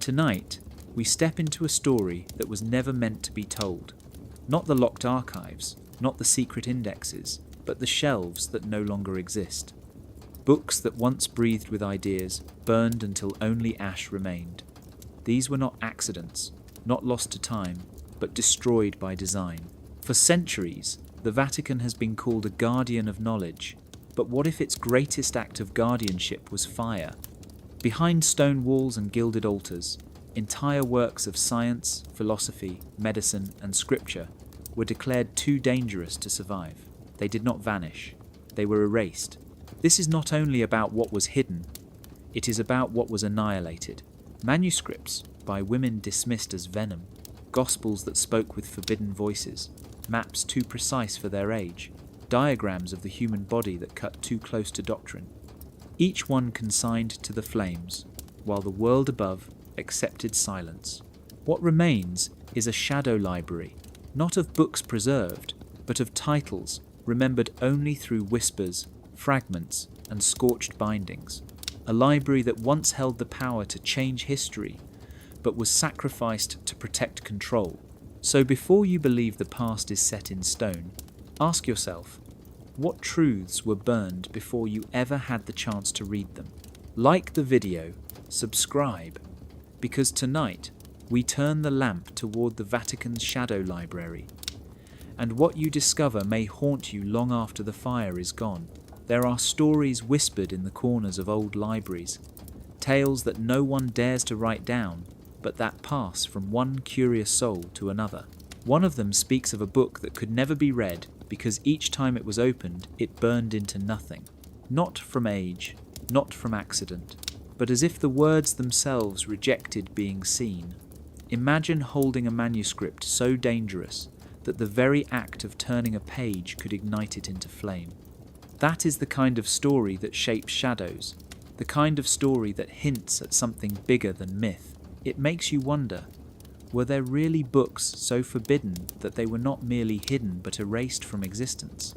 Tonight, we step into a story that was never meant to be told. Not the locked archives, not the secret indexes, but the shelves that no longer exist. Books that once breathed with ideas, burned until only ash remained. These were not accidents, not lost to time, but destroyed by design. For centuries, the Vatican has been called a guardian of knowledge, but what if its greatest act of guardianship was fire? Behind stone walls and gilded altars, entire works of science, philosophy, medicine, and scripture were declared too dangerous to survive. They did not vanish. They were erased. This is not only about what was hidden, it is about what was annihilated. Manuscripts by women dismissed as venom, gospels that spoke with forbidden voices, maps too precise for their age, diagrams of the human body that cut too close to doctrine. Each one consigned to the flames, while the world above accepted silence. What remains is a shadow library, not of books preserved, but of titles remembered only through whispers, fragments, and scorched bindings. A library that once held the power to change history, but was sacrificed to protect control. So before you believe the past is set in stone, ask yourself, what truths were burned before you ever had the chance to read them? Like the video, subscribe, because tonight we turn the lamp toward the Vatican's shadow library, and what you discover may haunt you long after the fire is gone. There are stories whispered in the corners of old libraries, tales that no one dares to write down, but that pass from one curious soul to another. One of them speaks of a book that could never be read because each time it was opened, it burned into nothing. Not from age, not from accident, but as if the words themselves rejected being seen. Imagine holding a manuscript so dangerous that the very act of turning a page could ignite it into flame. That is the kind of story that shapes shadows, the kind of story that hints at something bigger than myth. It makes you wonder, were there really books so forbidden that they were not merely hidden but erased from existence?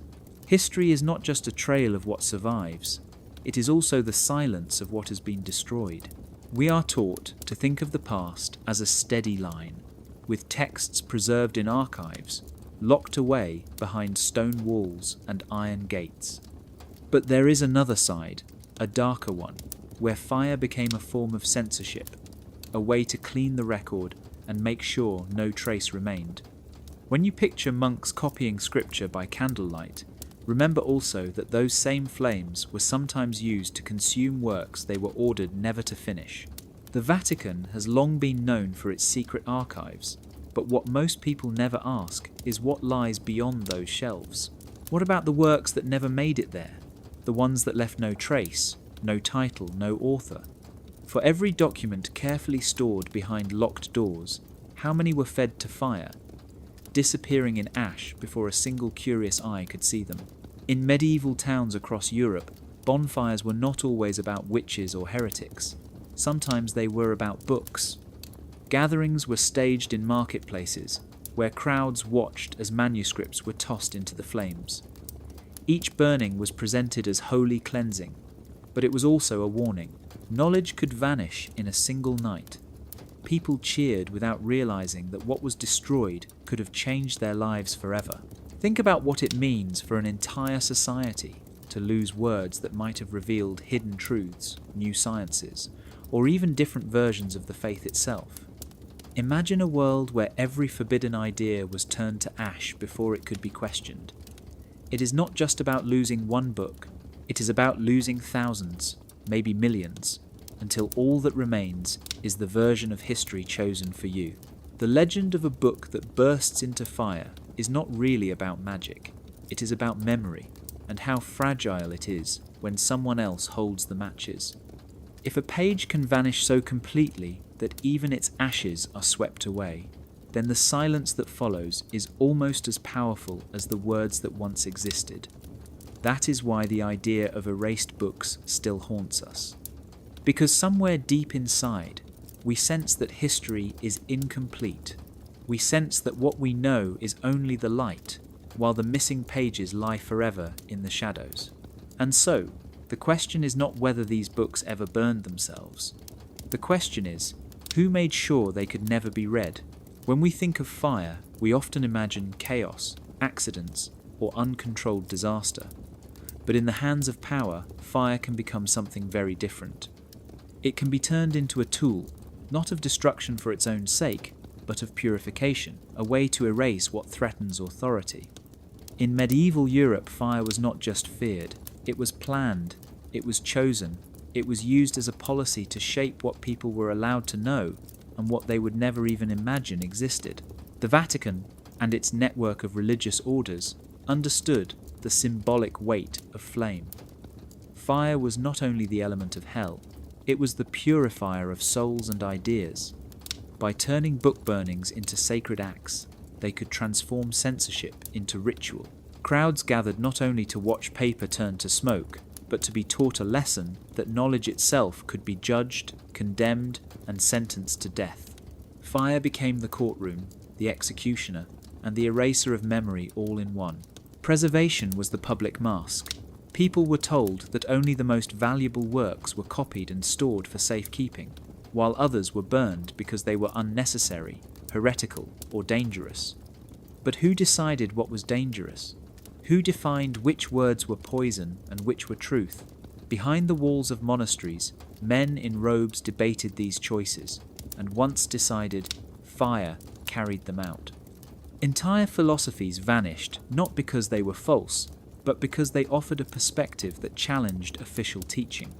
History is not just a trail of what survives, it is also the silence of what has been destroyed. We are taught to think of the past as a steady line, with texts preserved in archives, locked away behind stone walls and iron gates. But there is another side, a darker one, where fire became a form of censorship, a way to clean the record and make sure no trace remained. When you picture monks copying scripture by candlelight, remember also that those same flames were sometimes used to consume works they were ordered never to finish. The Vatican has long been known for its secret archives, but what most people never ask is what lies beyond those shelves. What about the works that never made it there? The ones that left no trace, no title, no author? For every document carefully stored behind locked doors, how many were fed to fire, disappearing in ash before a single curious eye could see them? In medieval towns across Europe, bonfires were not always about witches or heretics. Sometimes they were about books. Gatherings were staged in marketplaces, where crowds watched as manuscripts were tossed into the flames. Each burning was presented as holy cleansing, but it was also a warning. Knowledge could vanish in a single night. People cheered without realizing that what was destroyed could have changed their lives forever. Think about what it means for an entire society to lose words that might have revealed hidden truths, new sciences, or even different versions of the faith itself. Imagine a world where every forbidden idea was turned to ash before it could be questioned. It is not just about losing one book, it is about losing thousands, maybe millions, until all that remains is the version of history chosen for you. The legend of a book that bursts into fire is not really about magic. It is about memory, and how fragile it is when someone else holds the matches. If a page can vanish so completely that even its ashes are swept away, then the silence that follows is almost as powerful as the words that once existed. That is why the idea of erased books still haunts us. Because somewhere deep inside, we sense that history is incomplete. We sense that what we know is only the light, while the missing pages lie forever in the shadows. And so, the question is not whether these books ever burned themselves. The question is, Who made sure they could never be read? When we think of fire, we often imagine chaos, accidents, or uncontrolled disaster. But in the hands of power, fire can become something very different. It can be turned into a tool, not of destruction for its own sake, but of purification, a way to erase what threatens authority. In medieval Europe, fire was not just feared, it was planned, it was chosen, it was used as a policy to shape what people were allowed to know and what they would never even imagine existed. The Vatican, and its network of religious orders, understood the symbolic weight of flame. Fire was not only the element of hell, it was the purifier of souls and ideas. By turning book burnings into sacred acts, they could transform censorship into ritual. Crowds gathered not only to watch paper turn to smoke, but to be taught a lesson that knowledge itself could be judged, condemned, and sentenced to death. Fire became the courtroom, the executioner, and the eraser of memory all in one. Preservation was the public mask. People were told that only the most valuable works were copied and stored for safekeeping, while others were burned because they were unnecessary, heretical, or dangerous. But who decided what was dangerous? Who defined which words were poison and which were truth? Behind the walls of monasteries, men in robes debated these choices, and once decided, fire carried them out. Entire philosophies vanished not because they were false, but because they offered a perspective that challenged official teaching.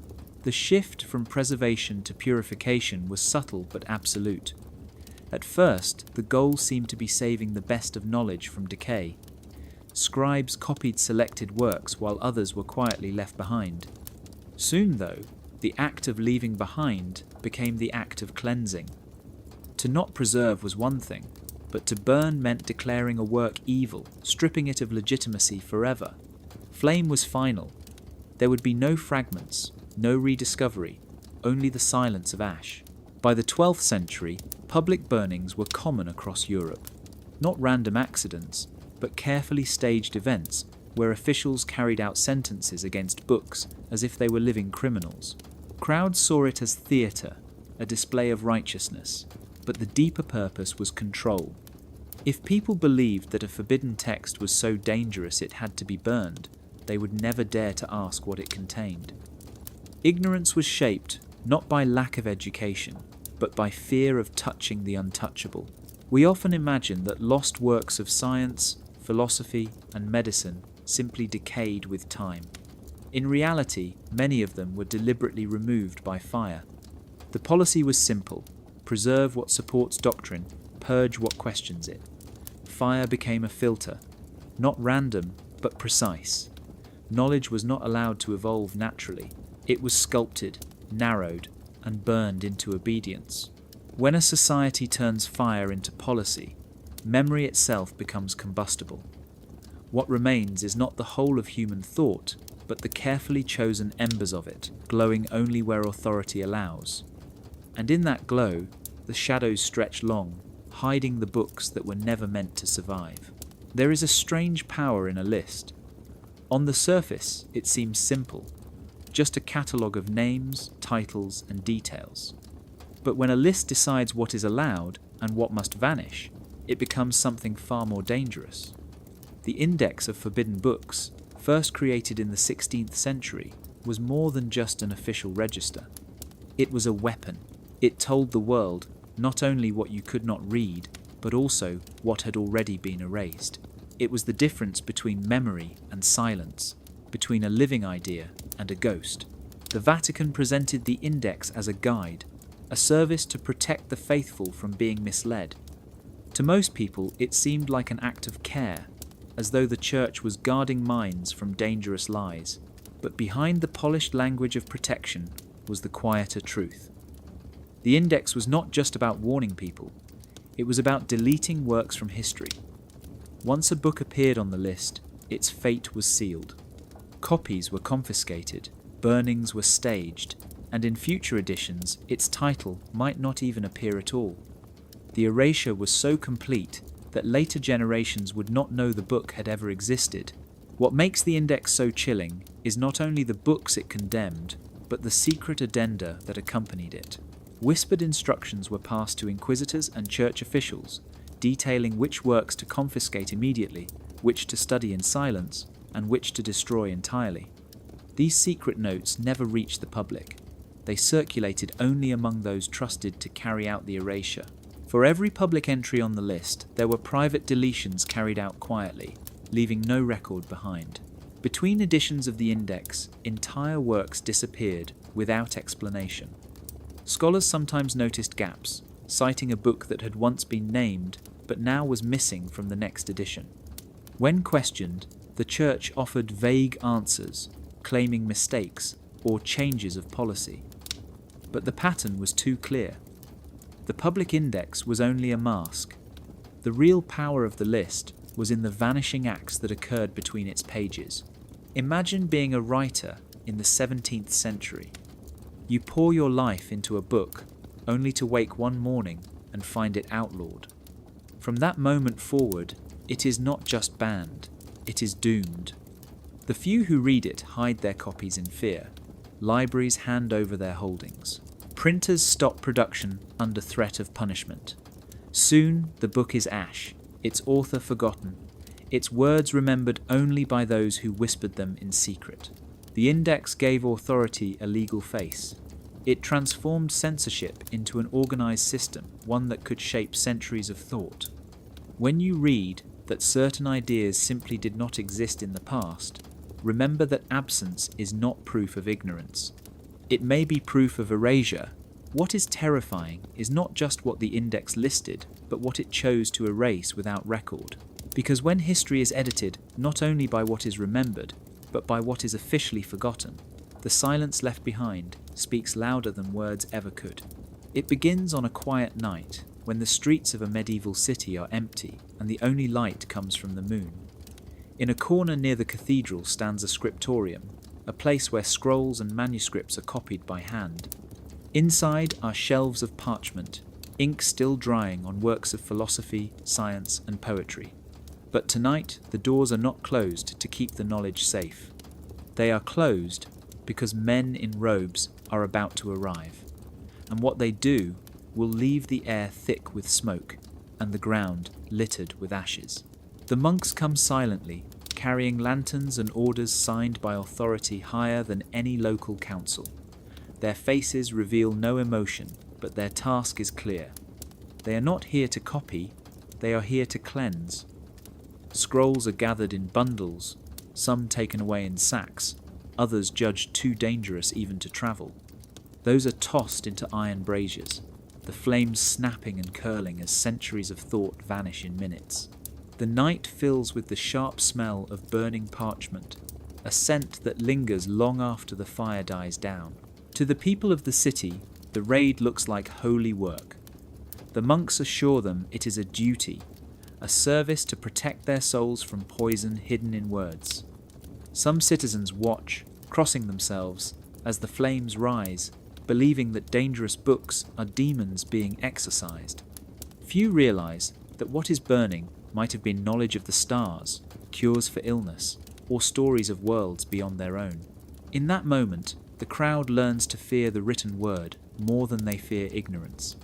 The shift from preservation to purification was subtle but absolute. At first, the goal seemed to be saving the best of knowledge from decay. Scribes copied selected works while others were quietly left behind. Soon, though, the act of leaving behind became the act of cleansing. To not preserve was one thing, but to burn meant declaring a work evil, stripping it of legitimacy forever. Flame was final. There would be no fragments, no rediscovery, only the silence of ash. By the 12th century, public burnings were common across Europe. Not random accidents, but carefully staged events where officials carried out sentences against books as if they were living criminals. Crowds saw it as theatre, a display of righteousness, but the deeper purpose was control. If people believed that a forbidden text was so dangerous it had to be burned, they would never dare to ask what it contained. Ignorance was shaped not by lack of education, but by fear of touching the untouchable. We often imagine that lost works of science, philosophy, and medicine simply decayed with time. In reality, many of them were deliberately removed by fire. The policy was simple: preserve what supports doctrine, purge what questions it. Fire became a filter, not random, but precise. Knowledge was not allowed to evolve naturally. It was sculpted, narrowed, and burned into obedience. When a society turns fire into policy, memory itself becomes combustible. What remains is not the whole of human thought, but the carefully chosen embers of it, glowing only where authority allows. And in that glow, the shadows stretch long, hiding the books that were never meant to survive. There is a strange power in a list. On the surface, it seems simple, just a catalogue of names, titles, and details. But when a list decides what is allowed and what must vanish, it becomes something far more dangerous. The Index of Forbidden Books, first created in the 16th century, was more than just an official register. It was a weapon. It told the world not only what you could not read, but also what had already been erased. It was the difference between memory and silence, between a living idea and a ghost. The Vatican presented the Index as a guide, a service to protect the faithful from being misled. To most people, it seemed like an act of care, as though the Church was guarding minds from dangerous lies. But behind the polished language of protection was the quieter truth. The Index was not just about warning people, it was about deleting works from history. Once a book appeared on the list, its fate was sealed. Copies were confiscated, burnings were staged, and in future editions, its title might not even appear at all. The erasure was so complete that later generations would not know the book had ever existed. What makes the Index so chilling is not only the books it condemned, but the secret addenda that accompanied it. Whispered instructions were passed to inquisitors and church officials, detailing which works to confiscate immediately, which to study in silence, and which to destroy entirely. These secret notes never reached the public. They circulated only among those trusted to carry out the erasure. For every public entry on the list, there were private deletions carried out quietly, leaving no record behind. Between editions of the index, entire works disappeared without explanation. Scholars sometimes noticed gaps, citing a book that had once been named but now was missing from the next edition. When questioned, the Church offered vague answers, claiming mistakes or changes of policy. But the pattern was too clear. The public index was only a mask. The real power of the list was in the vanishing acts that occurred between its pages. Imagine being a writer in the 17th century. You pour your life into a book, only to wake one morning and find it outlawed. From that moment forward, it is not just banned, it is doomed. The few who read it hide their copies in fear. Libraries hand over their holdings. Printers stop production under threat of punishment. Soon the book is ash, its author forgotten, its words remembered only by those who whispered them in secret. The index gave authority a legal face. It transformed censorship into an organized system, one that could shape centuries of thought. When you read that certain ideas simply did not exist in the past, remember that absence is not proof of ignorance. It may be proof of erasure. What is terrifying is not just what the index listed, but what it chose to erase without record. Because when history is edited not only by what is remembered, but by what is officially forgotten, the silence left behind speaks louder than words ever could. It begins on a quiet night, when the streets of a medieval city are empty and the only light comes from the moon. In a corner near the cathedral stands a scriptorium, a place where scrolls and manuscripts are copied by hand. Inside are shelves of parchment, ink still drying on works of philosophy, science, and poetry. But tonight, the doors are not closed to keep the knowledge safe. They are closed because men in robes are about to arrive, and what they do will leave the air thick with smoke and the ground littered with ashes. The monks come silently, carrying lanterns and orders signed by authority higher than any local council. Their faces reveal no emotion, but their task is clear. They are not here to copy, they are here to cleanse. Scrolls are gathered in bundles, some taken away in sacks, others judged too dangerous even to travel. Those are tossed into iron braziers, the flames snapping and curling as centuries of thought vanish in minutes. The night fills with the sharp smell of burning parchment, a scent that lingers long after the fire dies down. To the people of the city, the raid looks like holy work. The monks assure them it is a duty, a service to protect their souls from poison hidden in words. Some citizens watch, crossing themselves, as the flames rise, believing that dangerous books are demons being exorcised. Few realize that what is burning might have been knowledge of the stars, cures for illness, or stories of worlds beyond their own. In that moment, the crowd learns to fear the written word more than they fear ignorance.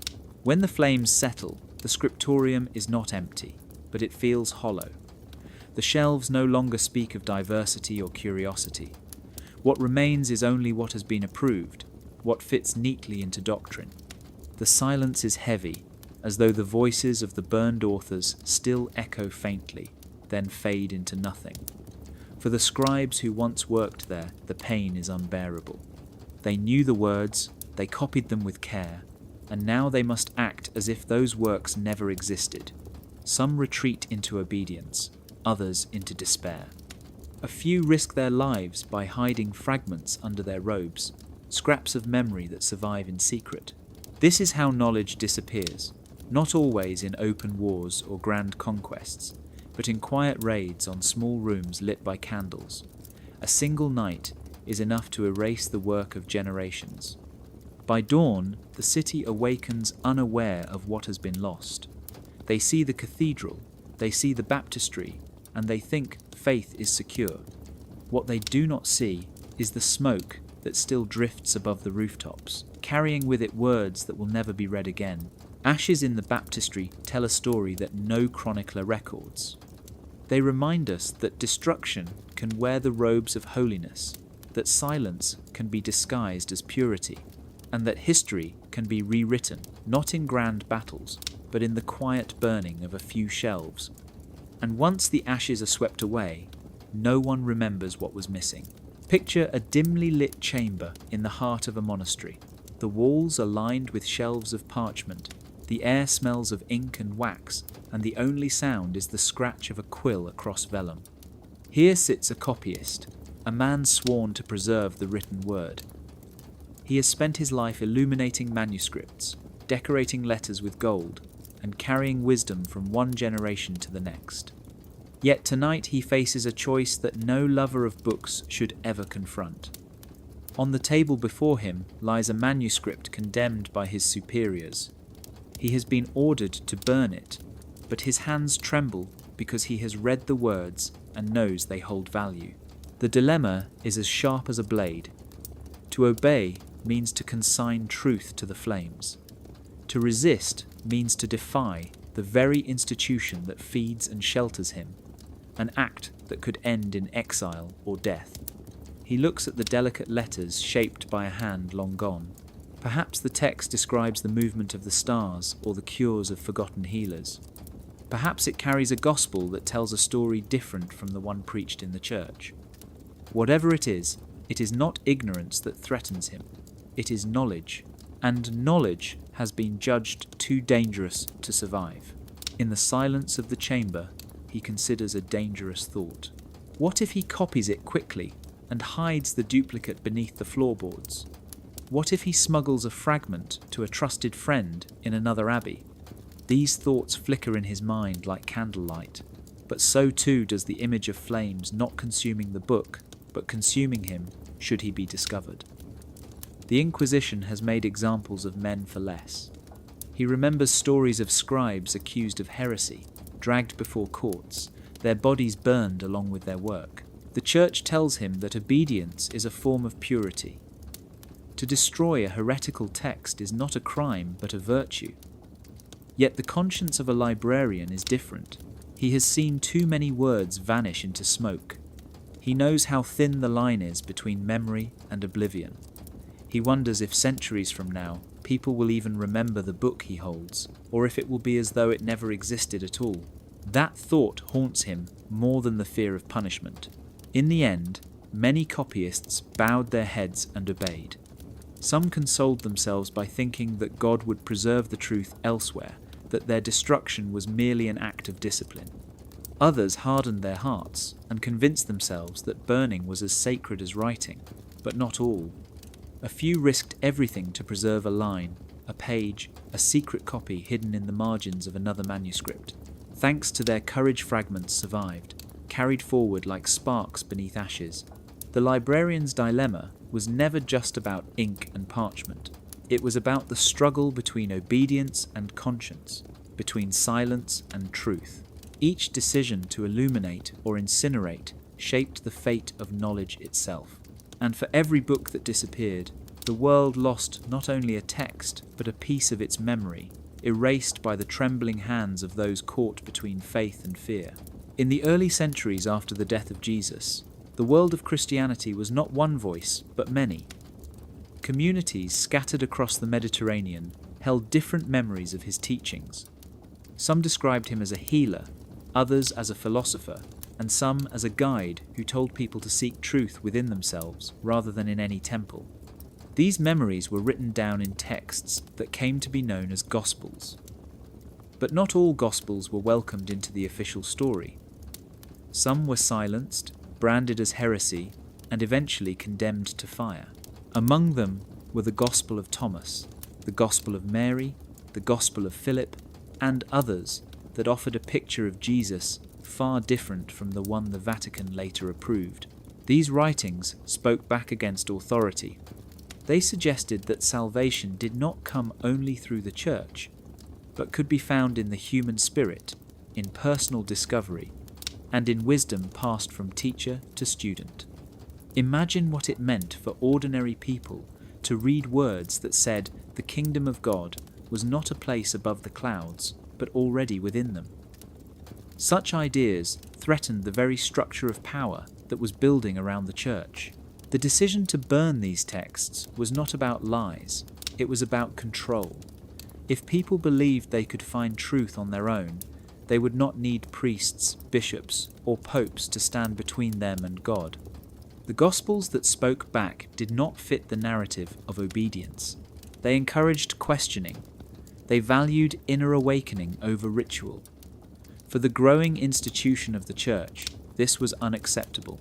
When the flames settle, the scriptorium is not empty, but it feels hollow. The shelves no longer speak of diversity or curiosity. What remains is only what has been approved, what fits neatly into doctrine. The silence is heavy, as though the voices of the burned authors still echo faintly, then fade into nothing. For the scribes who once worked there, the pain is unbearable. They knew the words, they copied them with care, and now they must act as if those works never existed. Some retreat into obedience, others into despair. A few risk their lives by hiding fragments under their robes, scraps of memory that survive in secret. This is how knowledge disappears, not always in open wars or grand conquests, but in quiet raids on small rooms lit by candles. A single night is enough to erase the work of generations. By dawn, the city awakens unaware of what has been lost. They see the cathedral, they see the baptistry, and they think faith is secure. What they do not see is the smoke that still drifts above the rooftops. carrying with it words that will never be read again. Ashes in the baptistry tell a story that no chronicler records. They remind us that destruction can wear the robes of holiness, that silence can be disguised as purity, and that history can be rewritten, not in grand battles, but in the quiet burning of a few shelves. And once the ashes are swept away, no one remembers what was missing. Picture a dimly lit chamber in the heart of a monastery. The walls are lined with shelves of parchment. The air smells of ink and wax, and the only sound is the scratch of a quill across vellum. Here sits a copyist, a man sworn to preserve the written word. He has spent his life illuminating manuscripts, decorating letters with gold, and carrying wisdom from one generation to the next. Yet tonight he faces a choice that no lover of books should ever confront. On the table before him lies a manuscript condemned by his superiors. He has been ordered to burn it, but his hands tremble because he has read the words and knows they hold value. The dilemma is as sharp as a blade. To obey means to consign truth to the flames. To resist means to defy the very institution that feeds and shelters him, an act that could end in exile or death. He looks at the delicate letters shaped by a hand long gone. Perhaps the text describes the movement of the stars or the cures of forgotten healers. Perhaps it carries a gospel that tells a story different from the one preached in the church. Whatever it is not ignorance that threatens him. It is knowledge, and knowledge has been judged too dangerous to survive. In the silence of the chamber, he considers a dangerous thought. What if he copies it quickly and hides the duplicate beneath the floorboards? What if he smuggles a fragment to a trusted friend in another abbey? These thoughts flicker in his mind like candlelight, but so too does the image of flames not consuming the book, but consuming him should he be discovered. The Inquisition has made examples of men for less. He remembers stories of scribes accused of heresy, dragged before courts, their bodies burned along with their work. The Church tells him that obedience is a form of purity. To destroy a heretical text is not a crime but a virtue. Yet the conscience of a librarian is different. He has seen too many words vanish into smoke. He knows how thin the line is between memory and oblivion. He wonders if centuries from now, people will even remember the book he holds, or if it will be as though it never existed at all. That thought haunts him more than the fear of punishment. In the end, many copyists bowed their heads and obeyed. Some consoled themselves by thinking that God would preserve the truth elsewhere, that their destruction was merely an act of discipline. Others hardened their hearts and convinced themselves that burning was as sacred as writing, but not all. A few risked everything to preserve a line, a page, a secret copy hidden in the margins of another manuscript. Thanks to their courage, fragments survived, carried forward like sparks beneath ashes. The librarian's dilemma was never just about ink and parchment. It was about the struggle between obedience and conscience, between silence and truth. Each decision to illuminate or incinerate shaped the fate of knowledge itself. And for every book that disappeared, the world lost not only a text, but a piece of its memory, erased by the trembling hands of those caught between faith and fear. In the early centuries after the death of Jesus, the world of Christianity was not one voice, but many. Communities scattered across the Mediterranean held different memories of his teachings. Some described him as a healer, others as a philosopher, and some as a guide who told people to seek truth within themselves rather than in any temple. These memories were written down in texts that came to be known as Gospels. But not all Gospels were welcomed into the official story. Some were silenced, branded as heresy, and eventually condemned to fire. Among them were the Gospel of Thomas, the Gospel of Mary, the Gospel of Philip, and others that offered a picture of Jesus far different from the one the Vatican later approved. These writings spoke back against authority. They suggested that salvation did not come only through the church, but could be found in the human spirit, in personal discovery, and in wisdom passed from teacher to student. Imagine what it meant for ordinary people to read words that said the kingdom of God was not a place above the clouds, but already within them. Such ideas threatened the very structure of power that was building around the church. The decision to burn these texts was not about lies, it was about control. If people believed they could find truth on their own, they would not need priests, bishops, or popes to stand between them and God. The Gospels that spoke back did not fit the narrative of obedience. They encouraged questioning. They valued inner awakening over ritual. For the growing institution of the church, this was unacceptable.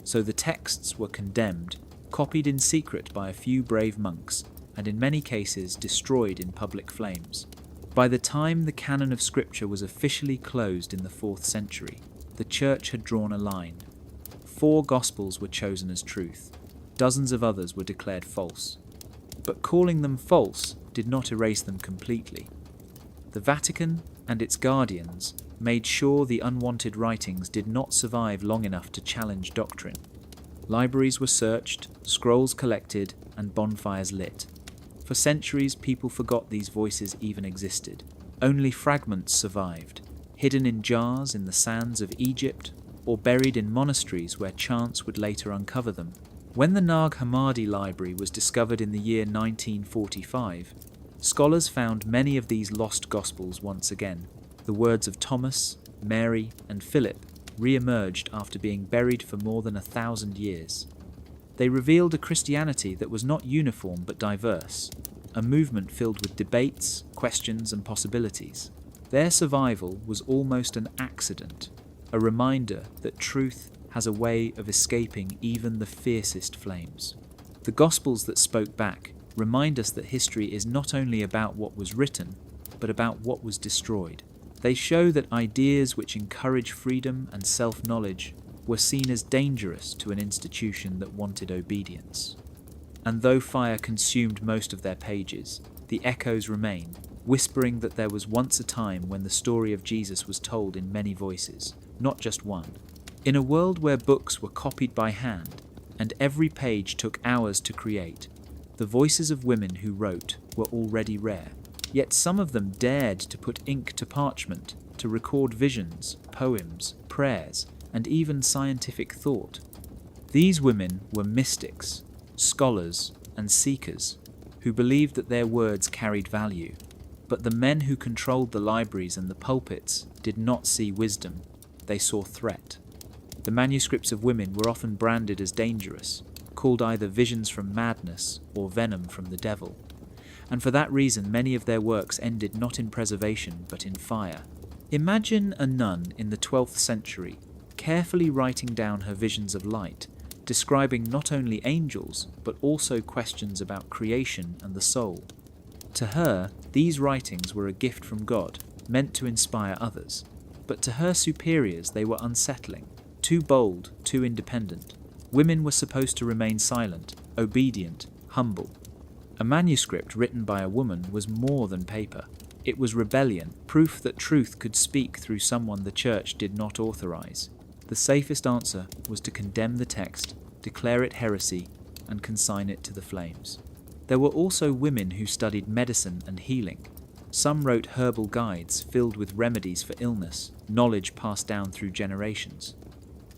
So the texts were condemned, copied in secret by a few brave monks, and in many cases destroyed in public flames. By the time the canon of Scripture was officially closed in the 4th century, the church had drawn a line. 4 Gospels were chosen as truth. Dozens of others were declared false. But calling them false did not erase them completely. The Vatican and its guardians made sure the unwanted writings did not survive long enough to challenge doctrine. Libraries were searched, scrolls collected, and bonfires lit. For centuries, people forgot these voices even existed. Only fragments survived, hidden in jars in the sands of Egypt, or buried in monasteries where chance would later uncover them. When the Nag Hammadi library was discovered in the year 1945, scholars found many of these lost Gospels once again. The words of Thomas, Mary, and Philip re-emerged after being buried for more than 1,000 years. They revealed a Christianity that was not uniform but diverse, a movement filled with debates, questions, and possibilities. Their survival was almost an accident, a reminder that truth has a way of escaping even the fiercest flames. The Gospels that spoke back remind us that history is not only about what was written, but about what was destroyed. They show that ideas which encourage freedom and self-knowledge were seen as dangerous to an institution that wanted obedience. And though fire consumed most of their pages, the echoes remain, whispering that there was once a time when the story of Jesus was told in many voices, not just one. In a world where books were copied by hand, and every page took hours to create, the voices of women who wrote were already rare. Yet some of them dared to put ink to parchment, to record visions, poems, prayers, and even scientific thought. These women were mystics, scholars, and seekers, who believed that their words carried value. But the men who controlled the libraries and the pulpits did not see wisdom, they saw threat. The manuscripts of women were often branded as dangerous, called either visions from madness or venom from the devil. And for that reason many of their works ended not in preservation but in fire. Imagine a nun in the 12th century carefully writing down her visions of light, describing not only angels but also questions about creation and the soul. To her, these writings were a gift from God, meant to inspire others. But to her superiors they were unsettling, too bold, too independent. Women were supposed to remain silent, obedient, humble. A manuscript written by a woman was more than paper. It was rebellion, proof that truth could speak through someone the church did not authorize. The safest answer was to condemn the text, declare it heresy, and consign it to the flames. There were also women who studied medicine and healing. Some wrote herbal guides filled with remedies for illness, knowledge passed down through generations.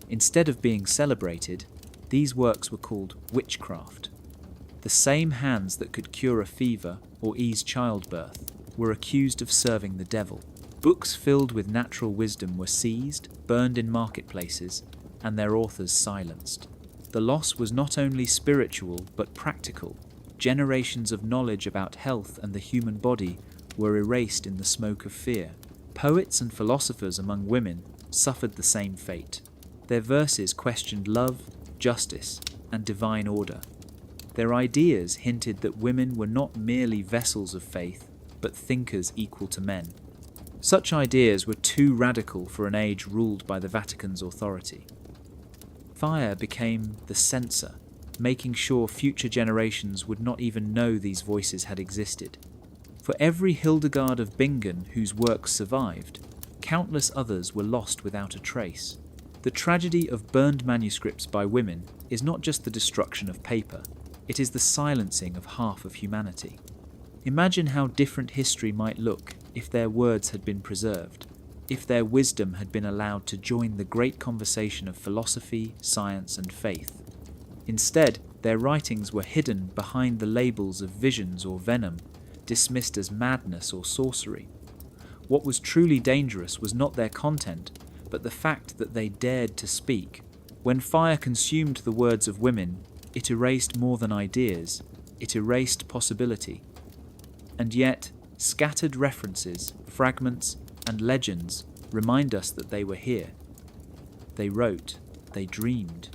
Instead of being celebrated, these works were called witchcraft. The same hands that could cure a fever or ease childbirth were accused of serving the devil. Books filled with natural wisdom were seized, burned in marketplaces, and their authors silenced. The loss was not only spiritual but practical. Generations of knowledge about health and the human body were erased in the smoke of fear. Poets and philosophers among women suffered the same fate. Their verses questioned love, justice, and divine order. Their ideas hinted that women were not merely vessels of faith, but thinkers equal to men. Such ideas were too radical for an age ruled by the Vatican's authority. Fire became the censor, making sure future generations would not even know these voices had existed. For every Hildegard of Bingen whose works survived, countless others were lost without a trace. The tragedy of burned manuscripts by women is not just the destruction of paper, It is the silencing of half of humanity. Imagine how different history might look if their words had been preserved, if their wisdom had been allowed to join the great conversation of philosophy, science, and faith. Instead, their writings were hidden behind the labels of visions or venom, dismissed as madness or sorcery. What was truly dangerous was not their content, but the fact that they dared to speak. When fire consumed the words of women, it erased more than ideas, it erased possibility. And yet, scattered references, fragments, and legends remind us that they were here. They wrote, they dreamed.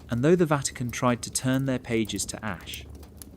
And though the Vatican tried to turn their pages to ash,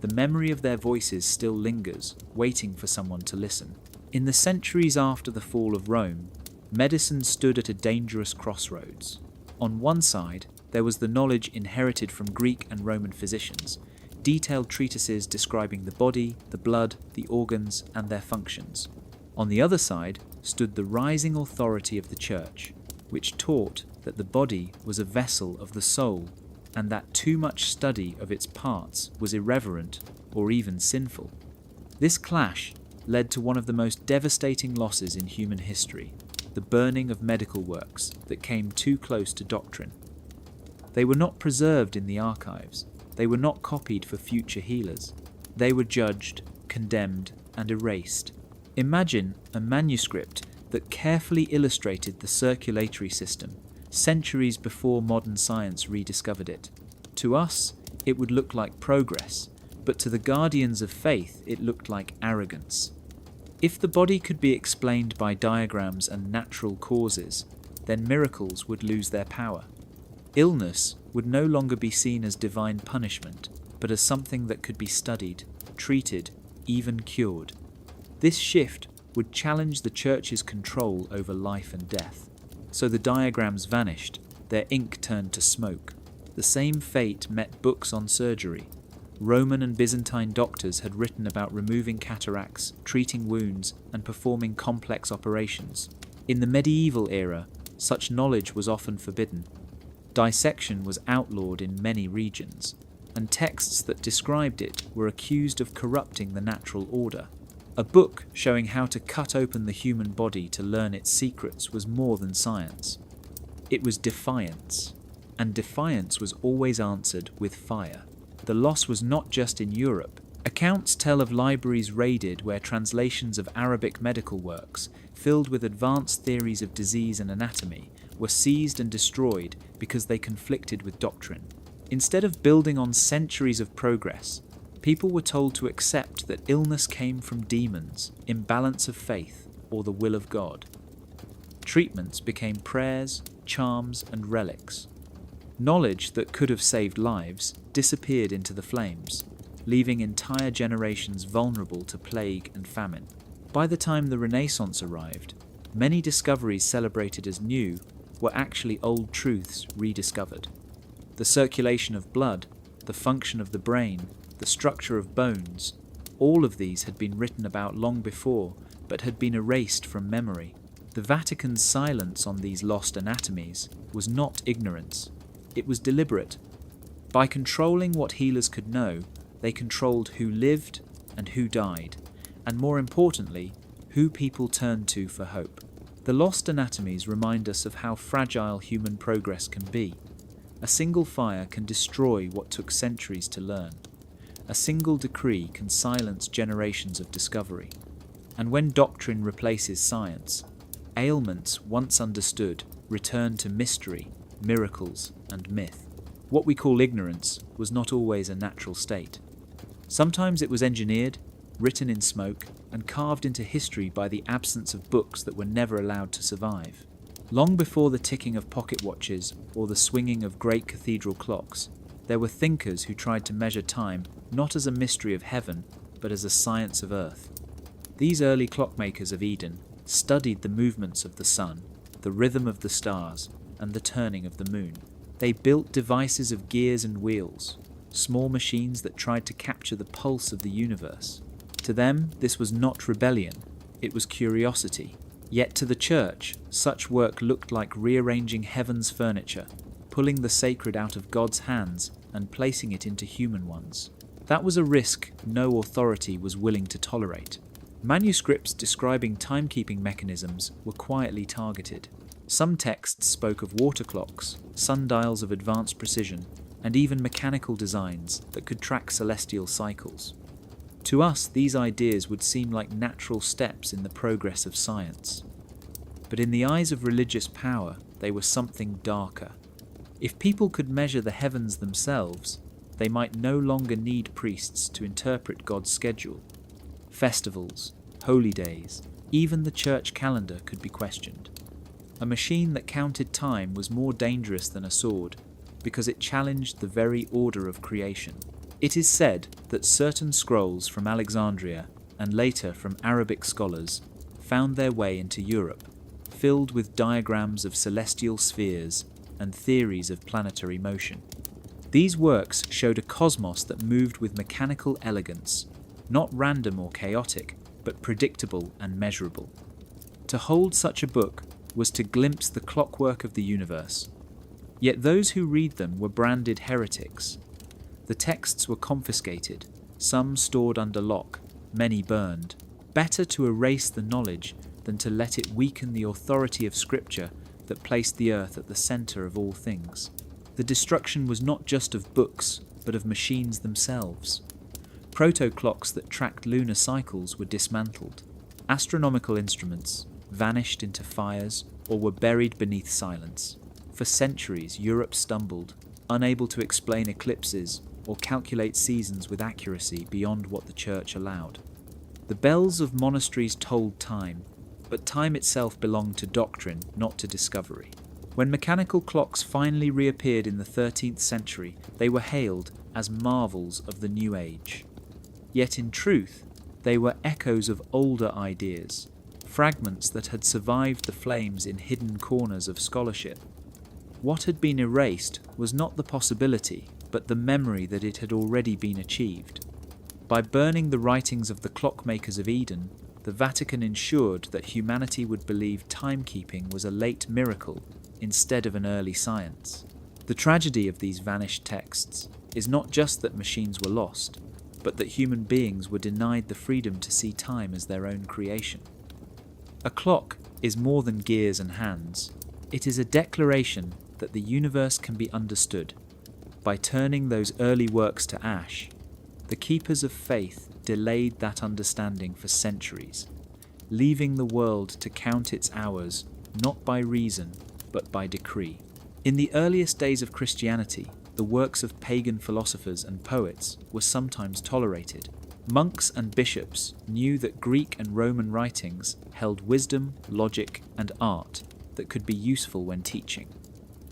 the memory of their voices still lingers, waiting for someone to listen. In the centuries after the fall of Rome, medicine stood at a dangerous crossroads. On one side, there was the knowledge inherited from Greek and Roman physicians, detailed treatises describing the body, the blood, the organs, and their functions. On the other side stood the rising authority of the Church, which taught that the body was a vessel of the soul, and that too much study of its parts was irreverent or even sinful. This clash led to one of the most devastating losses in human history, the burning of medical works that came too close to doctrine. They were not preserved in the archives, they were not copied for future healers. They were judged, condemned, and erased. Imagine a manuscript that carefully illustrated the circulatory system, centuries before modern science rediscovered it. To us, it would look like progress, but to the guardians of faith it looked like arrogance. If the body could be explained by diagrams and natural causes, then miracles would lose their power. Illness would no longer be seen as divine punishment, but as something that could be studied, treated, even cured. This shift would challenge the Church's control over life and death. So the diagrams vanished, their ink turned to smoke. The same fate met books on surgery. Roman and Byzantine doctors had written about removing cataracts, treating wounds, and performing complex operations. In the medieval era, such knowledge was often forbidden. Dissection was outlawed in many regions, and texts that described it were accused of corrupting the natural order. A book showing how to cut open the human body to learn its secrets was more than science. It was defiance, and defiance was always answered with fire. The loss was not just in Europe. Accounts tell of libraries raided where translations of Arabic medical works, filled with advanced theories of disease and anatomy, were seized and destroyed because they conflicted with doctrine. Instead of building on centuries of progress, people were told to accept that illness came from demons, imbalance of faith, or the will of God. Treatments became prayers, charms, and relics. Knowledge that could have saved lives disappeared into the flames, leaving entire generations vulnerable to plague and famine. By the time the Renaissance arrived, many discoveries celebrated as new were actually old truths rediscovered. The circulation of blood, the function of the brain, the structure of bones, all of these had been written about long before, but had been erased from memory. The Vatican's silence on these lost anatomies was not ignorance, it was deliberate. By controlling what healers could know, they controlled who lived and who died, and more importantly, who people turned to for hope. The lost anatomies remind us of how fragile human progress can be. A single fire can destroy what took centuries to learn. A single decree can silence generations of discovery. And when doctrine replaces science, ailments once understood return to mystery, miracles, and myth. What we call ignorance was not always a natural state. Sometimes it was engineered, written in smoke, and carved into history by the absence of books that were never allowed to survive. Long before the ticking of pocket watches or the swinging of great cathedral clocks, there were thinkers who tried to measure time not as a mystery of heaven, but as a science of earth. These early clockmakers of Eden studied the movements of the sun, the rhythm of the stars, and the turning of the moon. They built devices of gears and wheels, small machines that tried to capture the pulse of the universe. To them, this was not rebellion, it was curiosity. Yet to the Church, such work looked like rearranging heaven's furniture, pulling the sacred out of God's hands and placing it into human ones. That was a risk no authority was willing to tolerate. Manuscripts describing timekeeping mechanisms were quietly targeted. Some texts spoke of water clocks, sundials of advanced precision, and even mechanical designs that could track celestial cycles. To us, these ideas would seem like natural steps in the progress of science. But in the eyes of religious power, they were something darker. If people could measure the heavens themselves, they might no longer need priests to interpret God's schedule. Festivals, holy days, even the church calendar could be questioned. A machine that counted time was more dangerous than a sword, because it challenged the very order of creation. It is said that certain scrolls from Alexandria, and later from Arabic scholars, found their way into Europe, filled with diagrams of celestial spheres and theories of planetary motion. These works showed a cosmos that moved with mechanical elegance, not random or chaotic, but predictable and measurable. To hold such a book was to glimpse the clockwork of the universe. Yet those who read them were branded heretics. The texts were confiscated, some stored under lock, many burned. Better to erase the knowledge than to let it weaken the authority of Scripture that placed the earth at the centre of all things. The destruction was not just of books, but of machines themselves. Proto-clocks that tracked lunar cycles were dismantled. Astronomical instruments vanished into fires or were buried beneath silence. For centuries, Europe stumbled, unable to explain eclipses or calculate seasons with accuracy beyond what the Church allowed. The bells of monasteries tolled time, but time itself belonged to doctrine, not to discovery. When mechanical clocks finally reappeared in the 13th century, they were hailed as marvels of the New Age. Yet in truth, they were echoes of older ideas, fragments that had survived the flames in hidden corners of scholarship. What had been erased was not the possibility, but the memory that it had already been achieved. By burning the writings of the clockmakers of Eden, the Vatican ensured that humanity would believe timekeeping was a late miracle instead of an early science. The tragedy of these vanished texts is not just that machines were lost, but that human beings were denied the freedom to see time as their own creation. A clock is more than gears and hands. It is a declaration that the universe can be understood. By turning those early works to ash, the keepers of faith delayed that understanding for centuries, leaving the world to count its hours not by reason, but by decree. In the earliest days of Christianity, the works of pagan philosophers and poets were sometimes tolerated. Monks and bishops knew that Greek and Roman writings held wisdom, logic, and art that could be useful when teaching.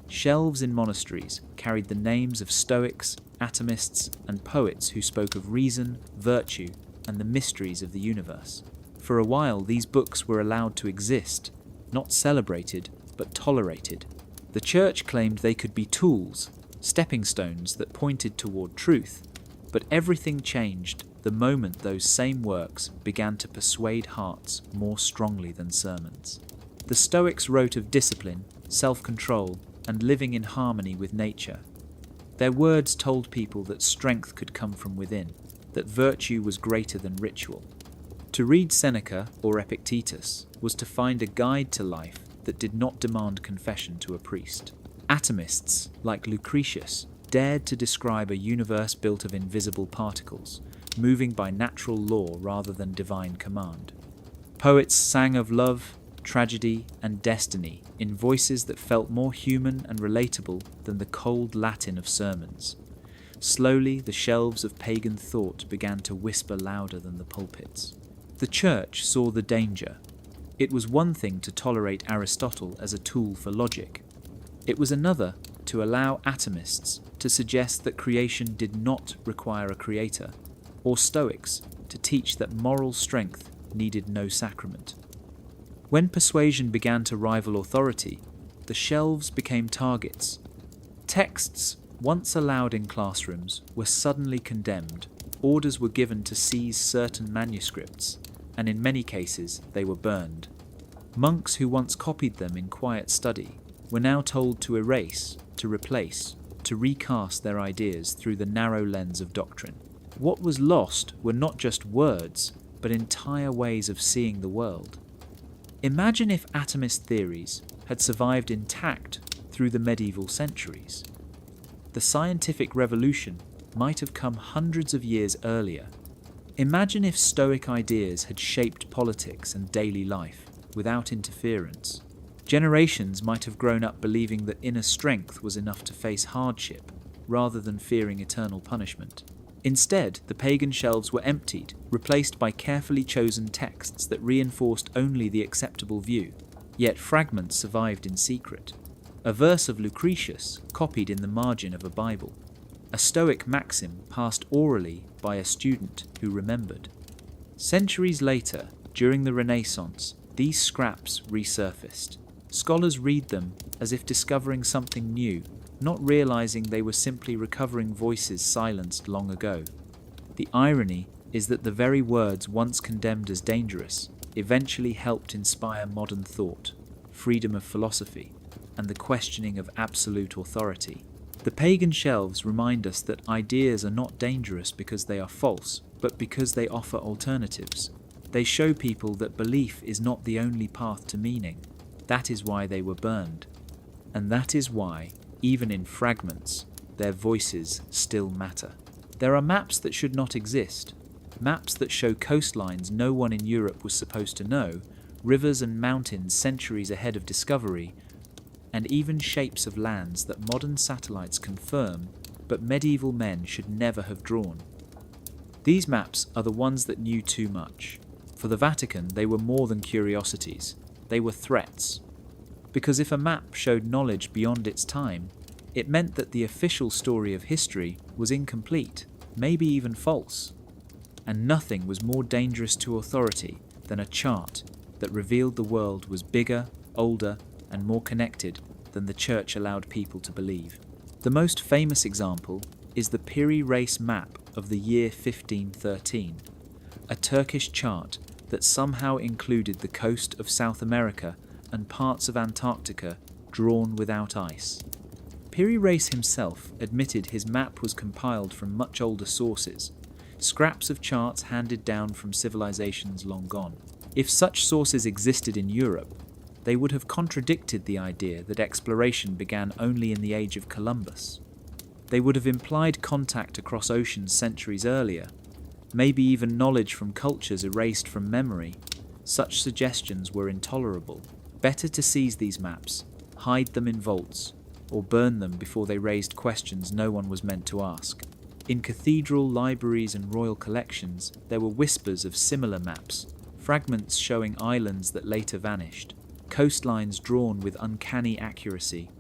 Shelves in monasteries carried the names of Stoics, atomists, and poets who spoke of reason, virtue, and the mysteries of the universe. For a while, these books were allowed to exist, not celebrated, but tolerated. The Church claimed they could be tools, stepping stones that pointed toward truth, but everything changed the moment those same works began to persuade hearts more strongly than sermons. The Stoics wrote of discipline, self-control, and living in harmony with nature. Their words told people that strength could come from within, that virtue was greater than ritual. To read Seneca or Epictetus was to find a guide to life that did not demand confession to a priest. Atomists, like Lucretius, dared to describe a universe built of invisible particles, moving by natural law rather than divine command. Poets sang of love, tragedy, and destiny in voices that felt more human and relatable than the cold Latin of sermons. Slowly, the shelves of pagan thought began to whisper louder than the pulpits. The Church saw the danger. It was one thing to tolerate Aristotle as a tool for logic. It was another to allow atomists to suggest that creation did not require a creator, or Stoics to teach that moral strength needed no sacrament. When persuasion began to rival authority, the shelves became targets. Texts, once allowed in classrooms, were suddenly condemned. Orders were given to seize certain manuscripts, and in many cases they were burned. Monks who once copied them in quiet study were now told to erase, to replace, to recast their ideas through the narrow lens of doctrine. What was lost were not just words, but entire ways of seeing the world. Imagine if atomist theories had survived intact through the medieval centuries. The scientific revolution might have come hundreds of years earlier. Imagine if Stoic ideas had shaped politics and daily life without interference. Generations might have grown up believing that inner strength was enough to face hardship, rather than fearing eternal punishment. Instead, the pagan shelves were emptied, replaced by carefully chosen texts that reinforced only the acceptable view. Yet fragments survived in secret. A verse of Lucretius copied in the margin of a Bible. A Stoic maxim passed orally by a student who remembered. Centuries later, during the Renaissance, these scraps resurfaced. Scholars read them as if discovering something new, not realizing they were simply recovering voices silenced long ago. The irony is that the very words once condemned as dangerous eventually helped inspire modern thought, freedom of philosophy, and the questioning of absolute authority. The pagan shelves remind us that ideas are not dangerous because they are false, but because they offer alternatives. They show people that belief is not the only path to meaning. That is why they were burned. And that is why, even in fragments, their voices still matter. There are maps that should not exist. Maps that show coastlines no one in Europe was supposed to know, rivers and mountains centuries ahead of discovery, and even shapes of lands that modern satellites confirm, but medieval men should never have drawn. These maps are the ones that knew too much. For the Vatican, they were more than curiosities. They were threats. Because if a map showed knowledge beyond its time, it meant that the official story of history was incomplete, maybe even false. And nothing was more dangerous to authority than a chart that revealed the world was bigger, older, and more connected than the church allowed people to believe. The most famous example is the Piri Reis map of the year 1513, a Turkish chart that somehow included the coast of South America and parts of Antarctica drawn without ice. Piri Reis himself admitted his map was compiled from much older sources, scraps of charts handed down from civilizations long gone. If such sources existed in Europe, they would have contradicted the idea that exploration began only in the age of Columbus. They would have implied contact across oceans centuries earlier, maybe even knowledge from cultures erased from memory. Such suggestions were intolerable. Better to seize these maps, hide them in vaults, or burn them before they raised questions no one was meant to ask. In cathedral, libraries, and royal collections, there were whispers of similar maps, fragments showing islands that later vanished, coastlines drawn with uncanny accuracy,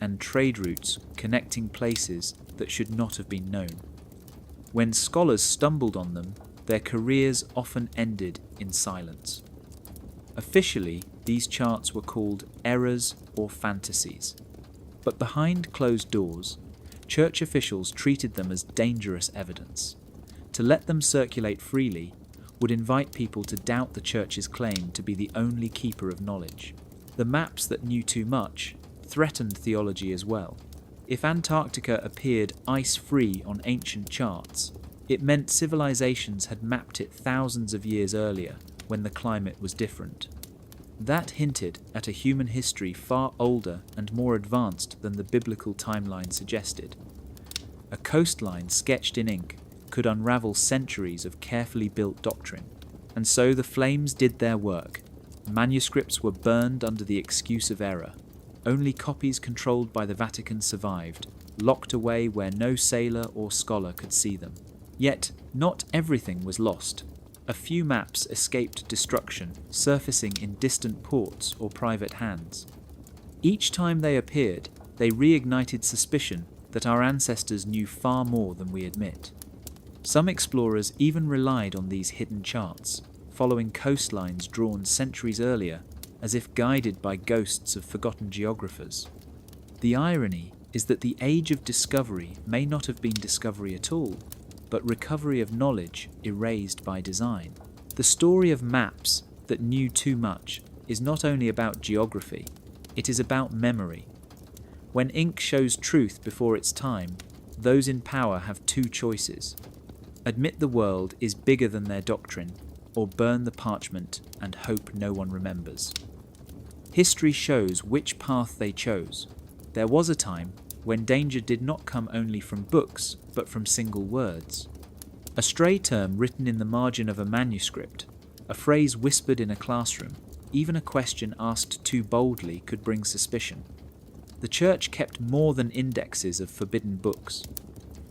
and trade routes connecting places that should not have been known. When scholars stumbled on them, their careers often ended in silence. Officially, these charts were called errors or fantasies, but behind closed doors, church officials treated them as dangerous evidence. To let them circulate freely would invite people to doubt the church's claim to be the only keeper of knowledge. The maps that knew too much threatened theology as well. If Antarctica appeared ice-free on ancient charts, it meant civilizations had mapped it thousands of years earlier when the climate was different. That hinted at a human history far older and more advanced than the biblical timeline suggested. A coastline sketched in ink could unravel centuries of carefully built doctrine. And so the flames did their work. Manuscripts were burned under the excuse of error. Only copies controlled by the Vatican survived, locked away where no sailor or scholar could see them. Yet, not everything was lost. A few maps escaped destruction, surfacing in distant ports or private hands. Each time they appeared, they reignited suspicion that our ancestors knew far more than we admit. Some explorers even relied on these hidden charts, following coastlines drawn centuries earlier, as if guided by ghosts of forgotten geographers. The irony is that the age of discovery may not have been discovery at all, but recovery of knowledge erased by design. The story of maps that knew too much is not only about geography, it is about memory. When ink shows truth before its time, those in power have two choices: admit the world is bigger than their doctrine, or burn the parchment and hope no one remembers. History shows which path they chose. There was a time when danger did not come only from books, but from single words. A stray term written in the margin of a manuscript, a phrase whispered in a classroom, even a question asked too boldly could bring suspicion. The Church kept more than indexes of forbidden books.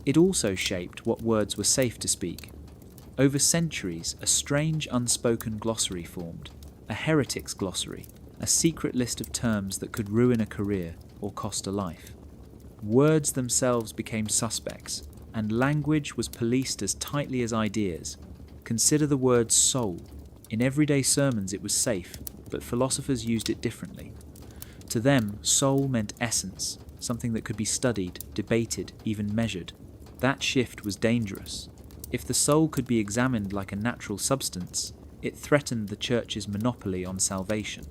It also shaped what words were safe to speak. Over centuries, a strange unspoken glossary formed, a heretic's glossary, a secret list of terms that could ruin a career or cost a life. Words themselves became suspects, and language was policed as tightly as ideas. Consider the word soul. In everyday sermons it was safe, but philosophers used it differently. To them, soul meant essence, something that could be studied, debated, even measured. That shift was dangerous. If the soul could be examined like a natural substance, it threatened the Church's monopoly on salvation.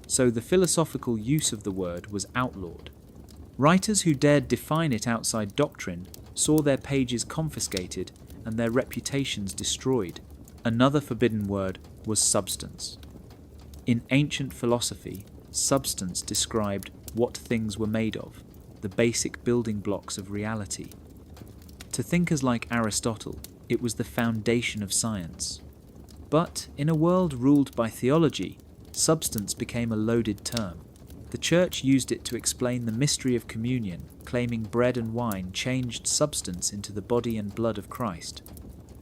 So the philosophical use of the word was outlawed. Writers who dared define it outside doctrine saw their pages confiscated and their reputations destroyed. Another forbidden word was substance. In ancient philosophy, substance described what things were made of, the basic building blocks of reality. To thinkers like Aristotle, it was the foundation of science. But in a world ruled by theology, substance became a loaded term. The Church used it to explain the mystery of communion, claiming bread and wine changed substance into the body and blood of Christ.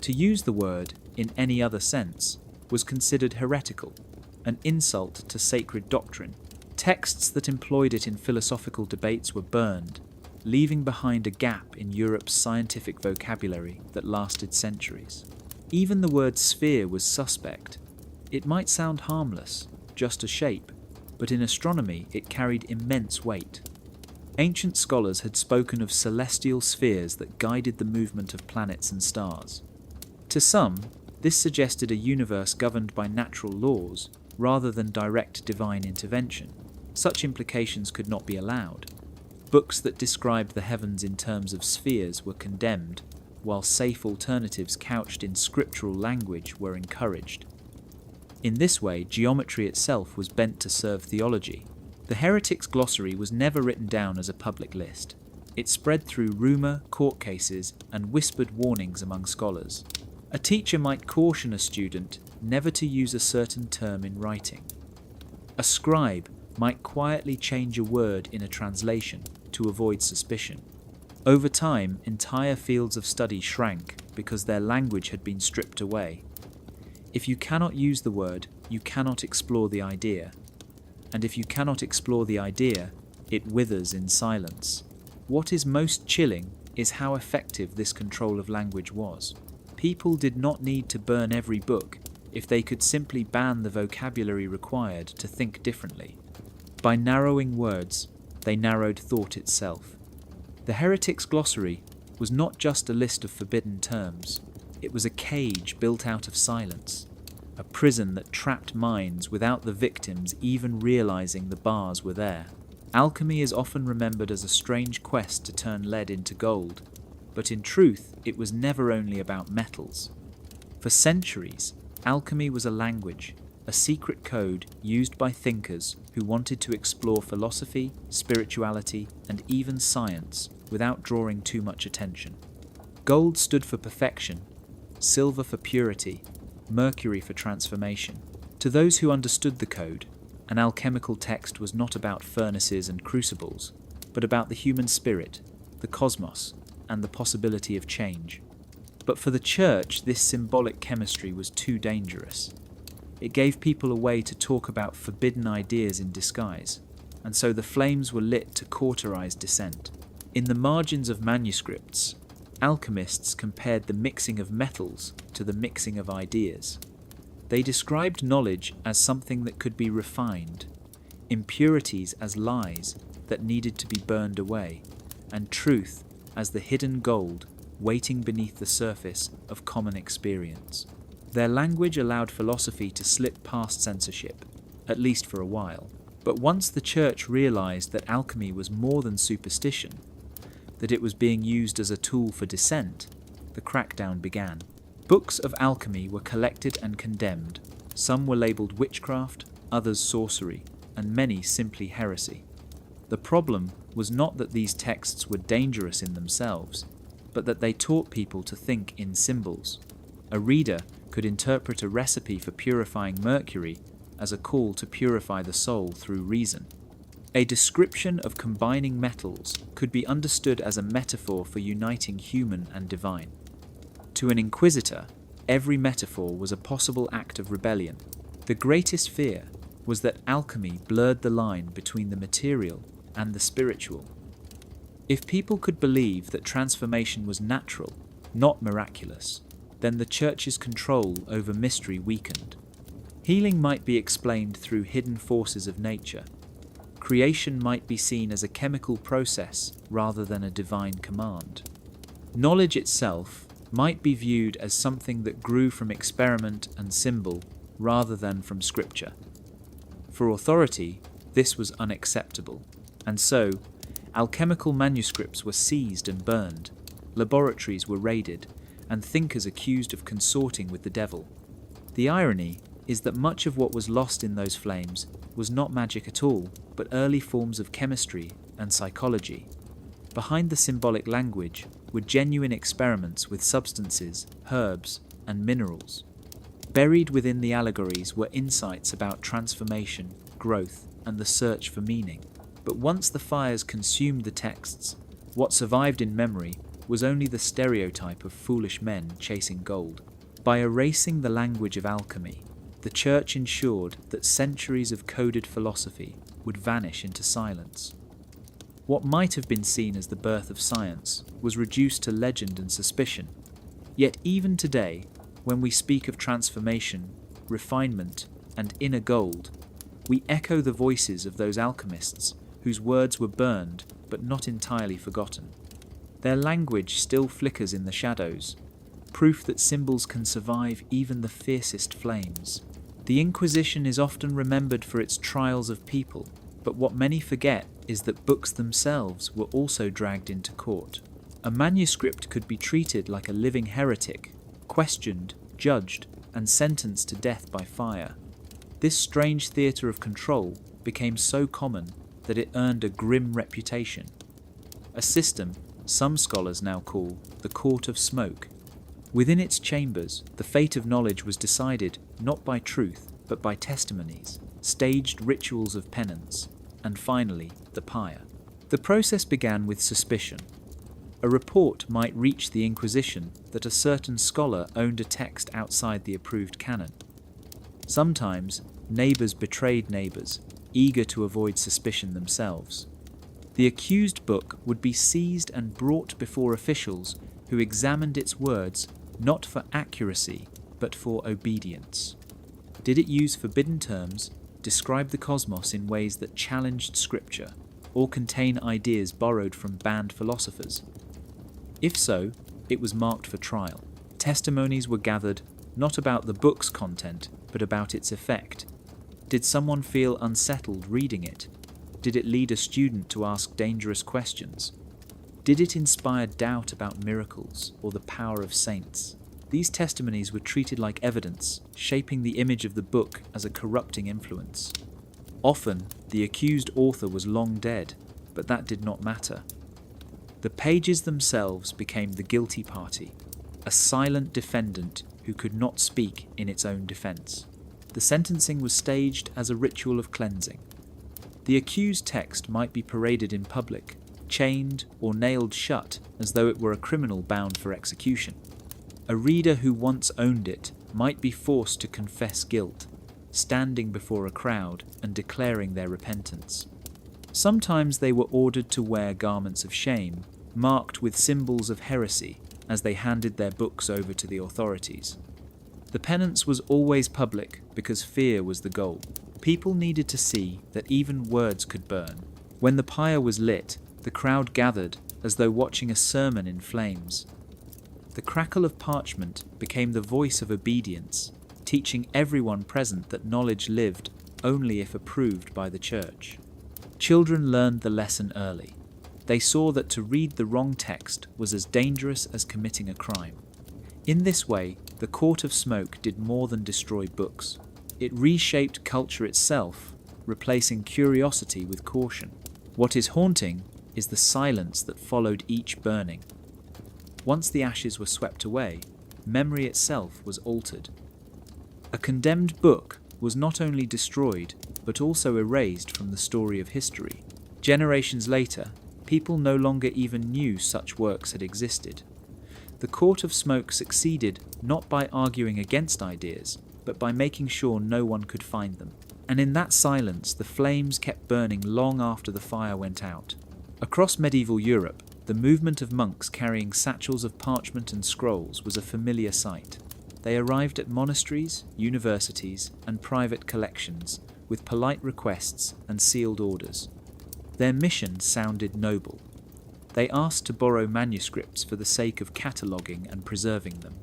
To use the word in any other sense was considered heretical, an insult to sacred doctrine. Texts that employed it in philosophical debates were burned, leaving behind a gap in Europe's scientific vocabulary that lasted centuries. Even the word sphere was suspect. It might sound harmless, just a shape, but in astronomy it carried immense weight. Ancient scholars had spoken of celestial spheres that guided the movement of planets and stars. To some, this suggested a universe governed by natural laws rather than direct divine intervention. Such implications could not be allowed. Books that described the heavens in terms of spheres were condemned, while safe alternatives couched in scriptural language were encouraged. In this way, geometry itself was bent to serve theology. The heretic's glossary was never written down as a public list. It spread through rumour, court cases, and whispered warnings among scholars. A teacher might caution a student never to use a certain term in writing. A scribe might quietly change a word in a translation to avoid suspicion. Over time, entire fields of study shrank because their language had been stripped away. If you cannot use the word, you cannot explore the idea. And if you cannot explore the idea, it withers in silence. What is most chilling is how effective this control of language was. People did not need to burn every book if they could simply ban the vocabulary required to think differently. By narrowing words, they narrowed thought itself. The heretic's glossary was not just a list of forbidden terms. It was a cage built out of silence, a prison that trapped minds without the victims even realizing the bars were there. Alchemy is often remembered as a strange quest to turn lead into gold, but in truth it was never only about metals. For centuries, alchemy was a language, a secret code used by thinkers who wanted to explore philosophy, spirituality, and even science without drawing too much attention. Gold stood for perfection, silver for purity, mercury for transformation. To those who understood the code, an alchemical text was not about furnaces and crucibles, but about the human spirit, the cosmos, and the possibility of change. But for the Church, this symbolic chemistry was too dangerous. It gave people a way to talk about forbidden ideas in disguise, and so the flames were lit to cauterize dissent. In the margins of manuscripts, alchemists compared the mixing of metals to the mixing of ideas. They described knowledge as something that could be refined, impurities as lies that needed to be burned away, and truth as the hidden gold waiting beneath the surface of common experience. Their language allowed philosophy to slip past censorship, at least for a while. But once the Church realized that alchemy was more than superstition, that it was being used as a tool for dissent, the crackdown began. Books of alchemy were collected and condemned. Some were labelled witchcraft, others sorcery, and many simply heresy. The problem was not that these texts were dangerous in themselves, but that they taught people to think in symbols. A reader could interpret a recipe for purifying mercury as a call to purify the soul through reason. A description of combining metals could be understood as a metaphor for uniting human and divine. To an inquisitor, every metaphor was a possible act of rebellion. The greatest fear was that alchemy blurred the line between the material and the spiritual. If people could believe that transformation was natural, not miraculous, then the Church's control over mystery weakened. Healing might be explained through hidden forces of nature. Creation might be seen as a chemical process rather than a divine command. Knowledge itself might be viewed as something that grew from experiment and symbol rather than from scripture. For authority, this was unacceptable, and so alchemical manuscripts were seized and burned, laboratories were raided, and thinkers accused of consorting with the devil. The irony is that much of what was lost in those flames was not magic at all, but early forms of chemistry and psychology. Behind the symbolic language were genuine experiments with substances, herbs, and minerals. Buried within the allegories were insights about transformation, growth, and the search for meaning. But once the fires consumed the texts, what survived in memory was only the stereotype of foolish men chasing gold. By erasing the language of alchemy, the Church ensured that centuries of coded philosophy would vanish into silence. What might have been seen as the birth of science was reduced to legend and suspicion. Yet even today, when we speak of transformation, refinement, and inner gold, we echo the voices of those alchemists whose words were burned but not entirely forgotten. Their language still flickers in the shadows, proof that symbols can survive even the fiercest flames. The Inquisition is often remembered for its trials of people, but what many forget is that books themselves were also dragged into court. A manuscript could be treated like a living heretic, questioned, judged, and sentenced to death by fire. This strange theatre of control became so common that it earned a grim reputation, a system some scholars now call the Court of Smoke. Within its chambers, the fate of knowledge was decided not by truth, but by testimonies, staged rituals of penance, and finally, the pyre. The process began with suspicion. A report might reach the Inquisition that a certain scholar owned a text outside the approved canon. Sometimes, neighbours betrayed neighbours, eager to avoid suspicion themselves. The accused book would be seized and brought before officials who examined its words not for accuracy, but for obedience. Did it use forbidden terms, describe the cosmos in ways that challenged scripture, or contain ideas borrowed from banned philosophers? If so, it was marked for trial. Testimonies were gathered not about the book's content, but about its effect. Did someone feel unsettled reading it? Did it lead a student to ask dangerous questions? Did it inspire doubt about miracles or the power of saints? These testimonies were treated like evidence, shaping the image of the book as a corrupting influence. Often, the accused author was long dead, but that did not matter. The pages themselves became the guilty party, a silent defendant who could not speak in its own defense. The sentencing was staged as a ritual of cleansing. The accused text might be paraded in public, chained or nailed shut as though it were a criminal bound for execution. A reader who once owned it might be forced to confess guilt, standing before a crowd and declaring their repentance. Sometimes they were ordered to wear garments of shame, marked with symbols of heresy, as they handed their books over to the authorities. The penance was always public because fear was the goal. People needed to see that even words could burn. When the pyre was lit, the crowd gathered as though watching a sermon in flames. The crackle of parchment became the voice of obedience, teaching everyone present that knowledge lived only if approved by the Church. Children learned the lesson early. They saw that to read the wrong text was as dangerous as committing a crime. In this way, the Court of Smoke did more than destroy books. It reshaped culture itself, replacing curiosity with caution. What is haunting is the silence that followed each burning. Once the ashes were swept away, memory itself was altered. A condemned book was not only destroyed, but also erased from the story of history. Generations later, people no longer even knew such works had existed. The Court of Smoke succeeded not by arguing against ideas, but by making sure no one could find them. And in that silence, the flames kept burning long after the fire went out. Across medieval Europe, the movement of monks carrying satchels of parchment and scrolls was a familiar sight. They arrived at monasteries, universities, and private collections with polite requests and sealed orders. Their mission sounded noble. They asked to borrow manuscripts for the sake of cataloguing and preserving them.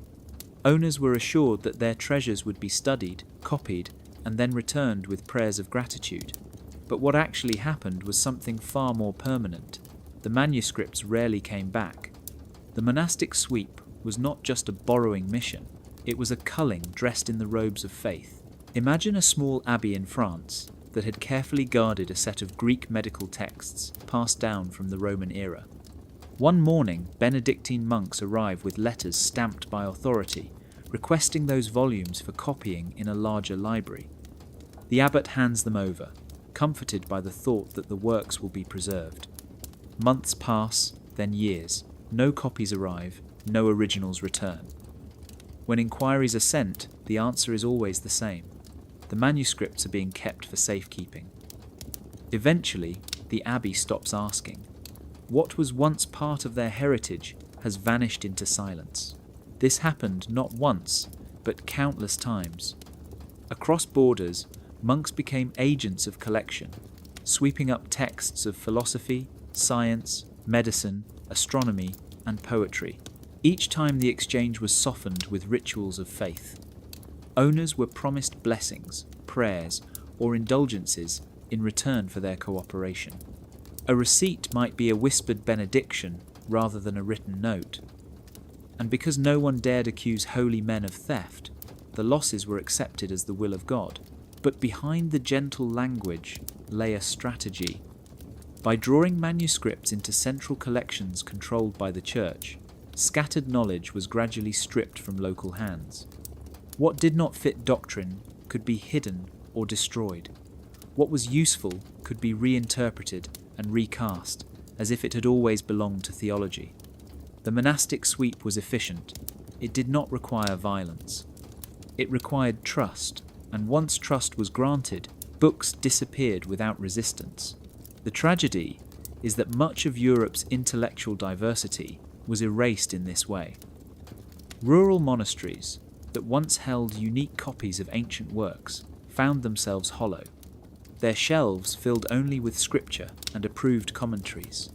Owners were assured that their treasures would be studied, copied, and then returned with prayers of gratitude. But what actually happened was something far more permanent. The manuscripts rarely came back. The monastic sweep was not just a borrowing mission, it was a culling dressed in the robes of faith. Imagine a small abbey in France that had carefully guarded a set of Greek medical texts passed down from the Roman era. One morning, Benedictine monks arrive with letters stamped by authority, requesting those volumes for copying in a larger library. The abbot hands them over, comforted by the thought that the works will be preserved. Months pass, then years. No copies arrive, no originals return. When inquiries are sent, the answer is always the same. The manuscripts are being kept for safekeeping. Eventually, the abbey stops asking. What was once part of their heritage has vanished into silence. This happened not once, but countless times. Across borders, monks became agents of collection, sweeping up texts of philosophy, science, medicine, astronomy, and poetry. Each time the exchange was softened with rituals of faith. Owners were promised blessings, prayers, or indulgences in return for their cooperation. A receipt might be a whispered benediction rather than a written note. And because no one dared accuse holy men of theft, the losses were accepted as the will of God. But behind the gentle language lay a strategy. By drawing manuscripts into central collections controlled by the Church, scattered knowledge was gradually stripped from local hands. What did not fit doctrine could be hidden or destroyed. What was useful could be reinterpreted and recast, as if it had always belonged to theology. The monastic sweep was efficient. It did not require violence. It required trust, and once trust was granted, books disappeared without resistance. The tragedy is that much of Europe's intellectual diversity was erased in this way. Rural monasteries that once held unique copies of ancient works found themselves hollow, their shelves filled only with scripture and approved commentaries.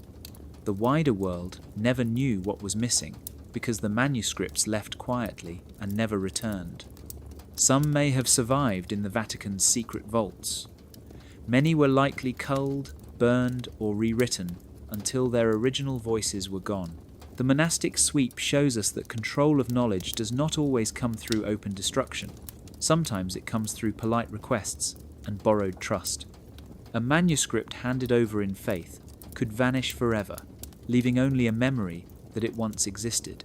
The wider world never knew what was missing because the manuscripts left quietly and never returned. Some may have survived in the Vatican's secret vaults. Many were likely culled, burned, or rewritten until their original voices were gone. The monastic sweep shows us that control of knowledge does not always come through open destruction. Sometimes it comes through polite requests and borrowed trust. A manuscript handed over in faith could vanish forever, leaving only a memory that it once existed.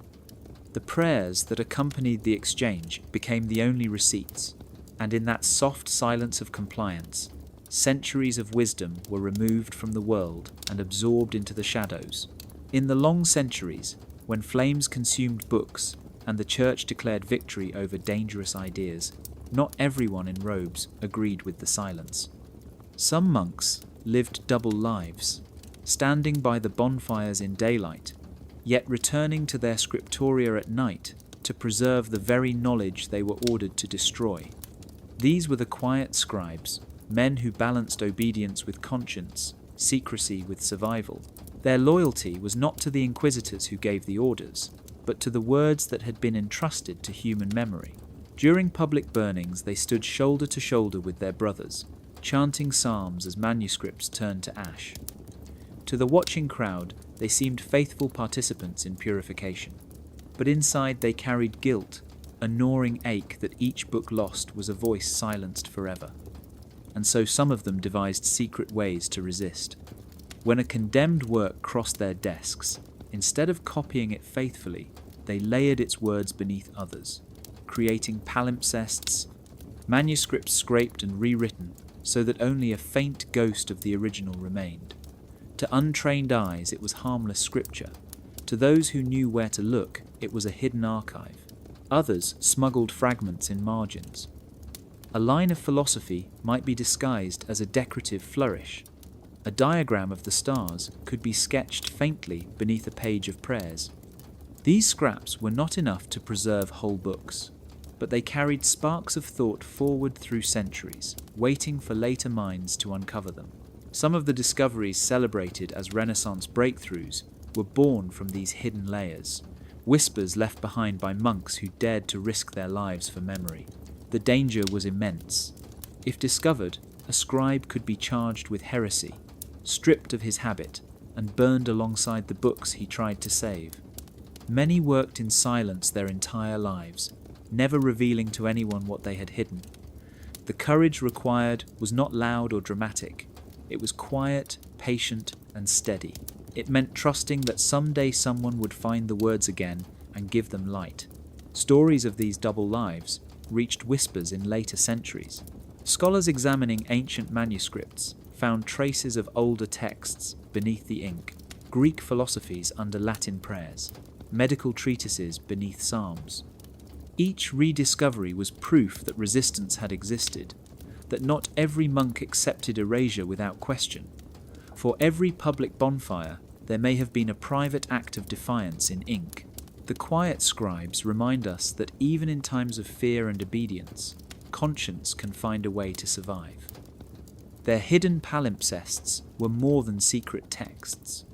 The prayers that accompanied the exchange became the only receipts, and in that soft silence of compliance, centuries of wisdom were removed from the world and absorbed into the shadows. In the long centuries, when flames consumed books and the Church declared victory over dangerous ideas, not everyone in robes agreed with the silence. Some monks lived double lives, standing by the bonfires in daylight, yet returning to their scriptoria at night to preserve the very knowledge they were ordered to destroy. These were the quiet scribes, men who balanced obedience with conscience, secrecy with survival. Their loyalty was not to the inquisitors who gave the orders, but to the words that had been entrusted to human memory. During public burnings, they stood shoulder to shoulder with their brothers, chanting psalms as manuscripts turned to ash. To the watching crowd, they seemed faithful participants in purification. But inside they carried guilt, a gnawing ache that each book lost was a voice silenced forever. And so some of them devised secret ways to resist. When a condemned work crossed their desks, instead of copying it faithfully, they layered its words beneath others, creating palimpsests, manuscripts scraped and rewritten so that only a faint ghost of the original remained. To untrained eyes, it was harmless scripture. To those who knew where to look, it was a hidden archive. Others smuggled fragments in margins. A line of philosophy might be disguised as a decorative flourish. A diagram of the stars could be sketched faintly beneath a page of prayers. These scraps were not enough to preserve whole books, but they carried sparks of thought forward through centuries, waiting for later minds to uncover them. Some of the discoveries celebrated as Renaissance breakthroughs were born from these hidden layers, whispers left behind by monks who dared to risk their lives for memory. The danger was immense. If discovered, a scribe could be charged with heresy, stripped of his habit, and burned alongside the books he tried to save. Many worked in silence their entire lives, never revealing to anyone what they had hidden. The courage required was not loud or dramatic. It was quiet, patient, and steady. It meant trusting that someday someone would find the words again and give them light. Stories of these double lives reached whispers in later centuries. Scholars examining ancient manuscripts found traces of older texts beneath the ink, Greek philosophies under Latin prayers, medical treatises beneath psalms. Each rediscovery was proof that resistance had existed, that not every monk accepted erasure without question. For every public bonfire, there may have been a private act of defiance in ink. The quiet scribes remind us that even in times of fear and obedience, conscience can find a way to survive. Their hidden palimpsests were more than secret texts.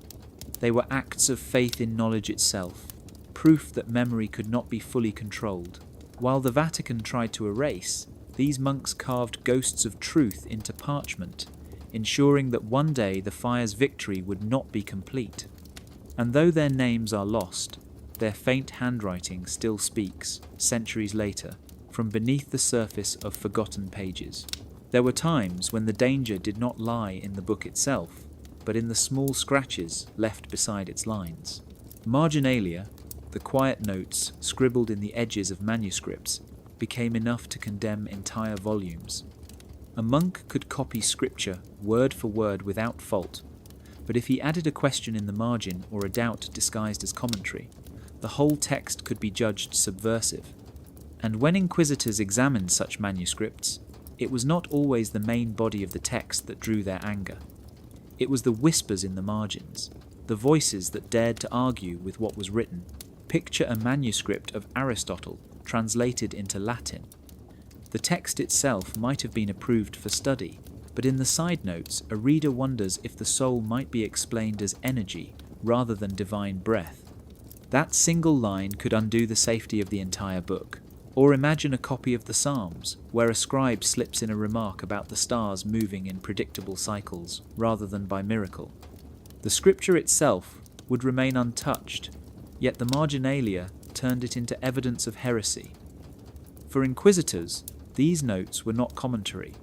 They were acts of faith in knowledge itself, proof that memory could not be fully controlled. While the Vatican tried to erase, these monks carved ghosts of truth into parchment, ensuring that one day the fire's victory would not be complete. And though their names are lost, their faint handwriting still speaks, centuries later, from beneath the surface of forgotten pages. There were times when the danger did not lie in the book itself, but in the small scratches left beside its lines. Marginalia, the quiet notes scribbled in the edges of manuscripts, became enough to condemn entire volumes. A monk could copy scripture word for word without fault, but if he added a question in the margin or a doubt disguised as commentary, the whole text could be judged subversive. And when inquisitors examined such manuscripts, it was not always the main body of the text that drew their anger. It was the whispers in the margins, the voices that dared to argue with what was written. Picture a manuscript of Aristotle translated into Latin. The text itself might have been approved for study, but in the side notes, a reader wonders if the soul might be explained as energy rather than divine breath. That single line could undo the safety of the entire book. Or imagine a copy of the Psalms, where a scribe slips in a remark about the stars moving in predictable cycles rather than by miracle. The scripture itself would remain untouched, yet the Marginalia turned it into evidence of heresy. For inquisitors, these notes were not commentary.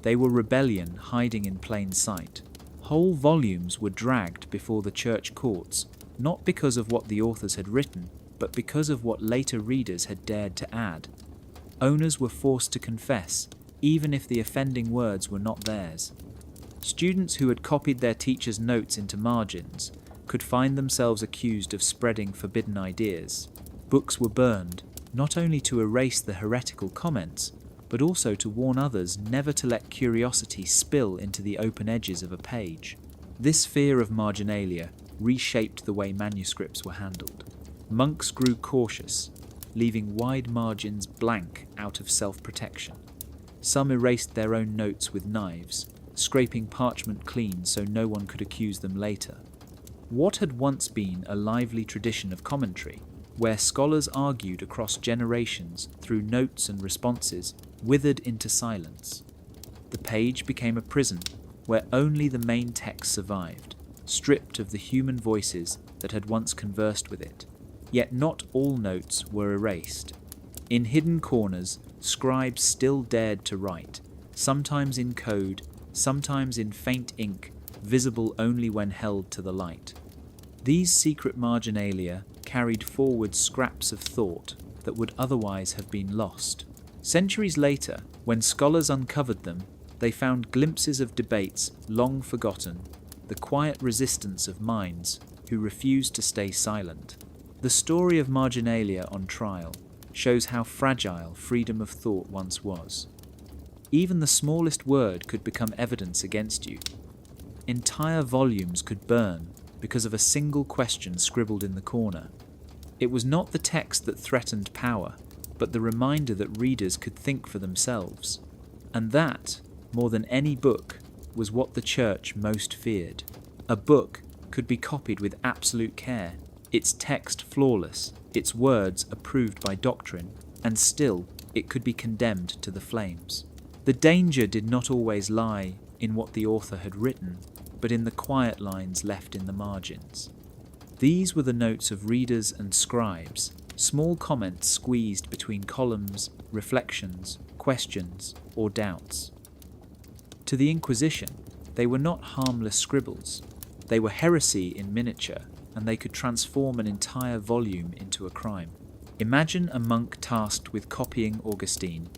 They were rebellion hiding in plain sight. Whole volumes were dragged before the church courts, not because of what the authors had written, but because of what later readers had dared to add. Owners were forced to confess, even if the offending words were not theirs. Students who had copied their teachers' notes into margins could find themselves accused of spreading forbidden ideas. Books were burned, not only to erase the heretical comments, but also to warn others never to let curiosity spill into the open edges of a page. This fear of marginalia reshaped the way manuscripts were handled. Monks grew cautious, leaving wide margins blank out of self-protection. Some erased their own notes with knives, scraping parchment clean so no one could accuse them later. What had once been a lively tradition of commentary, where scholars argued across generations through notes and responses, withered into silence. The page became a prison where only the main text survived, stripped of the human voices that had once conversed with it. Yet not all notes were erased. In hidden corners, scribes still dared to write, sometimes in code, sometimes in faint ink, visible only when held to the light. These secret marginalia carried forward scraps of thought that would otherwise have been lost. Centuries later, when scholars uncovered them, they found glimpses of debates long forgotten, the quiet resistance of minds who refused to stay silent. The story of Marginalia on trial shows how fragile freedom of thought once was. Even the smallest word could become evidence against you. Entire volumes could burn because of a single question scribbled in the corner. It was not the text that threatened power, but the reminder that readers could think for themselves. And that, more than any book, was what the Church most feared. A book could be copied with absolute care, its text flawless, its words approved by doctrine, and still it could be condemned to the flames. The danger did not always lie in what the author had written, but in the quiet lines left in the margins. These were the notes of readers and scribes, small comments squeezed between columns, reflections, questions, or doubts. To the Inquisition, they were not harmless scribbles. They were heresy in miniature, and they could transform an entire volume into a crime. Imagine a monk tasked with copying Augustine.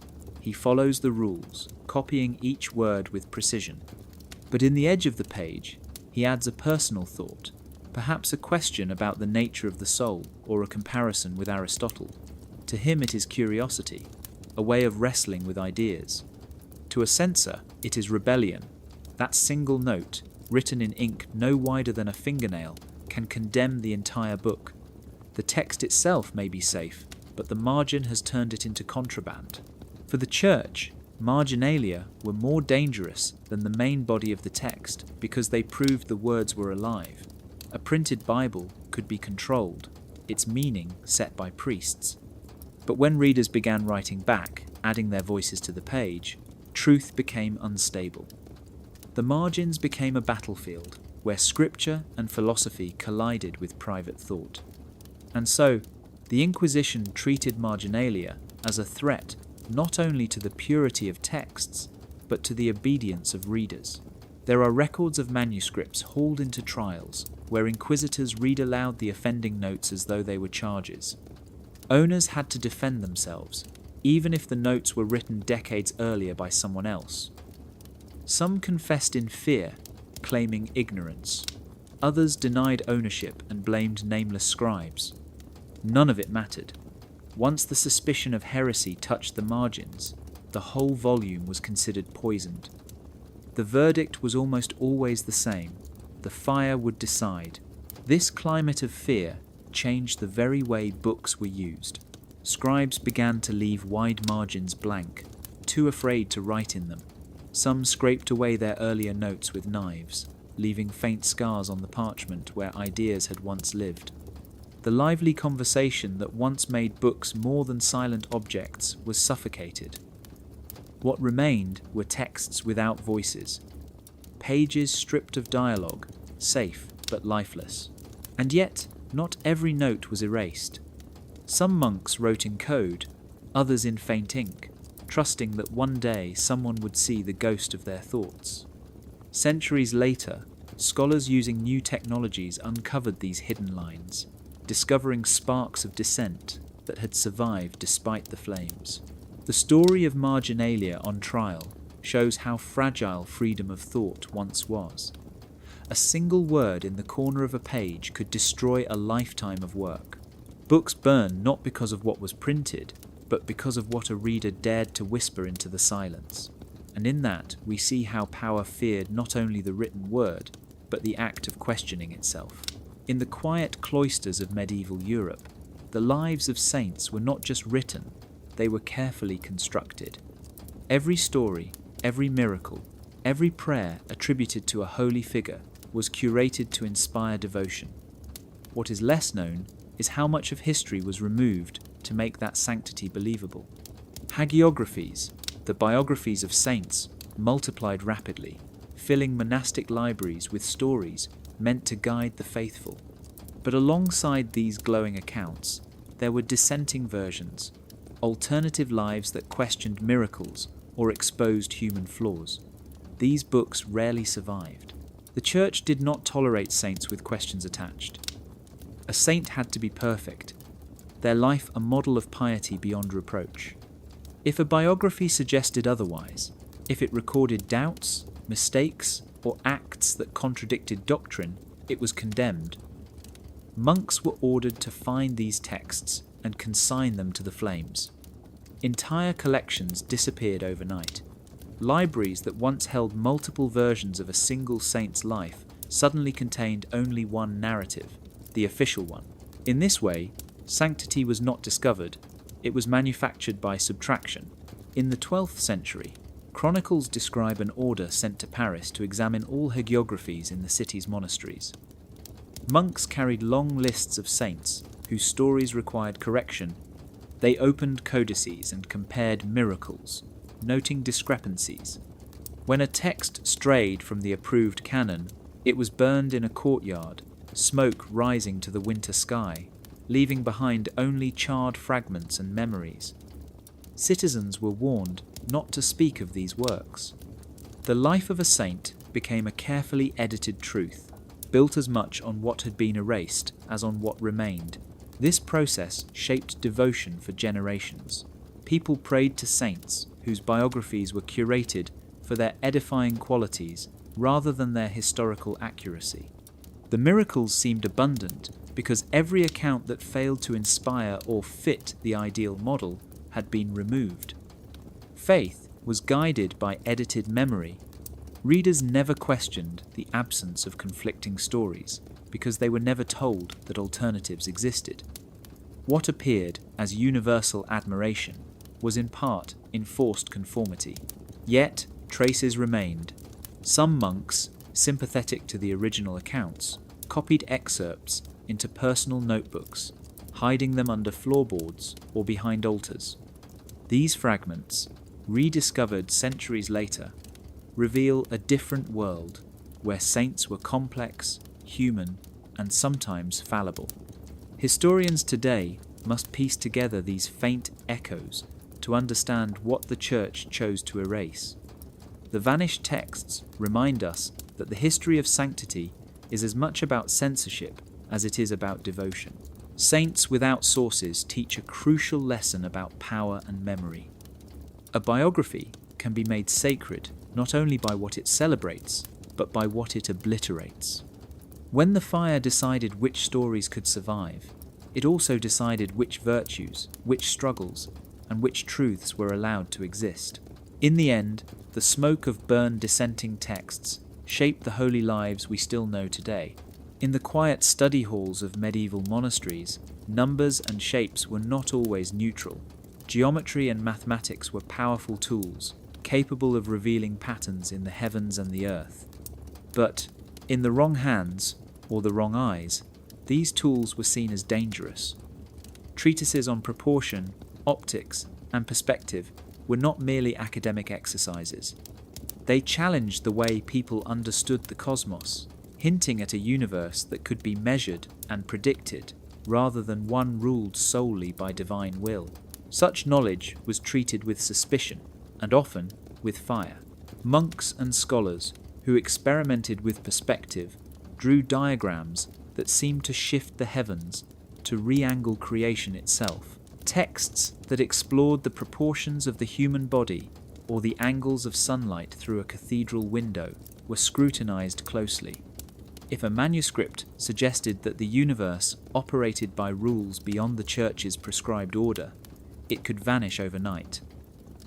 He follows the rules, copying each word with precision. But in the edge of the page, he adds a personal thought, perhaps a question about the nature of the soul or a comparison with Aristotle. To him it is curiosity, a way of wrestling with ideas. To a censor, it is rebellion. That single note, written in ink no wider than a fingernail, can condemn the entire book. The text itself may be safe, but the margin has turned it into contraband. For the Church, marginalia were more dangerous than the main body of the text because they proved the words were alive. A printed Bible could be controlled, its meaning set by priests. But when readers began writing back, adding their voices to the page, truth became unstable. The margins became a battlefield where scripture and philosophy collided with private thought. And so, the Inquisition treated marginalia as a threat not only to the purity of texts, but to the obedience of readers. There are records of manuscripts hauled into trials where inquisitors read aloud the offending notes as though they were charges. Owners had to defend themselves, even if the notes were written decades earlier by someone else. Some confessed in fear, claiming ignorance. Others denied ownership and blamed nameless scribes. None of it mattered. Once the suspicion of heresy touched the margins, the whole volume was considered poisoned. The verdict was almost always the same. The fire would decide. This climate of fear changed the very way books were used. Scribes began to leave wide margins blank, too afraid to write in them. Some scraped away their earlier notes with knives, leaving faint scars on the parchment where ideas had once lived. The lively conversation that once made books more than silent objects was suffocated. What remained were texts without voices, pages stripped of dialogue, safe but lifeless. And yet, not every note was erased. Some monks wrote in code, others in faint ink, trusting that one day someone would see the ghost of their thoughts. Centuries later, scholars using new technologies uncovered these hidden lines, discovering sparks of dissent that had survived despite the flames. The story of marginalia on trial shows how fragile freedom of thought once was. A single word in the corner of a page could destroy a lifetime of work. Books burn not because of what was printed, but because of what a reader dared to whisper into the silence. And in that, we see how power feared not only the written word, but the act of questioning itself. In the quiet cloisters of medieval Europe, the lives of saints were not just written, they were carefully constructed. Every story, every miracle, every prayer attributed to a holy figure was curated to inspire devotion. What is less known is how much of history was removed to make that sanctity believable. Hagiographies, the biographies of saints, multiplied rapidly, filling monastic libraries with stories meant to guide the faithful. But alongside these glowing accounts, there were dissenting versions, alternative lives that questioned miracles or exposed human flaws. These books rarely survived. The Church did not tolerate saints with questions attached. A saint had to be perfect, their life a model of piety beyond reproach. If a biography suggested otherwise, if it recorded doubts, mistakes, or acts that contradicted doctrine, it was condemned. Monks were ordered to find these texts and consign them to the flames. Entire collections disappeared overnight. Libraries that once held multiple versions of a single saint's life suddenly contained only one narrative, the official one. In this way, sanctity was not discovered, it was manufactured by subtraction. In the 12th century, chronicles describe an order sent to Paris to examine all hagiographies in the city's monasteries. Monks carried long lists of saints whose stories required correction. They opened codices and compared miracles, noting discrepancies. When a text strayed from the approved canon, it was burned in a courtyard, smoke rising to the winter sky, leaving behind only charred fragments and memories. Citizens were warned not to speak of these works. The life of a saint became a carefully edited truth, built as much on what had been erased as on what remained. This process shaped devotion for generations. People prayed to saints whose biographies were curated for their edifying qualities rather than their historical accuracy. The miracles seemed abundant because every account that failed to inspire or fit the ideal model had been removed. Faith was guided by edited memory. Readers never questioned the absence of conflicting stories because they were never told that alternatives existed. What appeared as universal admiration was in part enforced conformity. Yet, traces remained. Some monks, sympathetic to the original accounts, copied excerpts into personal notebooks, hiding them under floorboards or behind altars. These fragments, rediscovered centuries later, reveal a different world where saints were complex, human, and sometimes fallible. Historians today must piece together these faint echoes to understand what the Church chose to erase. The vanished texts remind us that the history of sanctity is as much about censorship as it is about devotion. Saints without sources teach a crucial lesson about power and memory. A biography can be made sacred not only by what it celebrates, but by what it obliterates. When the fire decided which stories could survive, it also decided which virtues, which struggles, and which truths were allowed to exist. In the end, the smoke of burned dissenting texts shaped the holy lives we still know today. In the quiet study halls of medieval monasteries, numbers and shapes were not always neutral. Geometry and mathematics were powerful tools, capable of revealing patterns in the heavens and the earth. But, in the wrong hands, or the wrong eyes, these tools were seen as dangerous. Treatises on proportion, optics, and perspective were not merely academic exercises. They challenged the way people understood the cosmos, hinting at a universe that could be measured and predicted, rather than one ruled solely by divine will. Such knowledge was treated with suspicion, and often with fire. Monks and scholars who experimented with perspective drew diagrams that seemed to shift the heavens, to re-angle creation itself. Texts that explored the proportions of the human body or the angles of sunlight through a cathedral window were scrutinized closely. If a manuscript suggested that the universe operated by rules beyond the Church's prescribed order, it could vanish overnight.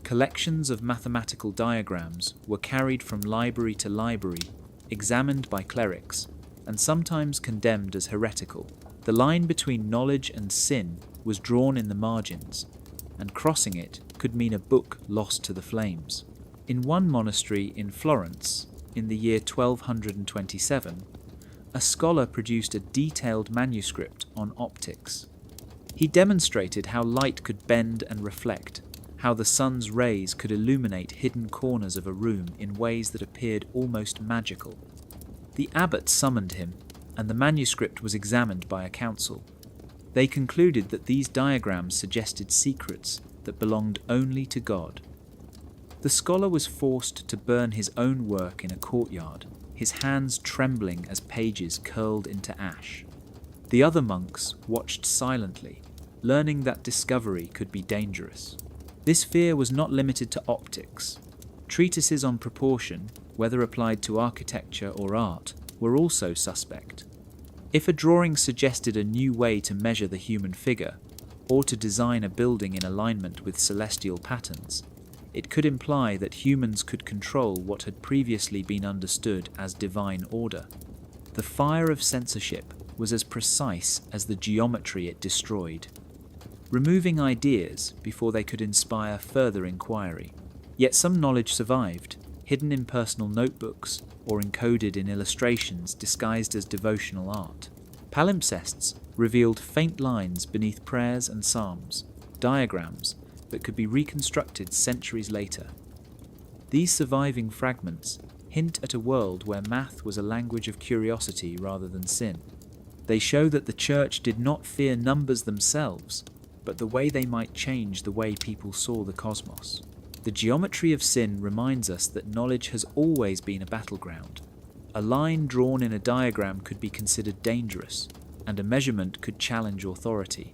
Collections of mathematical diagrams were carried from library to library, examined by clerics, and sometimes condemned as heretical. The line between knowledge and sin was drawn in the margins, and crossing it could mean a book lost to the flames. In one monastery in Florence, in the year 1227, a scholar produced a detailed manuscript on optics. He demonstrated how light could bend and reflect, how the sun's rays could illuminate hidden corners of a room in ways that appeared almost magical. The abbot summoned him, and the manuscript was examined by a council. They concluded that these diagrams suggested secrets that belonged only to God. The scholar was forced to burn his own work in a courtyard, his hands trembling as pages curled into ash. The other monks watched silently, learning that discovery could be dangerous. This fear was not limited to optics. Treatises on proportion, whether applied to architecture or art, were also suspect. If a drawing suggested a new way to measure the human figure, or to design a building in alignment with celestial patterns, it could imply that humans could control what had previously been understood as divine order. The fire of censorship was as precise as the geometry it destroyed, removing ideas before they could inspire further inquiry. Yet some knowledge survived, hidden in personal notebooks or encoded in illustrations disguised as devotional art. Palimpsests revealed faint lines beneath prayers and psalms, diagrams that could be reconstructed centuries later. These surviving fragments hint at a world where math was a language of curiosity rather than sin. They show that the Church did not fear numbers themselves, but the way they might change the way people saw the cosmos. The geometry of sin reminds us that knowledge has always been a battleground. A line drawn in a diagram could be considered dangerous, and a measurement could challenge authority.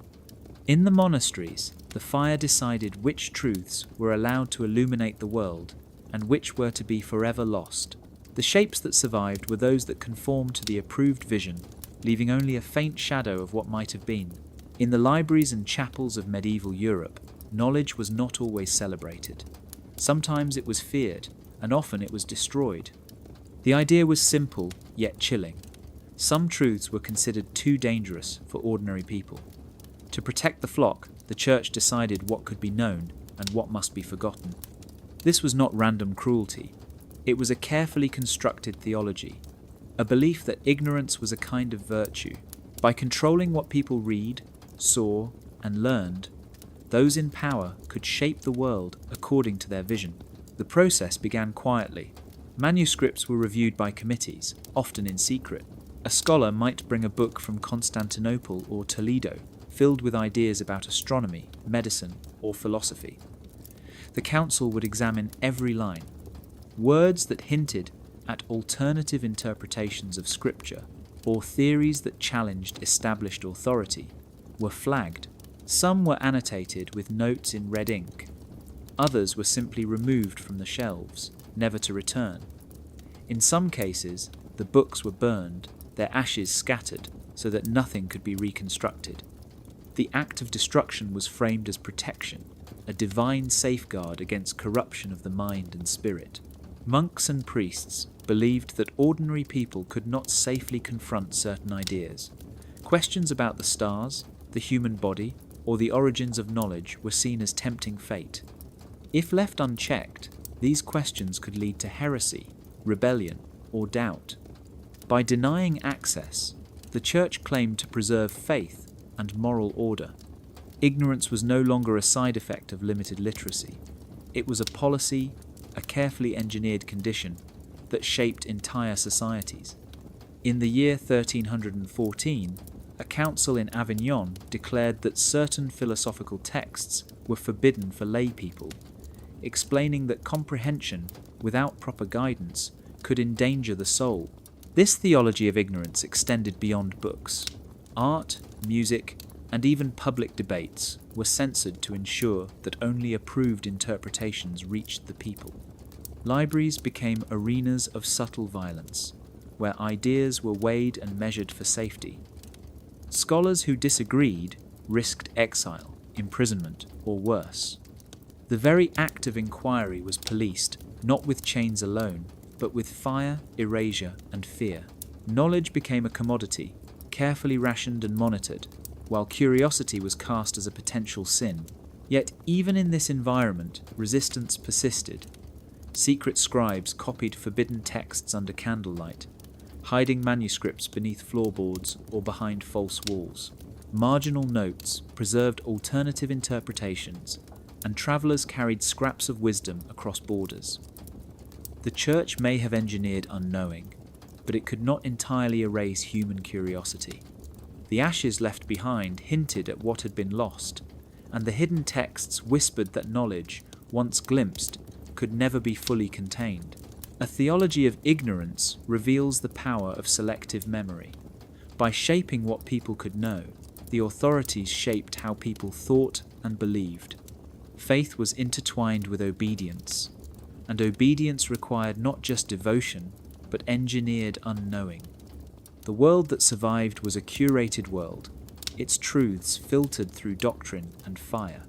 In the monasteries, the fire decided which truths were allowed to illuminate the world and which were to be forever lost. The shapes that survived were those that conformed to the approved vision, leaving only a faint shadow of what might have been. In the libraries and chapels of medieval Europe, knowledge was not always celebrated. Sometimes it was feared, and often it was destroyed. The idea was simple, yet chilling. Some truths were considered too dangerous for ordinary people. To protect the flock, the Church decided what could be known and what must be forgotten. This was not random cruelty. It was a carefully constructed theology, a belief that ignorance was a kind of virtue. By controlling what people read, saw, and learned, those in power could shape the world according to their vision. The process began quietly. Manuscripts were reviewed by committees, often in secret. A scholar might bring a book from Constantinople or Toledo, filled with ideas about astronomy, medicine, or philosophy. The council would examine every line. Words that hinted at alternative interpretations of scripture, or theories that challenged established authority, were flagged. Some were annotated with notes in red ink. Others were simply removed from the shelves, never to return. In some cases, the books were burned, their ashes scattered, so that nothing could be reconstructed. The act of destruction was framed as protection, a divine safeguard against corruption of the mind and spirit. Monks and priests believed that ordinary people could not safely confront certain ideas. Questions about the stars, the human body, or the origins of knowledge were seen as tempting fate. If left unchecked, these questions could lead to heresy, rebellion, or doubt. By denying access, the Church claimed to preserve faith and moral order. Ignorance was no longer a side effect of limited literacy. It was a policy, a carefully engineered condition that shaped entire societies. In the year 1314, a council in Avignon declared that certain philosophical texts were forbidden for lay people, explaining that comprehension without proper guidance could endanger the soul. This theology of ignorance extended beyond books. Art, music, and even public debates were censored to ensure that only approved interpretations reached the people. Libraries became arenas of subtle violence, where ideas were weighed and measured for safety. Scholars who disagreed risked exile, imprisonment, or worse. The very act of inquiry was policed, not with chains alone, but with fire, erasure, and fear. Knowledge became a commodity, carefully rationed and monitored, while curiosity was cast as a potential sin. Yet even in this environment, resistance persisted. Secret scribes copied forbidden texts under candlelight, hiding manuscripts beneath floorboards or behind false walls. Marginal notes preserved alternative interpretations, and travellers carried scraps of wisdom across borders. The Church may have engineered unknowing, but it could not entirely erase human curiosity. The ashes left behind hinted at what had been lost, and the hidden texts whispered that knowledge, once glimpsed, could never be fully contained. A theology of ignorance reveals the power of selective memory. By shaping what people could know, the authorities shaped how people thought and believed. Faith was intertwined with obedience, and obedience required not just devotion, but engineered unknowing. The world that survived was a curated world, its truths filtered through doctrine and fire.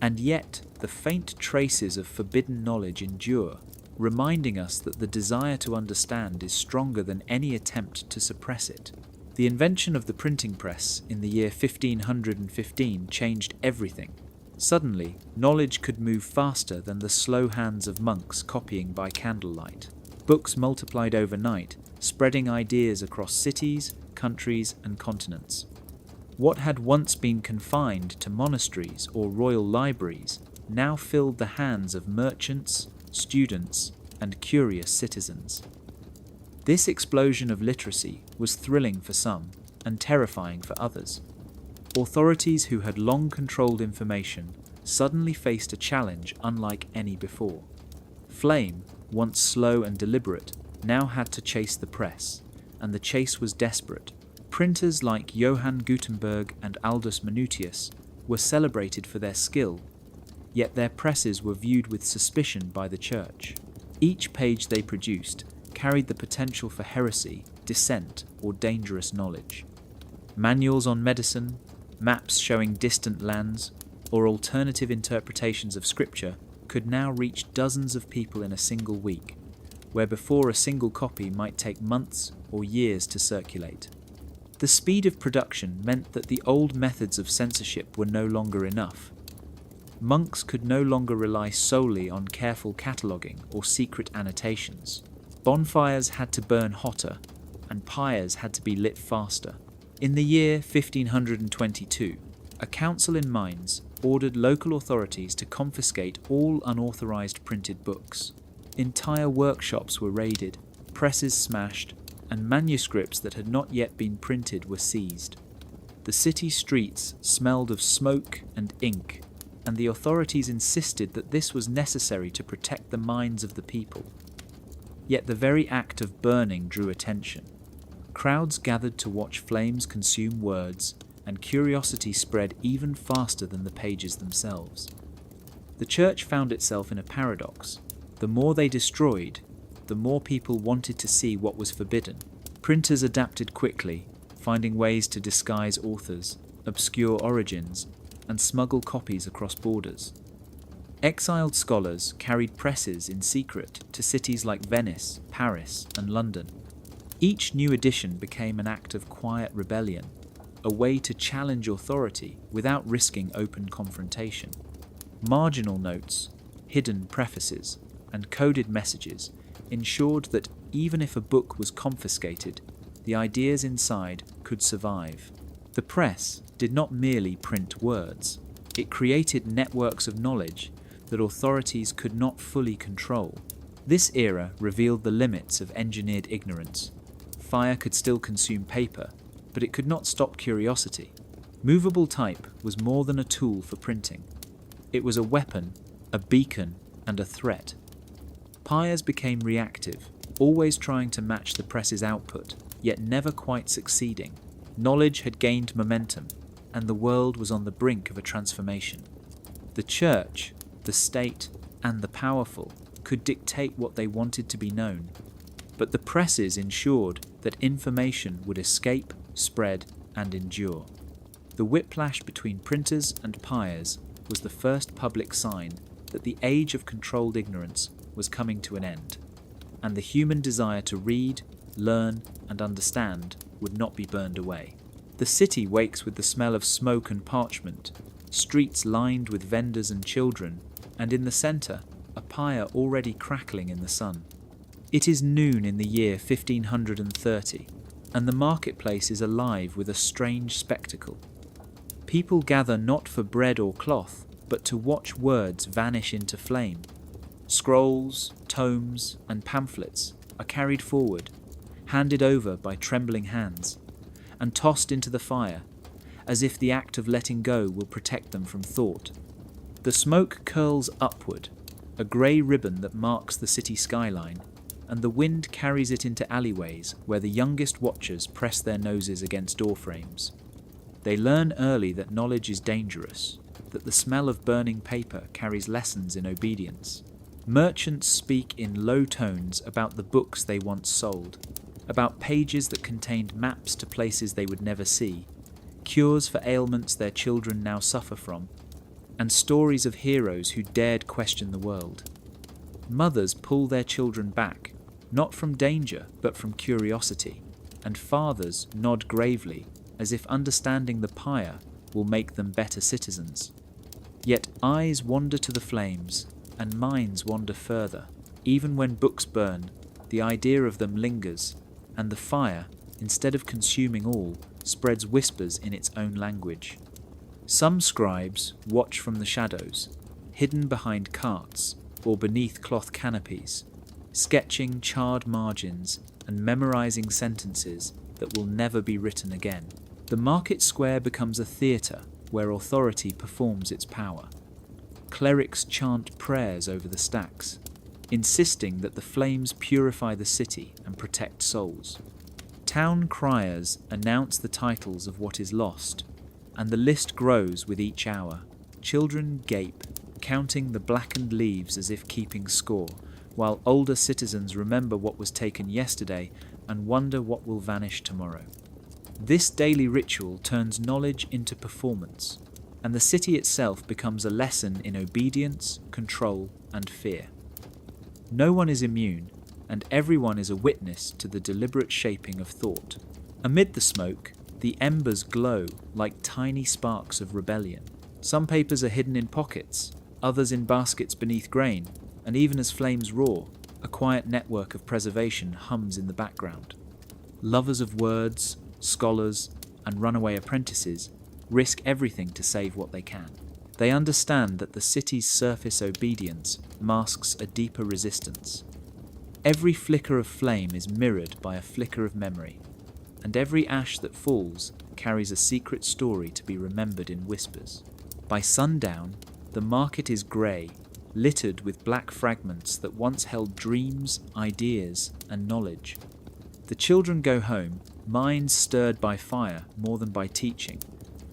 And yet, the faint traces of forbidden knowledge endure, reminding us that the desire to understand is stronger than any attempt to suppress it. The invention of the printing press in the year 1515 changed everything. Suddenly, knowledge could move faster than the slow hands of monks copying by candlelight. Books multiplied overnight, spreading ideas across cities, countries, and continents. What had once been confined to monasteries or royal libraries now filled the hands of merchants, students, and curious citizens. This explosion of literacy was thrilling for some and terrifying for others. Authorities who had long controlled information suddenly faced a challenge unlike any before. Flame, once slow and deliberate, now had to chase the press, and the chase was desperate. Printers like Johann Gutenberg and Aldus Manutius were celebrated for their skill, yet their presses were viewed with suspicion by the church. Each page they produced carried the potential for heresy, dissent, or dangerous knowledge. Manuals on medicine, maps showing distant lands, or alternative interpretations of scripture could now reach dozens of people in a single week, where before a single copy might take months or years to circulate. The speed of production meant that the old methods of censorship were no longer enough. Monks could no longer rely solely on careful cataloguing or secret annotations. Bonfires had to burn hotter, and pyres had to be lit faster. In the year 1522, a council in Mainz ordered local authorities to confiscate all unauthorized printed books. Entire workshops were raided, presses smashed, and manuscripts that had not yet been printed were seized. The city streets smelled of smoke and ink, and the authorities insisted that this was necessary to protect the minds of the people. Yet the very act of burning drew attention. Crowds gathered to watch flames consume words, and curiosity spread even faster than the pages themselves. The church found itself in a paradox. The more they destroyed, the more people wanted to see what was forbidden. Printers adapted quickly, finding ways to disguise authors, obscure origins, and smuggle copies across borders. Exiled scholars carried presses in secret to cities like Venice, Paris, and London. Each new edition became an act of quiet rebellion, a way to challenge authority without risking open confrontation. Marginal notes, hidden prefaces, and coded messages ensured that even if a book was confiscated, the ideas inside could survive. The press did not merely print words. It created networks of knowledge that authorities could not fully control. This era revealed the limits of engineered ignorance. Fire could still consume paper, but it could not stop curiosity. Movable type was more than a tool for printing. It was a weapon, a beacon, and a threat. Pyres became reactive, always trying to match the press's output, yet never quite succeeding. Knowledge had gained momentum, and the world was on the brink of a transformation. The church, the state, and the powerful could dictate what they wanted to be known, but the presses ensured that information would escape, spread, and endure. The whiplash between printers and pyres was the first public sign that the age of controlled ignorance was coming to an end, and the human desire to read, learn, and understand would not be burned away. The city wakes with the smell of smoke and parchment, streets lined with vendors and children, and in the centre, a pyre already crackling in the sun. It is noon in the year 1530, and the marketplace is alive with a strange spectacle. People gather not for bread or cloth, but to watch words vanish into flame. Scrolls, tomes, and pamphlets are carried forward, handed over by trembling hands, and tossed into the fire, as if the act of letting go will protect them from thought. The smoke curls upward, a grey ribbon that marks the city skyline, and the wind carries it into alleyways where the youngest watchers press their noses against doorframes. They learn early that knowledge is dangerous, that the smell of burning paper carries lessons in obedience. Merchants speak in low tones about the books they once sold, about pages that contained maps to places they would never see, cures for ailments their children now suffer from, and stories of heroes who dared question the world. Mothers pull their children back, not from danger but from curiosity, and fathers nod gravely as if understanding the pyre will make them better citizens. Yet eyes wander to the flames, and minds wander further. Even when books burn, the idea of them lingers, and the fire, instead of consuming all, spreads whispers in its own language. Some scribes watch from the shadows, hidden behind carts or beneath cloth canopies, sketching charred margins and memorizing sentences that will never be written again. The market square becomes a theatre where authority performs its power. Clerics chant prayers over the stacks, insisting that the flames purify the city and protect souls. Town criers announce the titles of what is lost, and the list grows with each hour. Children gape, counting the blackened leaves as if keeping score, while older citizens remember what was taken yesterday and wonder what will vanish tomorrow. This daily ritual turns knowledge into performance, and the city itself becomes a lesson in obedience, control, and fear. No one is immune, and everyone is a witness to the deliberate shaping of thought. Amid the smoke, the embers glow like tiny sparks of rebellion. Some papers are hidden in pockets, others in baskets beneath grain, and even as flames roar, a quiet network of preservation hums in the background. Lovers of words, scholars, and runaway apprentices risk everything to save what they can. They understand that the city's surface obedience masks a deeper resistance. Every flicker of flame is mirrored by a flicker of memory, and every ash that falls carries a secret story to be remembered in whispers. By sundown, the market is grey, littered with black fragments that once held dreams, ideas, and knowledge. The children go home, minds stirred by fire more than by teaching,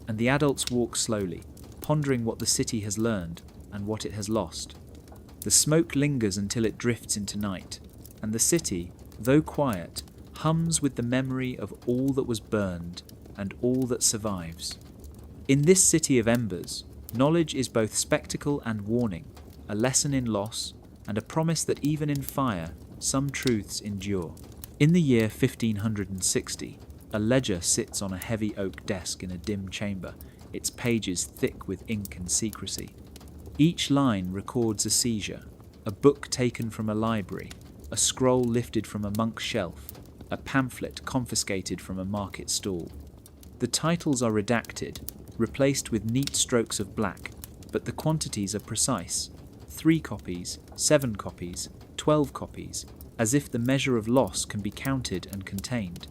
and the adults walk slowly, pondering what the city has learned and what it has lost. The smoke lingers until it drifts into night, and the city, though quiet, hums with the memory of all that was burned and all that survives. In this city of embers, knowledge is both spectacle and warning, a lesson in loss, and a promise that even in fire, some truths endure. In the year 1560, a ledger sits on a heavy oak desk in a dim chamber, its pages thick with ink and secrecy. Each line records a seizure, a book taken from a library, a scroll lifted from a monk's shelf, a pamphlet confiscated from a market stall. The titles are redacted, replaced with neat strokes of black, but the quantities are precise: 3 copies, 7 copies, 12 copies, as if the measure of loss can be counted and contained.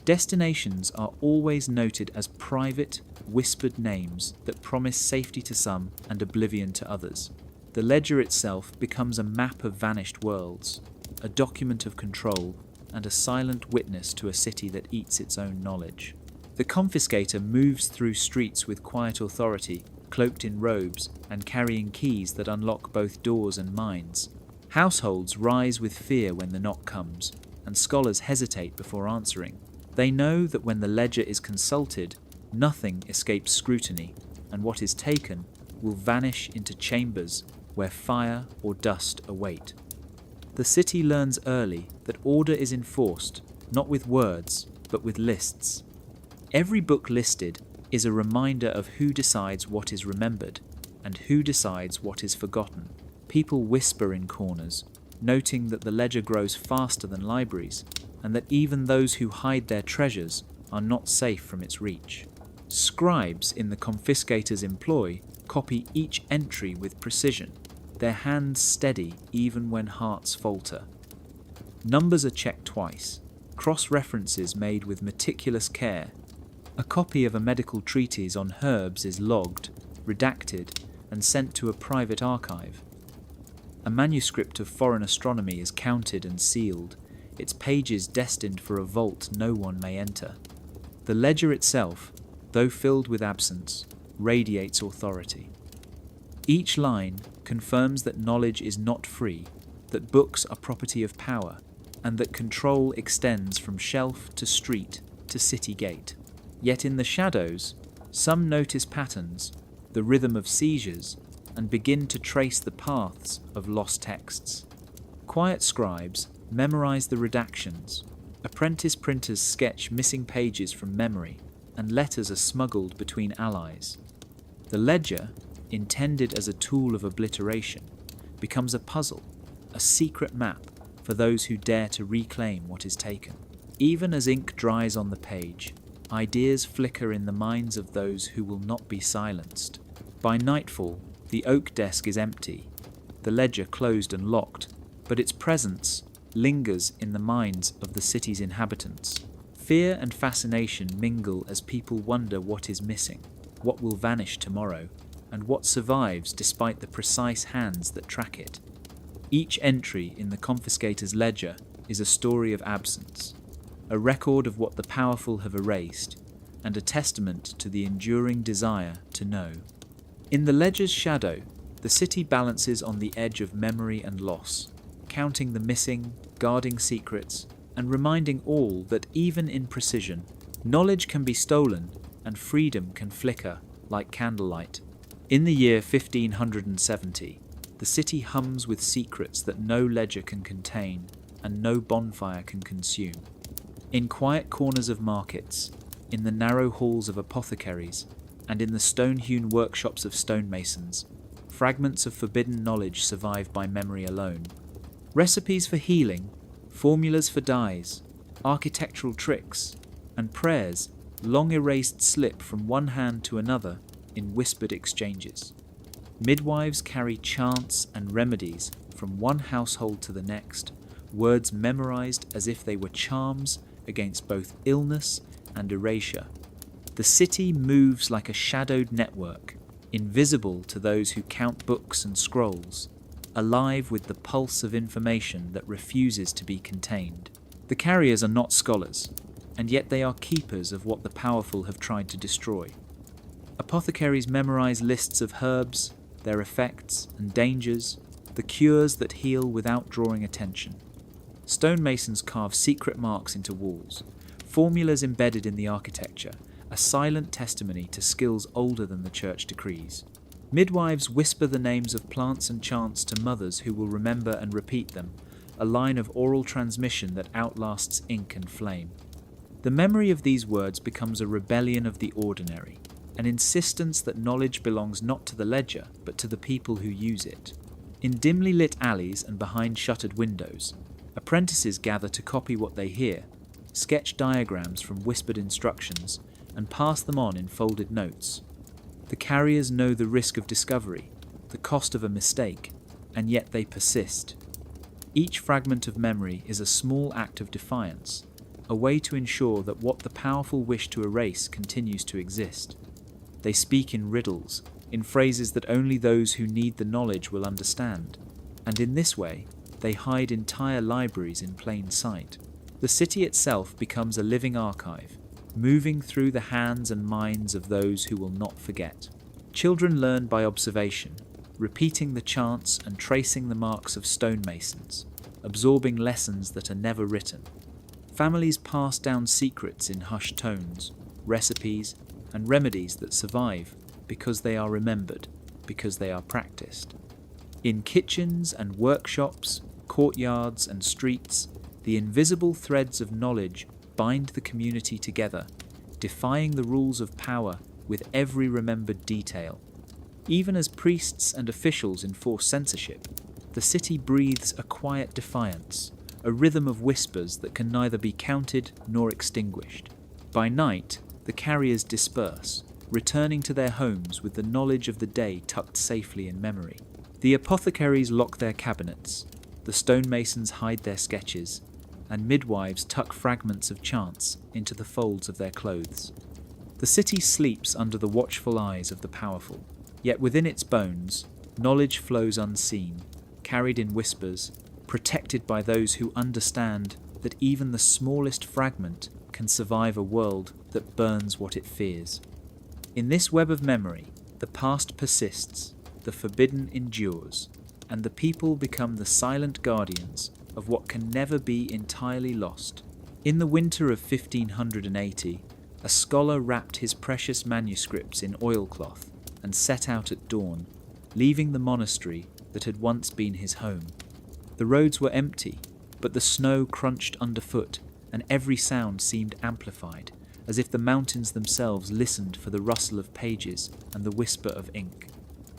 Destinations are always noted as private, whispered names that promise safety to some and oblivion to others. The ledger itself becomes a map of vanished worlds, a document of control, and a silent witness to a city that eats its own knowledge. The confiscator moves through streets with quiet authority, cloaked in robes and carrying keys that unlock both doors and minds. Households rise with fear when the knock comes, and scholars hesitate before answering. They know that when the ledger is consulted, nothing escapes scrutiny, and what is taken will vanish into chambers where fire or dust await. The city learns early that order is enforced, not with words, but with lists. Every book listed is a reminder of who decides what is remembered, and who decides what is forgotten. People whisper in corners, noting that the ledger grows faster than libraries, and that even those who hide their treasures are not safe from its reach. Scribes in the confiscator's employ copy each entry with precision, their hands steady even when hearts falter. Numbers are checked twice, cross-references made with meticulous care. A copy of a medical treatise on herbs is logged, redacted, and sent to a private archive. A manuscript of foreign astronomy is counted and sealed, its pages destined for a vault no one may enter. The ledger itself, though filled with absence, radiates authority. Each line confirms that knowledge is not free, that books are property of power, and that control extends from shelf to street to city gate. Yet in the shadows, some notice patterns, the rhythm of seizures, and begin to trace the paths of lost texts. Quiet scribes memorize the redactions. Apprentice printers sketch missing pages from memory, and letters are smuggled between allies. The ledger, intended as a tool of obliteration, becomes a puzzle, a secret map for those who dare to reclaim what is taken. Even as ink dries on the page, ideas flicker in the minds of those who will not be silenced. By nightfall, the oak desk is empty, the ledger closed and locked, but its presence lingers in the minds of the city's inhabitants. Fear and fascination mingle as people wonder what is missing, what will vanish tomorrow, and what survives despite the precise hands that track it. Each entry in the confiscator's ledger is a story of absence, a record of what the powerful have erased, and a testament to the enduring desire to know. In the ledger's shadow, the city balances on the edge of memory and loss, counting the missing, guarding secrets, and reminding all that even in precision, knowledge can be stolen and freedom can flicker like candlelight. In the year 1570, the city hums with secrets that no ledger can contain and no bonfire can consume. In quiet corners of markets, in the narrow halls of apothecaries, and in the stone-hewn workshops of stonemasons, fragments of forbidden knowledge survive by memory alone. Recipes for healing, formulas for dyes, architectural tricks, and prayers long erased slip from one hand to another in whispered exchanges. Midwives carry chants and remedies from one household to the next, words memorized as if they were charms against both illness and erasure. The city moves like a shadowed network, invisible to those who count books and scrolls, alive with the pulse of information that refuses to be contained. The carriers are not scholars, and yet they are keepers of what the powerful have tried to destroy. Apothecaries memorize lists of herbs, their effects and dangers, the cures that heal without drawing attention. Stonemasons carve secret marks into walls, formulas embedded in the architecture, a silent testimony to skills older than the church decrees. Midwives whisper the names of plants and chants to mothers who will remember and repeat them, a line of oral transmission that outlasts ink and flame. The memory of these words becomes a rebellion of the ordinary, an insistence that knowledge belongs not to the ledger, but to the people who use it. In dimly lit alleys and behind shuttered windows, apprentices gather to copy what they hear, sketch diagrams from whispered instructions, and pass them on in folded notes. The carriers know the risk of discovery, the cost of a mistake, and yet they persist. Each fragment of memory is a small act of defiance, a way to ensure that what the powerful wish to erase continues to exist. They speak in riddles, in phrases that only those who need the knowledge will understand, and in this way, they hide entire libraries in plain sight. The city itself becomes a living archive, moving through the hands and minds of those who will not forget. Children learn by observation, repeating the chants and tracing the marks of stonemasons, absorbing lessons that are never written. Families pass down secrets in hushed tones, recipes, and remedies that survive because they are remembered, because they are practiced. In kitchens and workshops, courtyards and streets, the invisible threads of knowledge bind the community together, defying the rules of power with every remembered detail. Even as priests and officials enforce censorship, the city breathes a quiet defiance, a rhythm of whispers that can neither be counted nor extinguished. By night, the carriers disperse, returning to their homes with the knowledge of the day tucked safely in memory. The apothecaries lock their cabinets, the stonemasons hide their sketches, and midwives tuck fragments of chants into the folds of their clothes. The city sleeps under the watchful eyes of the powerful, yet within its bones, knowledge flows unseen, carried in whispers, protected by those who understand that even the smallest fragment can survive a world that burns what it fears. In this web of memory, the past persists, the forbidden endures, and the people become the silent guardians of what can never be entirely lost. In the winter of 1580, a scholar wrapped his precious manuscripts in oilcloth and set out at dawn, leaving the monastery that had once been his home. The roads were empty, but the snow crunched underfoot, and every sound seemed amplified, as if the mountains themselves listened for the rustle of pages and the whisper of ink.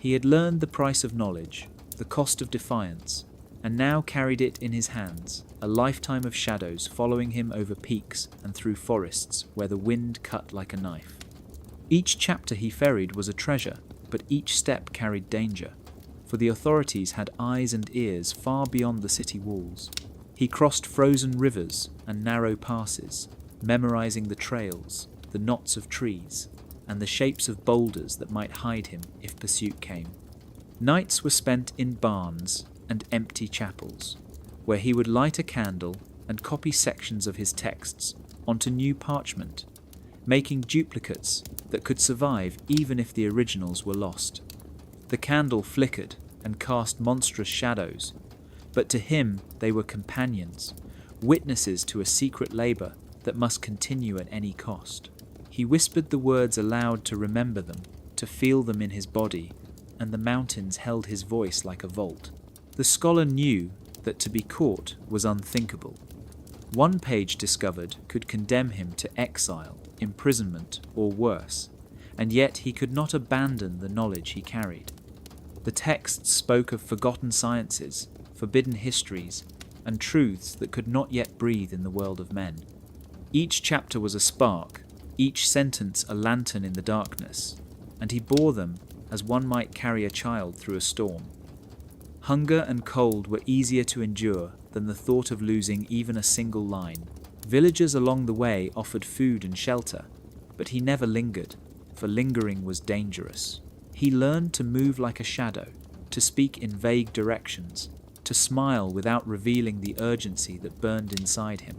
He had learned the price of knowledge, the cost of defiance, and now carried it in his hands, a lifetime of shadows following him over peaks and through forests where the wind cut like a knife. Each chapter he ferried was a treasure, but each step carried danger, for the authorities had eyes and ears far beyond the city walls. He crossed frozen rivers and narrow passes, memorizing the trails, the knots of trees, and the shapes of boulders that might hide him if pursuit came. Nights were spent in barns and empty chapels, where he would light a candle and copy sections of his texts onto new parchment, making duplicates that could survive even if the originals were lost. The candle flickered and cast monstrous shadows, but to him they were companions, witnesses to a secret labour that must continue at any cost. He whispered the words aloud to remember them, to feel them in his body, and the mountains held his voice like a vault. The scholar knew that to be caught was unthinkable. One page discovered could condemn him to exile, imprisonment, or worse, and yet he could not abandon the knowledge he carried. The texts spoke of forgotten sciences, forbidden histories, and truths that could not yet breathe in the world of men. Each chapter was a spark, each sentence a lantern in the darkness, and he bore them as one might carry a child through a storm. Hunger and cold were easier to endure than the thought of losing even a single line. Villagers along the way offered food and shelter, but he never lingered, for lingering was dangerous. He learned to move like a shadow, to speak in vague directions, to smile without revealing the urgency that burned inside him.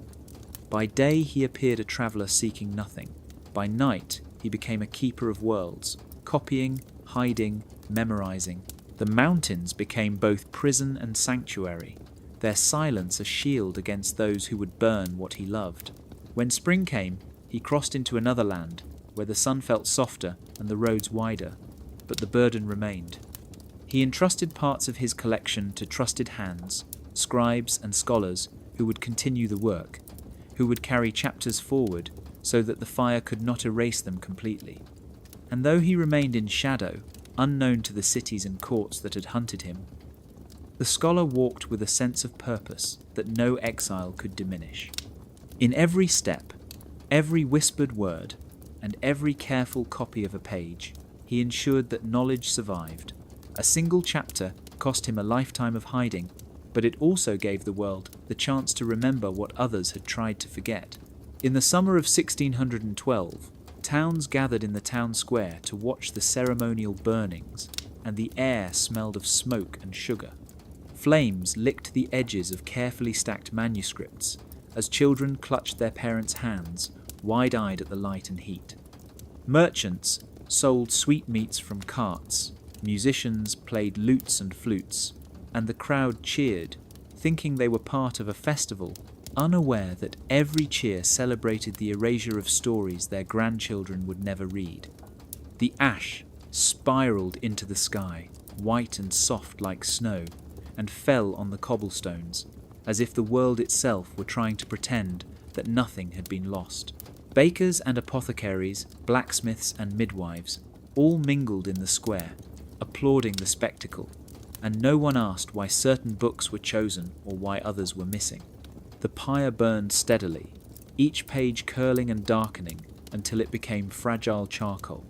By day he appeared a traveller seeking nothing. By night he became a keeper of worlds, copying, hiding, memorizing. The mountains became both prison and sanctuary, their silence a shield against those who would burn what he loved. When spring came, he crossed into another land, where the sun felt softer and the roads wider, but the burden remained. He entrusted parts of his collection to trusted hands, scribes and scholars who would continue the work, who would carry chapters forward so that the fire could not erase them completely. And though he remained in shadow, unknown to the cities and courts that had hunted him, the scholar walked with a sense of purpose that no exile could diminish. In every step, every whispered word, and every careful copy of a page, he ensured that knowledge survived. A single chapter cost him a lifetime of hiding, but it also gave the world the chance to remember what others had tried to forget. In the summer of 1612, towns gathered in the town square to watch the ceremonial burnings, and the air smelled of smoke and sugar. Flames licked the edges of carefully stacked manuscripts as children clutched their parents' hands, wide-eyed at the light and heat. Merchants sold sweetmeats from carts, musicians played lutes and flutes, and the crowd cheered, thinking they were part of a festival, unaware that every cheer celebrated the erasure of stories their grandchildren would never read. The ash spiraled into the sky, white and soft like snow, and fell on the cobblestones, as if the world itself were trying to pretend that nothing had been lost. Bakers and apothecaries, blacksmiths and midwives, all mingled in the square, applauding the spectacle, and no one asked why certain books were chosen or why others were missing. The pyre burned steadily, each page curling and darkening until it became fragile charcoal,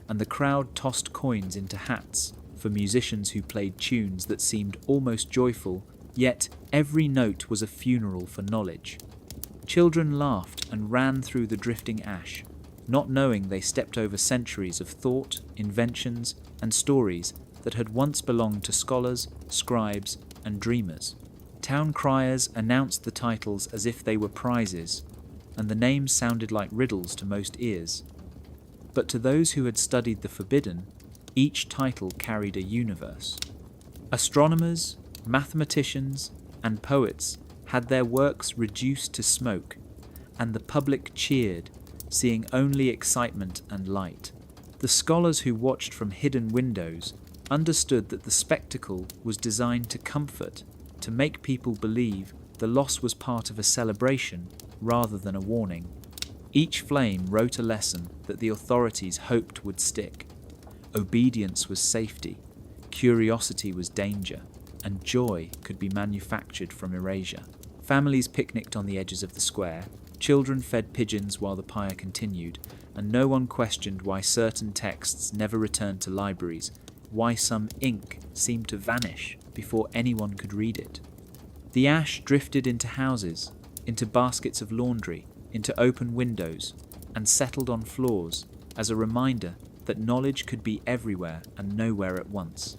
and the crowd tossed coins into hats for musicians who played tunes that seemed almost joyful Yet every note was a funeral for knowledge. Children laughed and ran through the drifting ash, not knowing they stepped over centuries of thought, inventions, and stories that had once belonged to scholars, scribes, and dreamers. Town criers announced the titles as if they were prizes, and the names sounded like riddles to most ears. But to those who had studied the forbidden, each title carried a universe. Astronomers, mathematicians, and poets had their works reduced to smoke, and the public cheered, seeing only excitement and light. The scholars who watched from hidden windows understood that the spectacle was designed to comfort, to make people believe the loss was part of a celebration rather than a warning. Each flame wrote a lesson that the authorities hoped would stick. Obedience was safety, curiosity was danger, and joy could be manufactured from erasure. Families picnicked on the edges of the square, children fed pigeons while the pyre continued, and no one questioned why certain texts never returned to libraries, why some ink seemed to vanish before anyone could read it. The ash drifted into houses, into baskets of laundry, into open windows, and settled on floors as a reminder that knowledge could be everywhere and nowhere at once.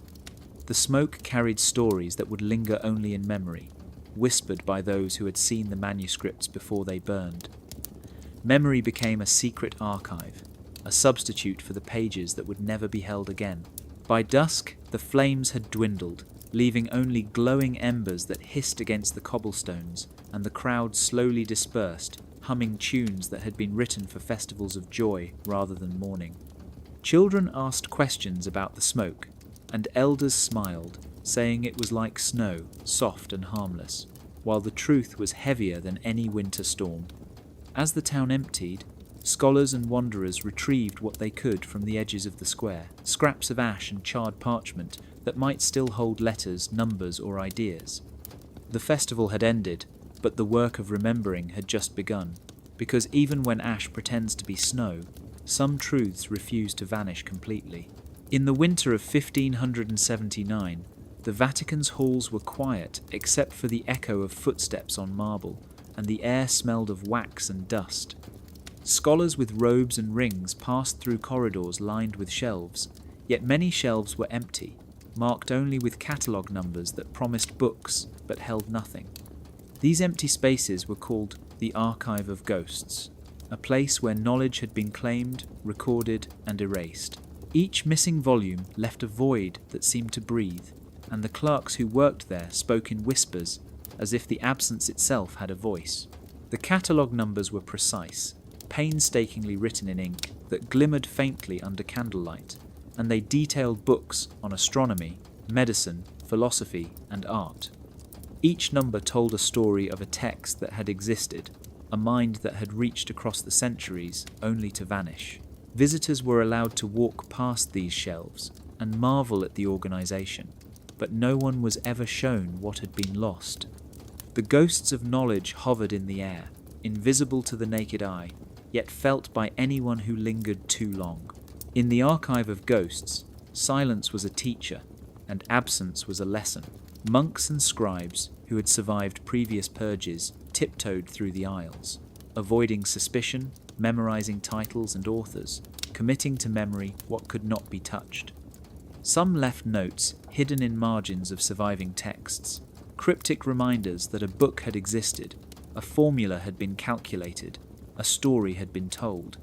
The smoke carried stories that would linger only in memory, whispered by those who had seen the manuscripts before they burned. Memory became a secret archive, a substitute for the pages that would never be held again. By dusk, the flames had dwindled, leaving only glowing embers that hissed against the cobblestones, and the crowd slowly dispersed, humming tunes that had been written for festivals of joy rather than mourning. Children asked questions about the smoke, and elders smiled, saying it was like snow, soft and harmless, while the truth was heavier than any winter storm. As the town emptied, scholars and wanderers retrieved what they could from the edges of the square, scraps of ash and charred parchment that might still hold letters, numbers, or ideas. The festival had ended, but the work of remembering had just begun, because even when ash pretends to be snow, some truths refuse to vanish completely. In the winter of 1579, the Vatican's halls were quiet except for the echo of footsteps on marble, and the air smelled of wax and dust. Scholars with robes and rings passed through corridors lined with shelves, yet many shelves were empty, marked only with catalogue numbers that promised books but held nothing. These empty spaces were called the Archive of Ghosts, a place where knowledge had been claimed, recorded, and erased. Each missing volume left a void that seemed to breathe, and the clerks who worked there spoke in whispers, as if the absence itself had a voice. The catalogue numbers were precise, painstakingly written in ink that glimmered faintly under candlelight, and they detailed books on astronomy, medicine, philosophy, and art. Each number told a story of a text that had existed, a mind that had reached across the centuries only to vanish. Visitors were allowed to walk past these shelves and marvel at the organization, but no one was ever shown what had been lost. The ghosts of knowledge hovered in the air, invisible to the naked eye, yet felt by anyone who lingered too long. In the Archive of Ghosts, silence was a teacher, and absence was a lesson. Monks and scribes, who had survived previous purges, tiptoed through the aisles, avoiding suspicion, memorizing titles and authors, committing to memory what could not be touched. Some left notes hidden in margins of surviving texts, cryptic reminders that a book had existed, a formula had been calculated, a story had been told.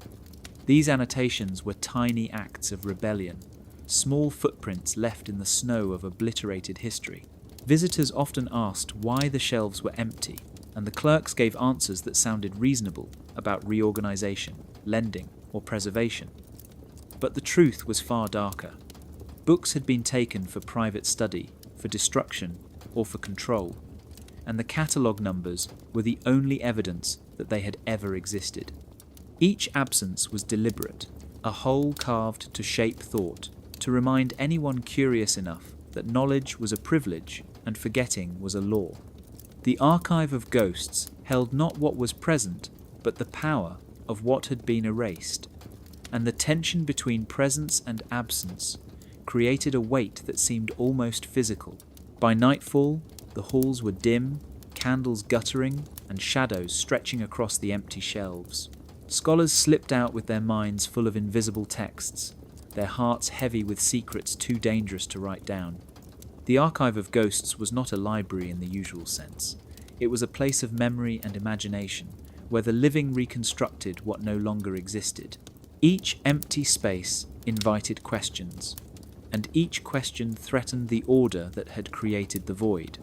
These annotations were tiny acts of rebellion, small footprints left in the snow of obliterated history. Visitors often asked why the shelves were empty, and the clerks gave answers that sounded reasonable about reorganization, lending, or preservation. But the truth was far darker. Books had been taken for private study, for destruction, or for control, and the catalogue numbers were the only evidence that they had ever existed. Each absence was deliberate, a hole carved to shape thought, to remind anyone curious enough that knowledge was a privilege and forgetting was a law. The Archive of Ghosts held not what was present, but the power of what had been erased, and the tension between presence and absence created a weight that seemed almost physical. By nightfall, The halls were dim, candles guttering, and shadows stretching across the empty shelves. Scholars slipped out with their minds full of invisible texts, their hearts heavy with secrets too dangerous to write down. The Archive of Ghosts was not a library in the usual sense. It was a place of memory and imagination, where the living reconstructed what no longer existed. Each empty space invited questions, and each question threatened the order that had created the void.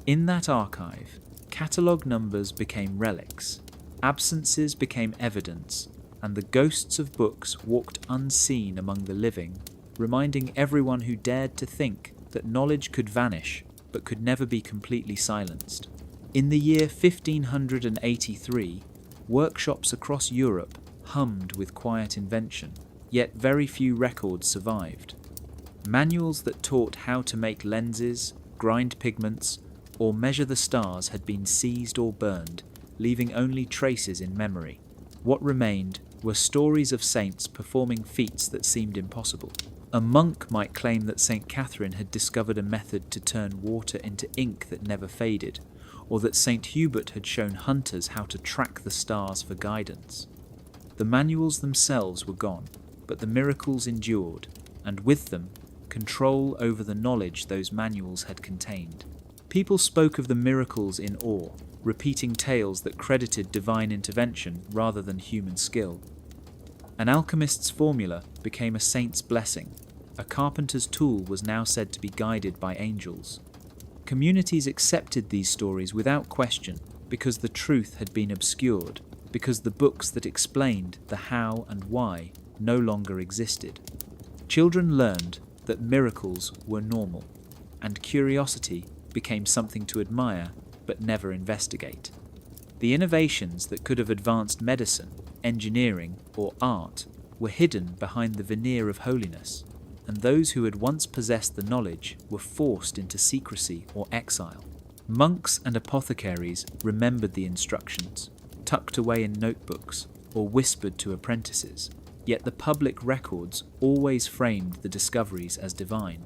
In that archive, catalogue numbers became relics, absences became evidence, and the ghosts of books walked unseen among the living, reminding everyone who dared to think that knowledge could vanish but could never be completely silenced. In the year 1583, workshops across Europe hummed with quiet invention, yet very few records survived. Manuals that taught how to make lenses, grind pigments, or measure the stars had been seized or burned, leaving only traces in memory. What remained were stories of saints performing feats that seemed impossible. A monk might claim that St. Catherine had discovered a method to turn water into ink that never faded, or that St. Hubert had shown hunters how to track the stars for guidance. The manuals themselves were gone, but the miracles endured, and with them, control over the knowledge those manuals had contained. People spoke of the miracles in awe, repeating tales that credited divine intervention rather than human skill. An alchemist's formula became a saint's blessing. A carpenter's tool was now said to be guided by angels. Communities accepted these stories without question because the truth had been obscured, because the books that explained the how and why no longer existed. Children learned that miracles were normal, and curiosity became something to admire but never investigate. The innovations that could have advanced medicine, engineering, or art were hidden behind the veneer of holiness, and those who had once possessed the knowledge were forced into secrecy or exile. Monks and apothecaries remembered the instructions, tucked away in notebooks or whispered to apprentices, yet the public records always framed the discoveries as divine.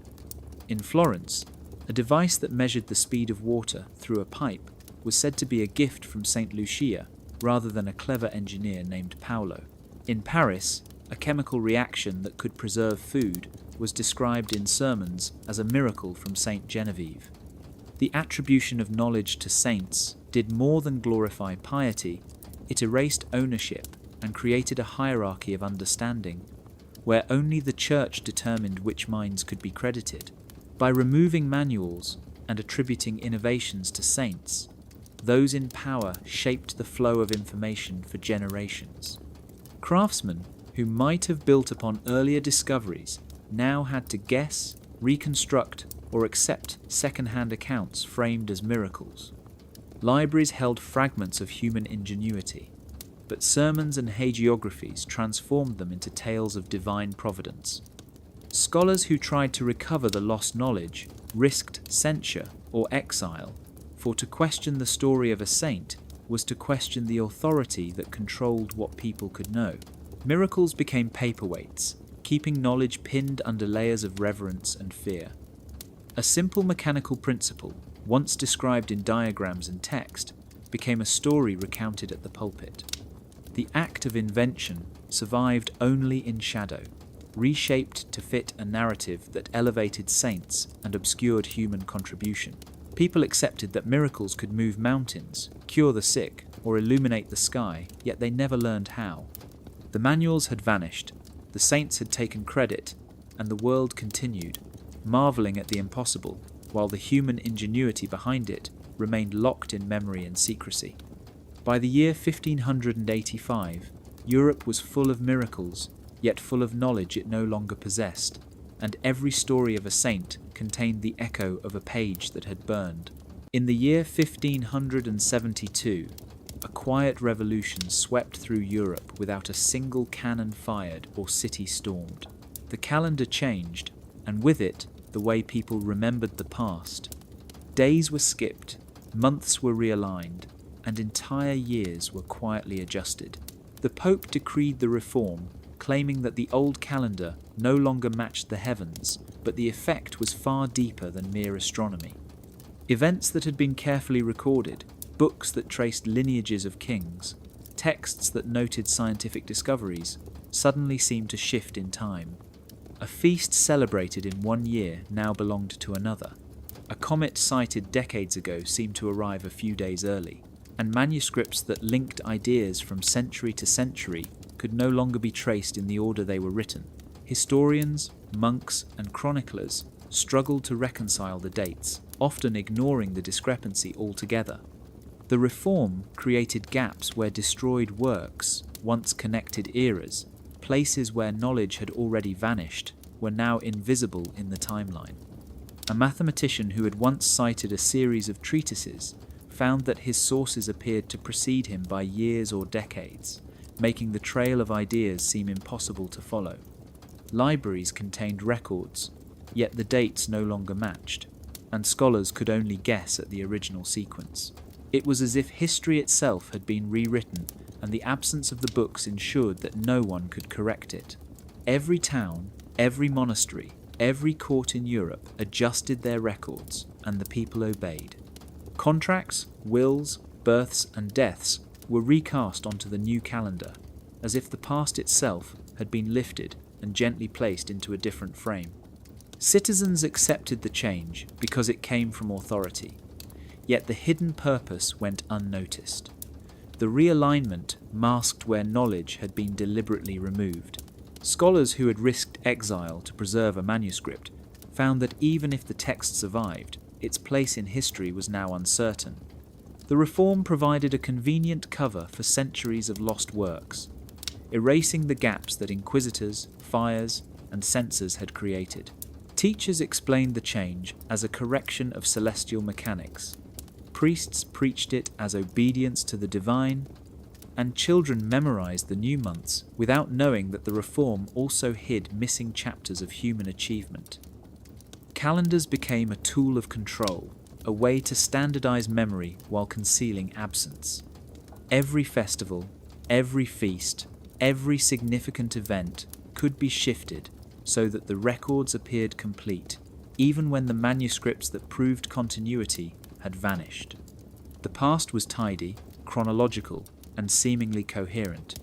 In Florence, a device that measured the speed of water through a pipe was said to be a gift from St. Lucia rather than a clever engineer named Paolo. In Paris, a chemical reaction that could preserve food was described in sermons as a miracle from St. Genevieve. The attribution of knowledge to saints did more than glorify piety, it erased ownership and created a hierarchy of understanding, where only the church determined which minds could be credited. By removing manuals and attributing innovations to saints, those in power shaped the flow of information for generations. Craftsmen who might have built upon earlier discoveries now had to guess, reconstruct, or accept second-hand accounts framed as miracles. Libraries held fragments of human ingenuity, but sermons and hagiographies transformed them into tales of divine providence. Scholars who tried to recover the lost knowledge risked censure or exile, for to question the story of a saint was to question the authority that controlled what people could know. Miracles became paperweights, keeping knowledge pinned under layers of reverence and fear. A simple mechanical principle, once described in diagrams and text, became a story recounted at the pulpit. The act of invention survived only in shadow, reshaped to fit a narrative that elevated saints and obscured human contribution. People accepted that miracles could move mountains, cure the sick, or illuminate the sky, yet they never learned how. The manuals had vanished, the saints had taken credit, and the world continued, marvelling at the impossible, while the human ingenuity behind it remained locked in memory and secrecy. By the year 1585, Europe was full of miracles, yet full of knowledge it no longer possessed, and every story of a saint contained the echo of a page that had burned. In the year 1572, a quiet revolution swept through Europe without a single cannon fired or city stormed. The calendar changed, and with it, the way people remembered the past. Days were skipped, months were realigned, and entire years were quietly adjusted. The Pope decreed the reform, claiming that the old calendar no longer matched the heavens, but the effect was far deeper than mere astronomy. Events that had been carefully recorded, books that traced lineages of kings, texts that noted scientific discoveries, suddenly seemed to shift in time. A feast celebrated in one year now belonged to another. A comet sighted decades ago seemed to arrive a few days early, and manuscripts that linked ideas from century to century could no longer be traced in the order they were written. Historians, monks, and chroniclers struggled to reconcile the dates, often ignoring the discrepancy altogether. The reform created gaps where destroyed works, once connected eras, places where knowledge had already vanished, were now invisible in the timeline. A mathematician who had once cited a series of treatises found that his sources appeared to precede him by years or decades, making the trail of ideas seem impossible to follow. Libraries contained records, yet the dates no longer matched, and scholars could only guess at the original sequence. It was as if history itself had been rewritten, and the absence of the books ensured that no one could correct it. Every town, every monastery, every court in Europe adjusted their records, and the people obeyed. Contracts, wills, births, and deaths were recast onto the new calendar, as if the past itself had been lifted and gently placed into a different frame. Citizens accepted the change because it came from authority, yet the hidden purpose went unnoticed. The realignment masked where knowledge had been deliberately removed. Scholars who had risked exile to preserve a manuscript found that even if the text survived, its place in history was now uncertain. The reform provided a convenient cover for centuries of lost works, erasing the gaps that inquisitors, fires, and censors had created. Teachers explained the change as a correction of celestial mechanics. Priests preached it as obedience to the divine, and children memorized the new months without knowing that the reform also hid missing chapters of human achievement. Calendars became a tool of control, a way to standardize memory while concealing absence. Every festival, every feast, every significant event could be shifted so that the records appeared complete, even when the manuscripts that proved continuity had vanished. The past was tidy, chronological, and seemingly coherent.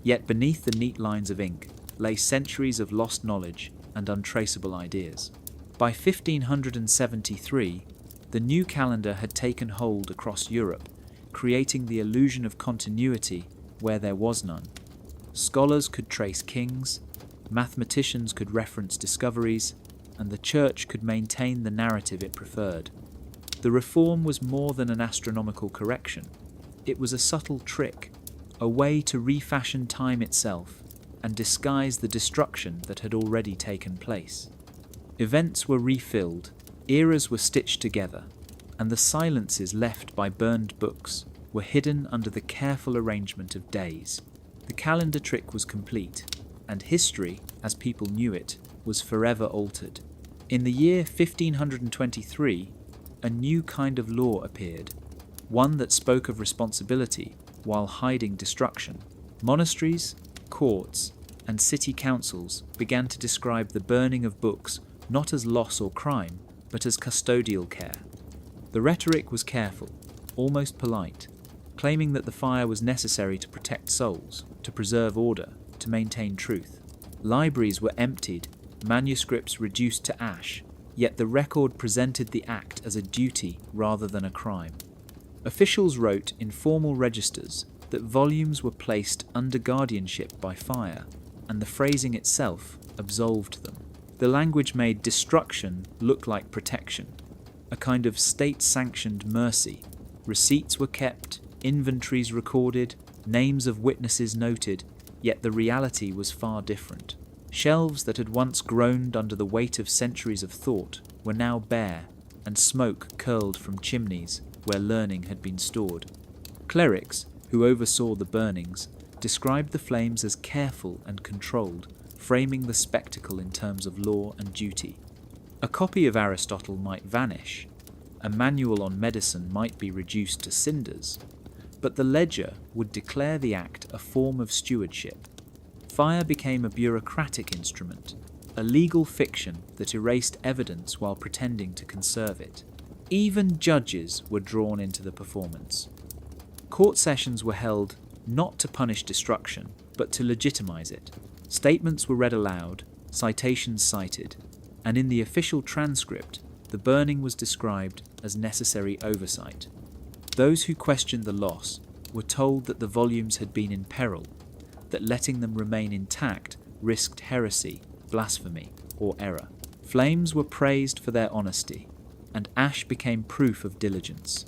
Yet beneath the neat lines of ink lay centuries of lost knowledge and untraceable ideas. By 1573, the new calendar had taken hold across Europe, creating the illusion of continuity where there was none. Scholars could trace kings, mathematicians could reference discoveries, and the Church could maintain the narrative it preferred. The reform was more than an astronomical correction. It was a subtle trick, a way to refashion time itself and disguise the destruction that had already taken place. Events were refilled, eras were stitched together, and the silences left by burned books were hidden under the careful arrangement of days. The calendar trick was complete, and history, as people knew it, was forever altered. In the year 1523, a new kind of law appeared, one that spoke of responsibility while hiding destruction. Monasteries, courts, and city councils began to describe the burning of books not as loss or crime, but as custodial care. The rhetoric was careful, almost polite, claiming that the fire was necessary to protect souls, to preserve order, to maintain truth. Libraries were emptied, manuscripts reduced to ash, yet the record presented the act as a duty rather than a crime. Officials wrote in formal registers that volumes were placed under guardianship by fire, and the phrasing itself absolved them. The language made destruction look like protection, a kind of state-sanctioned mercy. Receipts were kept, inventories recorded, names of witnesses noted, yet the reality was far different. Shelves that had once groaned under the weight of centuries of thought were now bare, and smoke curled from chimneys where learning had been stored. Clerics, who oversaw the burnings, described the flames as careful and controlled, framing the spectacle in terms of law and duty. A copy of Aristotle might vanish, a manual on medicine might be reduced to cinders, but the ledger would declare the act a form of stewardship. Fire became a bureaucratic instrument, a legal fiction that erased evidence while pretending to conserve it. Even judges were drawn into the performance. Court sessions were held not to punish destruction, but to legitimize it. Statements were read aloud, citations cited, and in the official transcript, the burning was described as necessary oversight. Those who questioned the loss were told that the volumes had been in peril, that letting them remain intact risked heresy, blasphemy, or error. Flames were praised for their honesty, and ash became proof of diligence.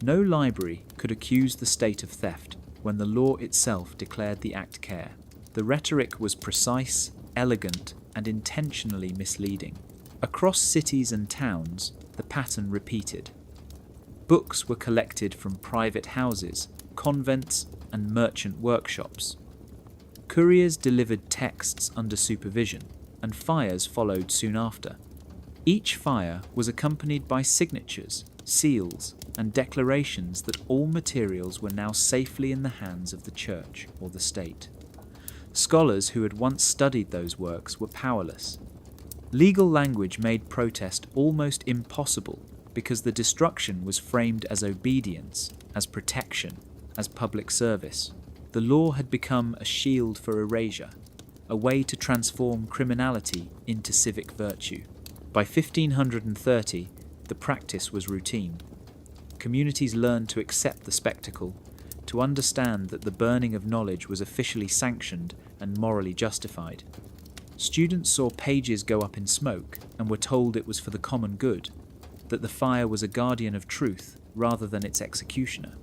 No library could accuse the state of theft when the law itself declared the act care. The rhetoric was precise, elegant, and intentionally misleading. Across cities and towns, the pattern repeated. Books were collected from private houses, convents, and merchant workshops. Couriers delivered texts under supervision, and fires followed soon after. Each fire was accompanied by signatures, seals, and declarations that all materials were now safely in the hands of the church or the state. Scholars who had once studied those works were powerless. Legal language made protest almost impossible because the destruction was framed as obedience, as protection, as public service. The law had become a shield for erasure, a way to transform criminality into civic virtue. By 1530, the practice was routine. Communities learned to accept the spectacle, to understand that the burning of knowledge was officially sanctioned and morally justified. Students saw pages go up in smoke and were told it was for the common good, that the fire was a guardian of truth rather than its executioner.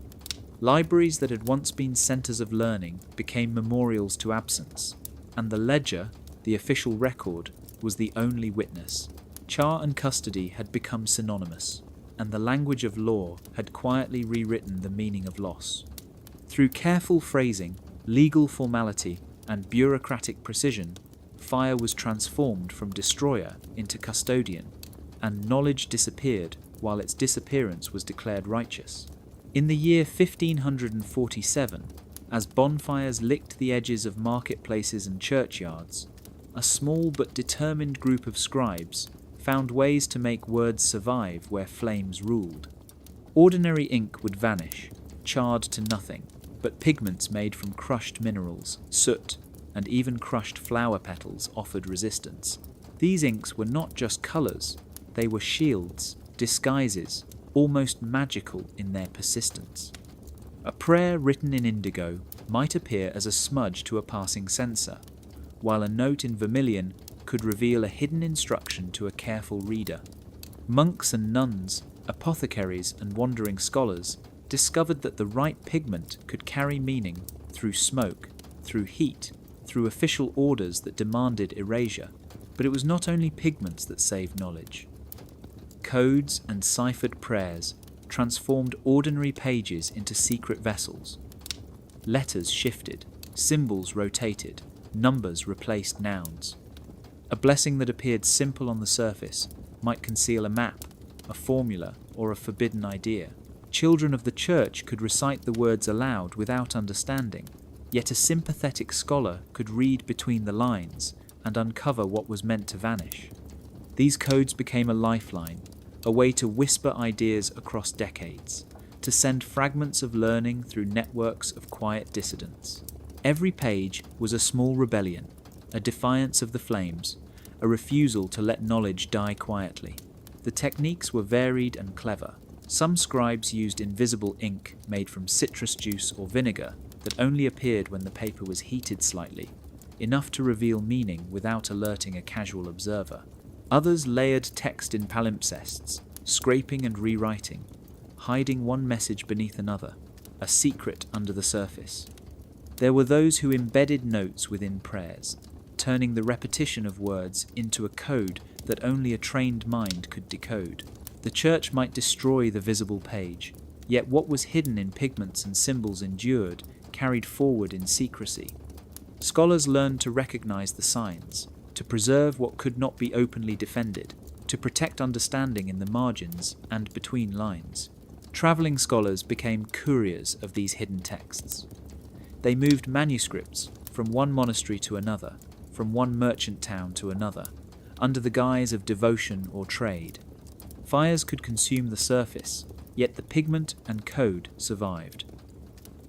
Libraries that had once been centres of learning became memorials to absence, and the ledger, the official record, was the only witness. Char and custody had become synonymous, and the language of law had quietly rewritten the meaning of loss. Through careful phrasing, legal formality, and bureaucratic precision, fire was transformed from destroyer into custodian, and knowledge disappeared while its disappearance was declared righteous. In the year 1547, as bonfires licked the edges of marketplaces and churchyards, a small but determined group of scribes found ways to make words survive where flames ruled. Ordinary ink would vanish, charred to nothing, but pigments made from crushed minerals, soot, and even crushed flower petals offered resistance. These inks were not just colours, they were shields, disguises, almost magical in their persistence. A prayer written in indigo might appear as a smudge to a passing censor, while a note in vermilion could reveal a hidden instruction to a careful reader. Monks and nuns, apothecaries and wandering scholars discovered that the right pigment could carry meaning through smoke, through heat, through official orders that demanded erasure. But it was not only pigments that saved knowledge. Codes and ciphered prayers transformed ordinary pages into secret vessels. Letters shifted, symbols rotated, numbers replaced nouns. A blessing that appeared simple on the surface might conceal a map, a formula, or a forbidden idea. Children of the church could recite the words aloud without understanding, yet a sympathetic scholar could read between the lines and uncover what was meant to vanish. These codes became a lifeline, a way to whisper ideas across decades, to send fragments of learning through networks of quiet dissidents. Every page was a small rebellion, a defiance of the flames, a refusal to let knowledge die quietly. The techniques were varied and clever. Some scribes used invisible ink made from citrus juice or vinegar that only appeared when the paper was heated slightly, enough to reveal meaning without alerting a casual observer. Others layered text in palimpsests, scraping and rewriting, hiding one message beneath another, a secret under the surface. There were those who embedded notes within prayers, turning the repetition of words into a code that only a trained mind could decode. The church might destroy the visible page, yet what was hidden in pigments and symbols endured, carried forward in secrecy. Scholars learned to recognize the signs, to preserve what could not be openly defended, to protect understanding in the margins and between lines. Travelling scholars became couriers of these hidden texts. They moved manuscripts from one monastery to another, from one merchant town to another, under the guise of devotion or trade. Fires could consume the surface, yet the pigment and code survived.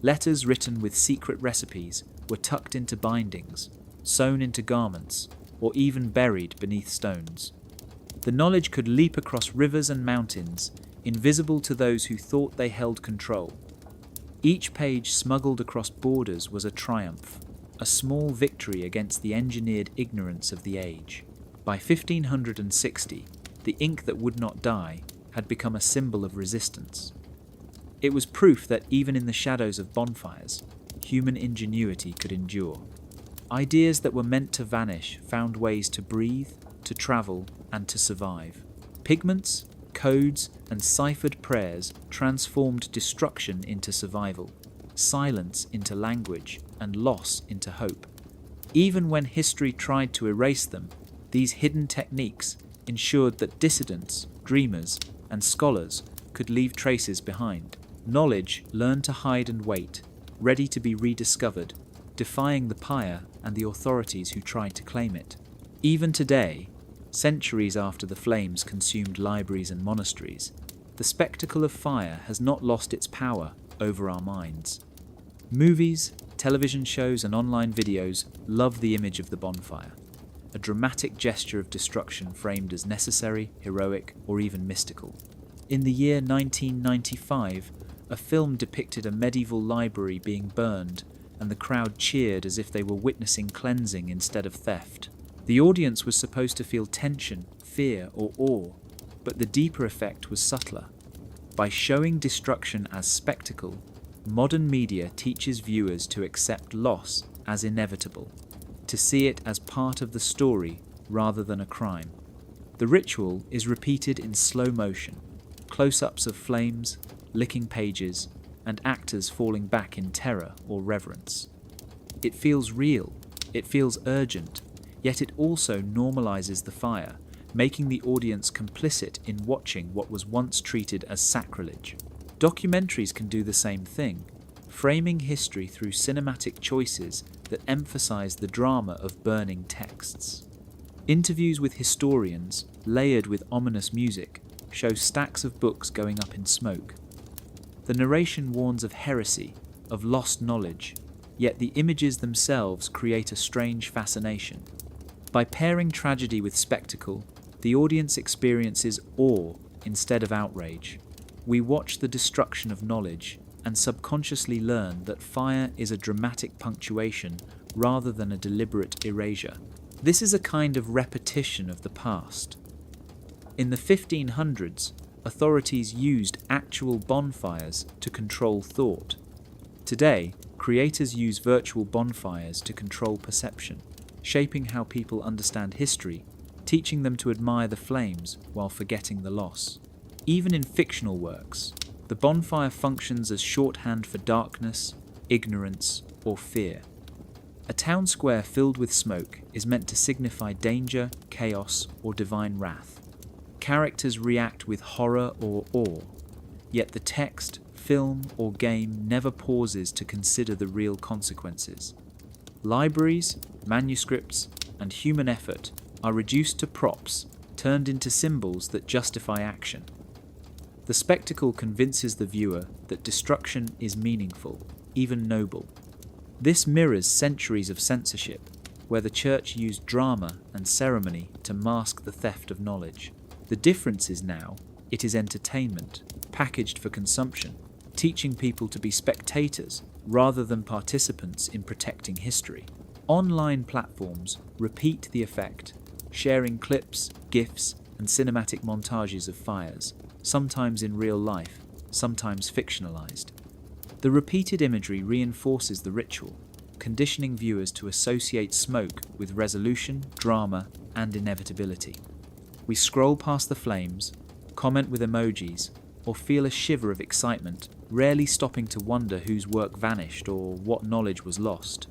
Letters written with secret recipes were tucked into bindings, sewn into garments, or even buried beneath stones. The knowledge could leap across rivers and mountains, invisible to those who thought they held control. Each page smuggled across borders was a triumph, a small victory against the engineered ignorance of the age. By 1560, the ink that would not die had become a symbol of resistance. It was proof that even in the shadows of bonfires, human ingenuity could endure. Ideas that were meant to vanish found ways to breathe, to travel, and to survive. Pigments, codes, and ciphered prayers transformed destruction into survival, silence into language, and loss into hope. Even when history tried to erase them, these hidden techniques ensured that dissidents, dreamers, and scholars could leave traces behind. Knowledge learned to hide and wait, ready to be rediscovered, defying the pyre and the authorities who tried to claim it. Even today, centuries after the flames consumed libraries and monasteries, the spectacle of fire has not lost its power over our minds. Movies, television shows, and online videos love the image of the bonfire, a dramatic gesture of destruction framed as necessary, heroic, or even mystical. In the year 1995, a film depicted a medieval library being burned, and the crowd cheered as if they were witnessing cleansing instead of theft. The audience was supposed to feel tension, fear, or awe, but the deeper effect was subtler. By showing destruction as spectacle, modern media teaches viewers to accept loss as inevitable, to see it as part of the story rather than a crime. The ritual is repeated in slow motion, close-ups of flames, licking pages, and actors falling back in terror or reverence. It feels real, it feels urgent, yet it also normalizes the fire, making the audience complicit in watching what was once treated as sacrilege. Documentaries can do the same thing, framing history through cinematic choices that emphasize the drama of burning texts. Interviews with historians, layered with ominous music, show stacks of books going up in smoke. The narration warns of heresy, of lost knowledge, yet the images themselves create a strange fascination. By pairing tragedy with spectacle, the audience experiences awe instead of outrage. We watch the destruction of knowledge and subconsciously learn that fire is a dramatic punctuation rather than a deliberate erasure. This is a kind of repetition of the past. In the 1500s, authorities used actual bonfires to control thought. Today, creators use virtual bonfires to control perception, shaping how people understand history, teaching them to admire the flames while forgetting the loss. Even in fictional works, the bonfire functions as shorthand for darkness, ignorance, or fear. A town square filled with smoke is meant to signify danger, chaos, or divine wrath. Characters react with horror or awe, yet the text, film, or game never pauses to consider the real consequences. Libraries, manuscripts, and human effort are reduced to props, turned into symbols that justify action. The spectacle convinces the viewer that destruction is meaningful, even noble. This mirrors centuries of censorship, where the church used drama and ceremony to mask the theft of knowledge. The difference is now, it is entertainment, packaged for consumption, teaching people to be spectators rather than participants in protecting history. Online platforms repeat the effect, sharing clips, GIFs, and cinematic montages of fires, sometimes in real life, sometimes fictionalized. The repeated imagery reinforces the ritual, conditioning viewers to associate smoke with resolution, drama, and inevitability. We scroll past the flames, comment with emojis, or feel a shiver of excitement, rarely stopping to wonder whose work vanished or what knowledge was lost.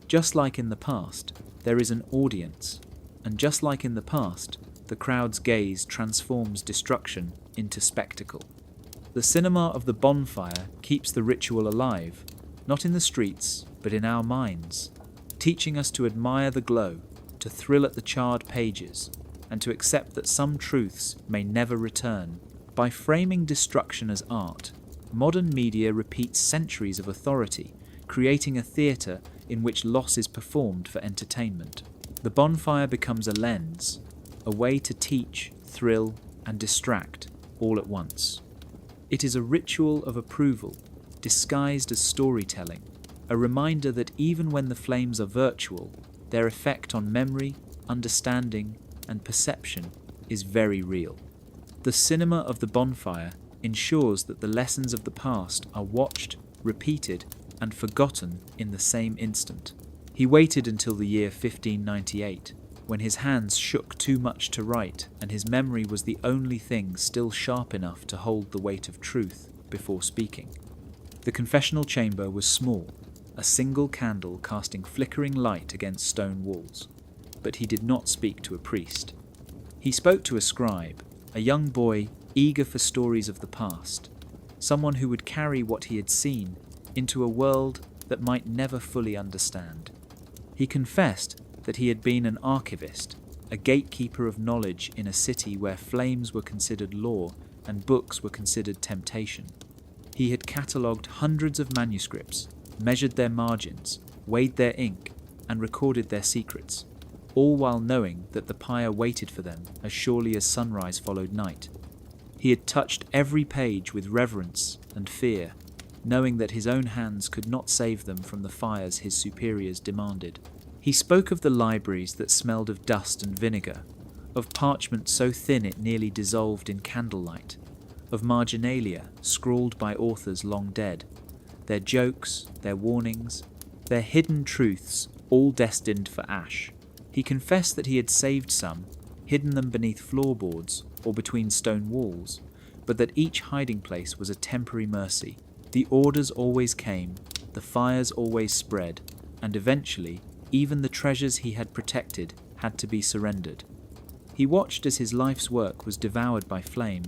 Just like in the past, there is an audience, and just like in the past, the crowd's gaze transforms destruction into spectacle. The cinema of the bonfire keeps the ritual alive, not in the streets, but in our minds, teaching us to admire the glow, to thrill at the charred pages, and to accept that some truths may never return. By framing destruction as art, modern media repeats centuries of authority, creating a theatre in which loss is performed for entertainment. The bonfire becomes a lens, a way to teach, thrill, and distract all at once. It is a ritual of approval, disguised as storytelling, a reminder that even when the flames are virtual, their effect on memory, understanding, and perception is very real. The cinema of the bonfire ensures that the lessons of the past are watched, repeated, and forgotten in the same instant. He waited until the year 1598, when his hands shook too much to write and his memory was the only thing still sharp enough to hold the weight of truth before speaking. The confessional chamber was small, a single candle casting flickering light against stone walls, but he did not speak to a priest. He spoke to a scribe, a young boy eager for stories of the past, someone who would carry what he had seen into a world that might never fully understand. He confessed that he had been an archivist, a gatekeeper of knowledge in a city where flames were considered law and books were considered temptation. He had catalogued hundreds of manuscripts, measured their margins, weighed their ink, and recorded their secrets, all while knowing that the pyre waited for them as surely as sunrise followed night. He had touched every page with reverence and fear, knowing that his own hands could not save them from the fires his superiors demanded. He spoke of the libraries that smelled of dust and vinegar, of parchment so thin it nearly dissolved in candlelight, of Marginalia scrawled by authors long dead, their jokes, their warnings, their hidden truths, all destined for ash. He confessed that he had saved some, hidden them beneath floorboards or between stone walls, but that each hiding place was a temporary mercy. The orders always came, the fires always spread, and eventually even the treasures he had protected had to be surrendered. He watched as his life's work was devoured by flame,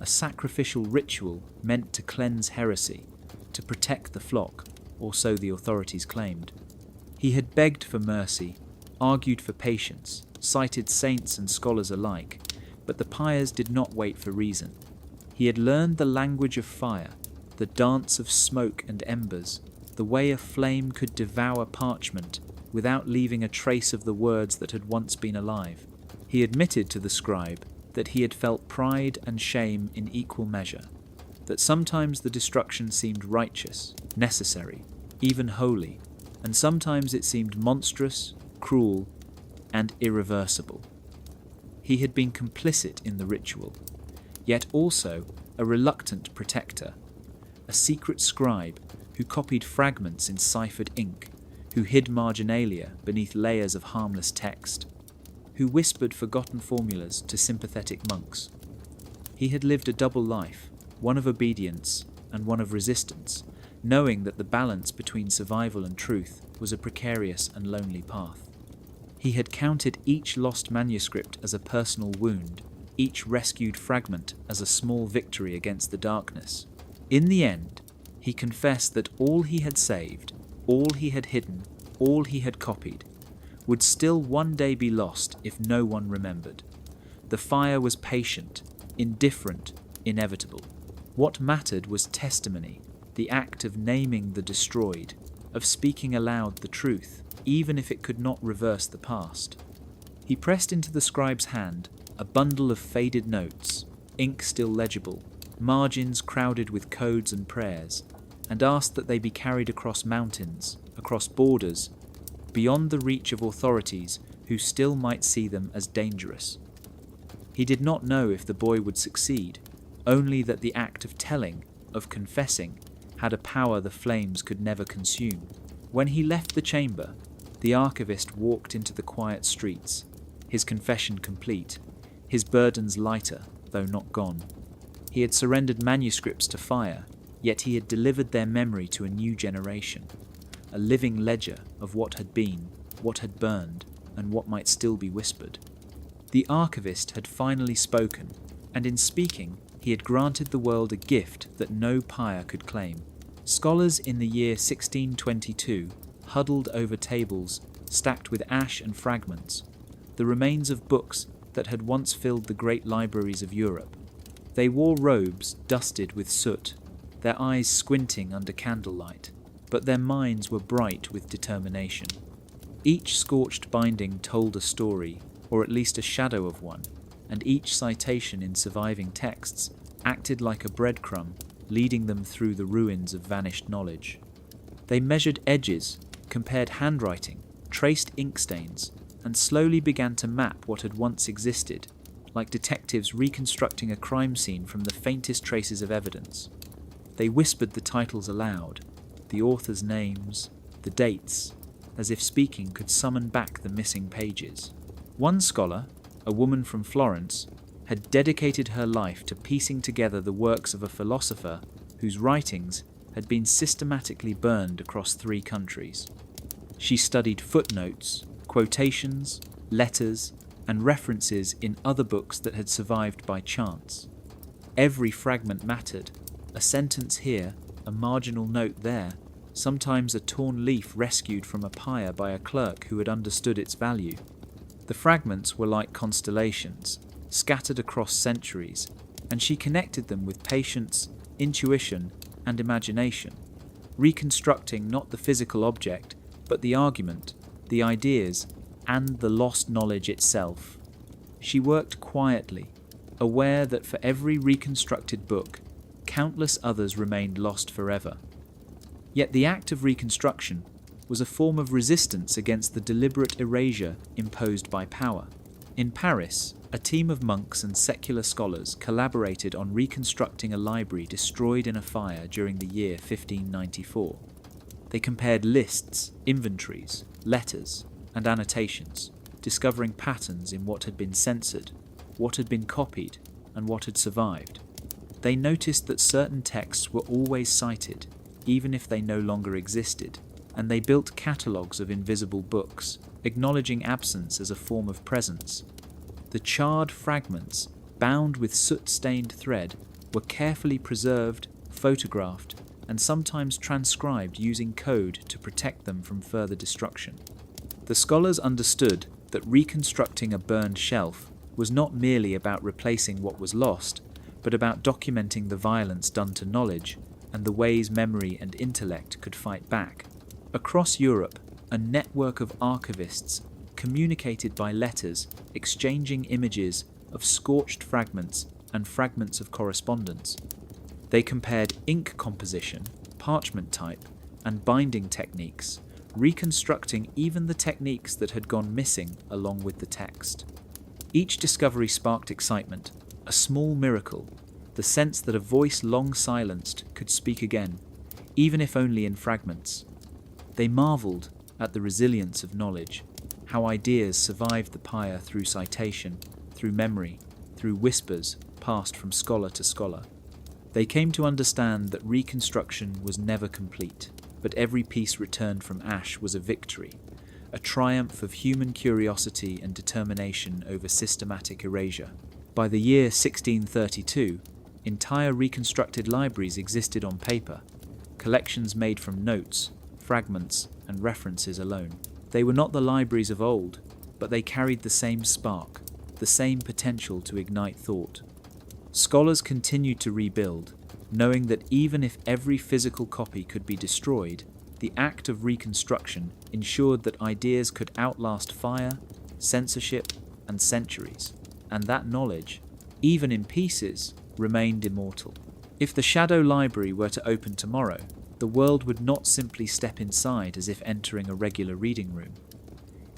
a sacrificial ritual meant to cleanse heresy, to protect the flock, or so the authorities claimed. He had begged for mercy, argued for patience, cited saints and scholars alike, but the pyres did not wait for reason. He had learned the language of fire, the dance of smoke and embers, the way a flame could devour parchment without leaving a trace of the words that had once been alive. He admitted to the scribe that he had felt pride and shame in equal measure, that sometimes the destruction seemed righteous, necessary, even holy, and sometimes it seemed monstrous, cruel, and irreversible. He had been complicit in the ritual, yet also a reluctant protector, a secret scribe who copied fragments in ciphered ink, who hid marginalia beneath layers of harmless text, who whispered forgotten formulas to sympathetic monks. He had lived a double life, one of obedience and one of resistance, knowing that the balance between survival and truth was a precarious and lonely path. He had counted each lost manuscript as a personal wound, each rescued fragment as a small victory against the darkness. In the end, he confessed that all he had saved, all he had hidden, all he had copied, would still one day be lost if no one remembered. The fire was patient, indifferent, inevitable. What mattered was testimony, the act of naming the destroyed, of speaking aloud the truth, even if it could not reverse the past. He pressed into the scribe's hand a bundle of faded notes, ink still legible, margins crowded with codes and prayers, and asked that they be carried across mountains, across borders, beyond the reach of authorities who still might see them as dangerous. He did not know if the boy would succeed, only that the act of telling, of confessing, had a power the flames could never consume. When he left the chamber, the archivist walked into the quiet streets, his confession complete, his burdens lighter, though not gone. He had surrendered manuscripts to fire, yet he had delivered their memory to a new generation, a living ledger of what had been, what had burned, and what might still be whispered. The archivist had finally spoken, and in speaking, he had granted the world a gift that no pyre could claim. Scholars in the year 1622 huddled over tables stacked with ash and fragments, the remains of books that had once filled the great libraries of Europe. They wore robes dusted with soot, their eyes squinting under candlelight, but their minds were bright with determination. Each scorched binding told a story, or at least a shadow of one, and each citation in surviving texts acted like a breadcrumb, leading them through the ruins of vanished knowledge. They measured edges, compared handwriting, traced ink stains, and slowly began to map what had once existed, like detectives reconstructing a crime scene from the faintest traces of evidence. They whispered the titles aloud, the authors' names, the dates, as if speaking could summon back the missing pages. One scholar, a woman from Florence, had dedicated her life to piecing together the works of a philosopher whose writings had been systematically burned across 3 countries. She studied footnotes, quotations, letters, and references in other books that had survived by chance. Every fragment mattered, a sentence here, a marginal note there, sometimes a torn leaf rescued from a pyre by a clerk who had understood its value. The fragments were like constellations, scattered across centuries, and she connected them with patience, intuition, and imagination, reconstructing not the physical object, but the argument, the ideas, and the lost knowledge itself. She worked quietly, aware that for every reconstructed book, countless others remained lost forever. Yet the act of reconstruction was a form of resistance against the deliberate erasure imposed by power. In Paris, a team of monks and secular scholars collaborated on reconstructing a library destroyed in a fire during the year 1594. They compared lists, inventories, letters, and annotations, discovering patterns in what had been censored, what had been copied, and what had survived. They noticed that certain texts were always cited, even if they no longer existed, and they built catalogues of invisible books, acknowledging absence as a form of presence. The charred fragments, bound with soot-stained thread, were carefully preserved, photographed, and sometimes transcribed using code to protect them from further destruction. The scholars understood that reconstructing a burned shelf was not merely about replacing what was lost, but about documenting the violence done to knowledge and the ways memory and intellect could fight back. Across Europe, a network of archivists communicated by letters, exchanging images of scorched fragments and fragments of correspondence. They compared ink composition, parchment type, and binding techniques, reconstructing even the techniques that had gone missing along with the text. Each discovery sparked excitement, a small miracle, the sense that a voice long silenced could speak again, even if only in fragments. They marveled at the resilience of knowledge, how ideas survived the pyre through citation, through memory, through whispers passed from scholar to scholar. They came to understand that reconstruction was never complete, but every piece returned from ash was a victory, a triumph of human curiosity and determination over systematic erasure. By the year 1632, entire reconstructed libraries existed on paper, collections made from notes, fragments, and references alone. They were not the libraries of old, but they carried the same spark, the same potential to ignite thought. Scholars continued to rebuild, knowing that even if every physical copy could be destroyed, the act of reconstruction ensured that ideas could outlast fire, censorship, and centuries, and that knowledge, even in pieces, remained immortal. If the Shadow Library were to open tomorrow, the world would not simply step inside as if entering a regular reading room.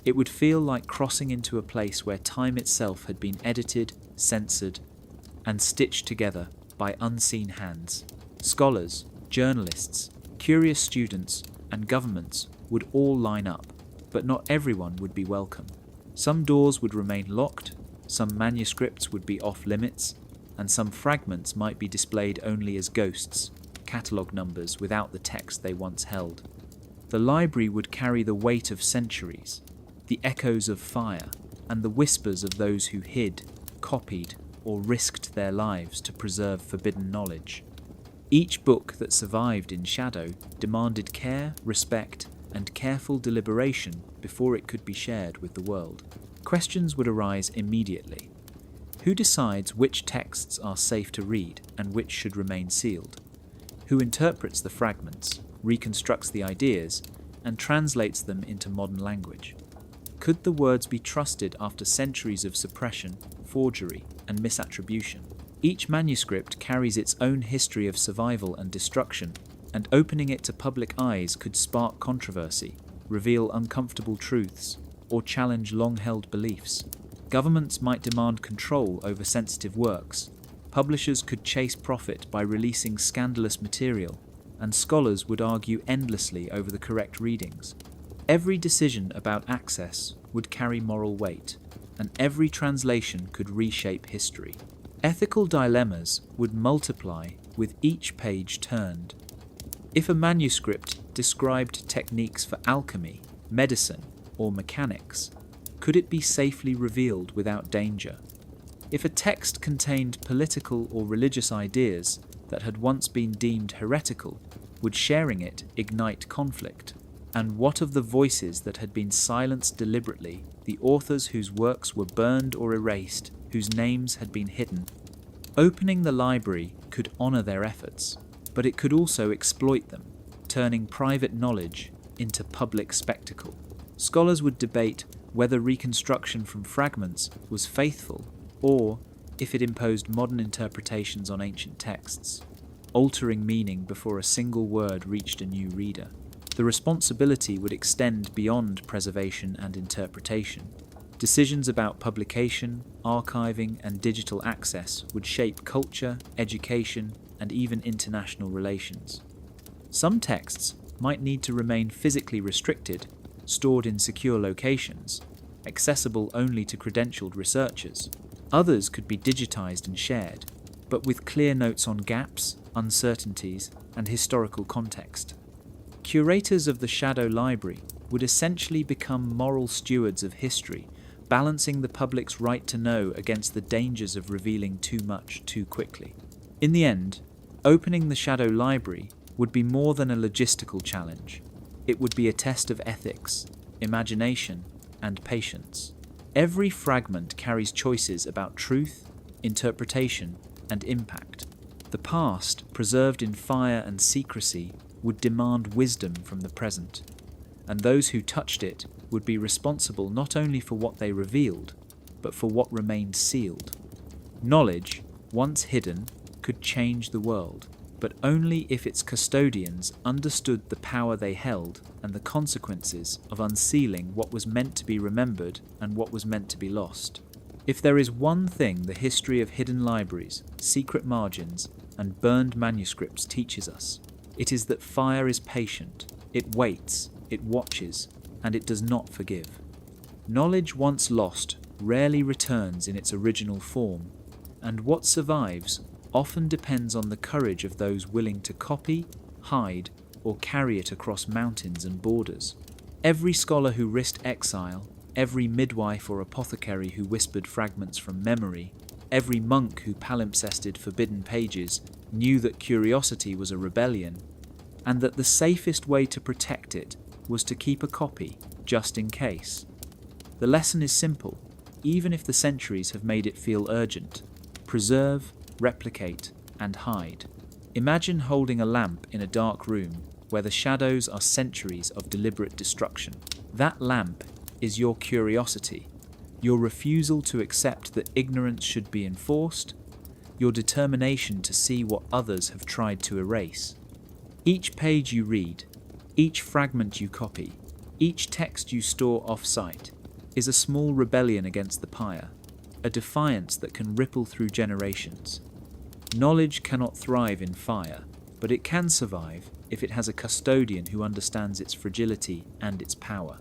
It would feel like crossing into a place where time itself had been edited, censored, and stitched together by unseen hands. Scholars, journalists, curious students, and governments would all line up, but not everyone would be welcome. Some doors would remain locked, some manuscripts would be off limits, and some fragments might be displayed only as ghosts, catalogue numbers without the text they once held. The library would carry the weight of centuries, the echoes of fire, and the whispers of those who hid, copied, or risked their lives to preserve forbidden knowledge. Each book that survived in shadow demanded care, respect, and careful deliberation before it could be shared with the world. Questions would arise immediately. Who decides which texts are safe to read and which should remain sealed? Who interprets the fragments, reconstructs the ideas, and translates them into modern language? Could the words be trusted after centuries of suppression, forgery, and misattribution? Each manuscript carries its own history of survival and destruction, and opening it to public eyes could spark controversy, reveal uncomfortable truths, or challenge long-held beliefs. Governments might demand control over sensitive works, publishers could chase profit by releasing scandalous material, and scholars would argue endlessly over the correct readings. Every decision about access would carry moral weight, and every translation could reshape history. Ethical dilemmas would multiply with each page turned. If a manuscript described techniques for alchemy, medicine, or mechanics, could it be safely revealed without danger? If a text contained political or religious ideas that had once been deemed heretical, would sharing it ignite conflict? And what of the voices that had been silenced deliberately, the authors whose works were burned or erased, whose names had been hidden? Opening the library could honour their efforts, but it could also exploit them, turning private knowledge into public spectacle. Scholars would debate whether reconstruction from fragments was faithful or if it imposed modern interpretations on ancient texts, altering meaning before a single word reached a new reader. The responsibility would extend beyond preservation and interpretation. Decisions about publication, archiving, and digital access would shape culture, education, and even international relations. Some texts might need to remain physically restricted, stored in secure locations, accessible only to credentialed researchers. Others could be digitized and shared, but with clear notes on gaps, uncertainties, and historical context. Curators of the shadow library would essentially become moral stewards of history, balancing the public's right to know against the dangers of revealing too much too quickly. In the end, opening the shadow library would be more than a logistical challenge. It would be a test of ethics, imagination, and patience. Every fragment carries choices about truth, interpretation, and impact. The past, preserved in fire and secrecy, would demand wisdom from the present, and those who touched it would be responsible not only for what they revealed, but for what remained sealed. Knowledge, once hidden, could change the world, but only if its custodians understood the power they held and the consequences of unsealing what was meant to be remembered and what was meant to be lost. If there is one thing the history of hidden libraries, secret margins, and burned manuscripts teaches us, it is that fire is patient, it waits, it watches, and it does not forgive. Knowledge once lost rarely returns in its original form, and what survives often depends on the courage of those willing to copy, hide, or carry it across mountains and borders. Every scholar who risked exile, every midwife or apothecary who whispered fragments from memory, every monk who palimpsested forbidden pages knew that curiosity was a rebellion, and that the safest way to protect it was to keep a copy, just in case. The lesson is simple, even if the centuries have made it feel urgent. Preserve, replicate, and hide. Imagine holding a lamp in a dark room where the shadows are centuries of deliberate destruction. That lamp is your curiosity, your refusal to accept that ignorance should be enforced, your determination to see what others have tried to erase. Each page you read, each fragment you copy, each text you store off-site is a small rebellion against the pyre, a defiance that can ripple through generations. Knowledge cannot thrive in fire, but it can survive if it has a custodian who understands its fragility and its power.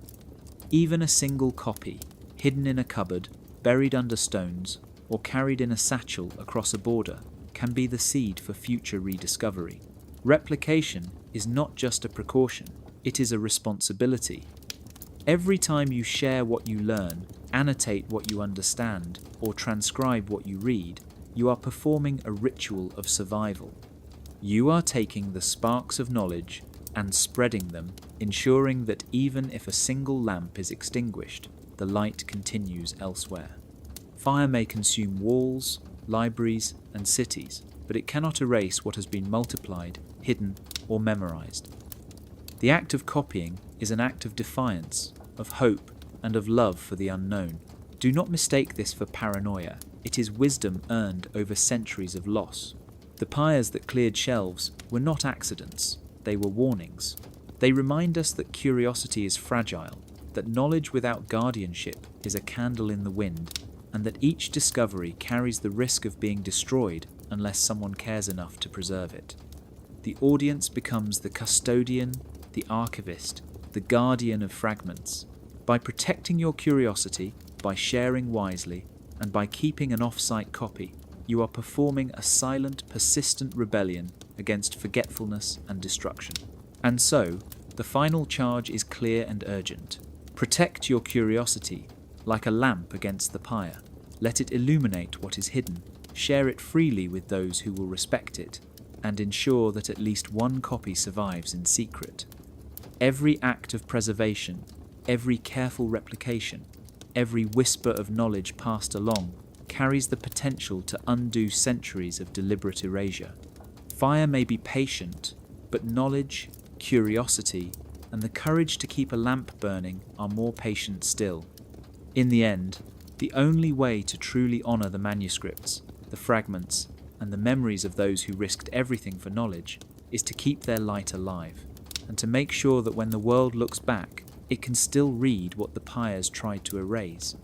Even a single copy, hidden in a cupboard, buried under stones, or carried in a satchel across a border, can be the seed for future rediscovery. Replication is not just a precaution, it is a responsibility. Every time you share what you learn, annotate what you understand, or transcribe what you read, you are performing a ritual of survival. You are taking the sparks of knowledge and spreading them, ensuring that even if a single lamp is extinguished, the light continues elsewhere. Fire may consume walls, libraries, and cities, but it cannot erase what has been multiplied, hidden, or memorized. The act of copying is an act of defiance, of hope, and of love for the unknown. Do not mistake this for paranoia. It is wisdom earned over centuries of loss. The pyres that cleared shelves were not accidents, they were warnings. They remind us that curiosity is fragile, that knowledge without guardianship is a candle in the wind, and that each discovery carries the risk of being destroyed unless someone cares enough to preserve it. The audience becomes the custodian, the archivist, the guardian of fragments. By protecting your curiosity, by sharing wisely, and by keeping an off-site copy, you are performing a silent, persistent rebellion against forgetfulness and destruction. And so, the final charge is clear and urgent. Protect your curiosity, like a lamp against the pyre. Let it illuminate what is hidden, share it freely with those who will respect it, and ensure that at least one copy survives in secret. Every act of preservation, every careful replication, every whisper of knowledge passed along carries the potential to undo centuries of deliberate erasure. Fire may be patient, but knowledge, curiosity, and the courage to keep a lamp burning are more patient still. In the end, the only way to truly honour the manuscripts, the fragments, and the memories of those who risked everything for knowledge is to keep their light alive, and to make sure that when the world looks back, it can still read what the pyres tried to erase.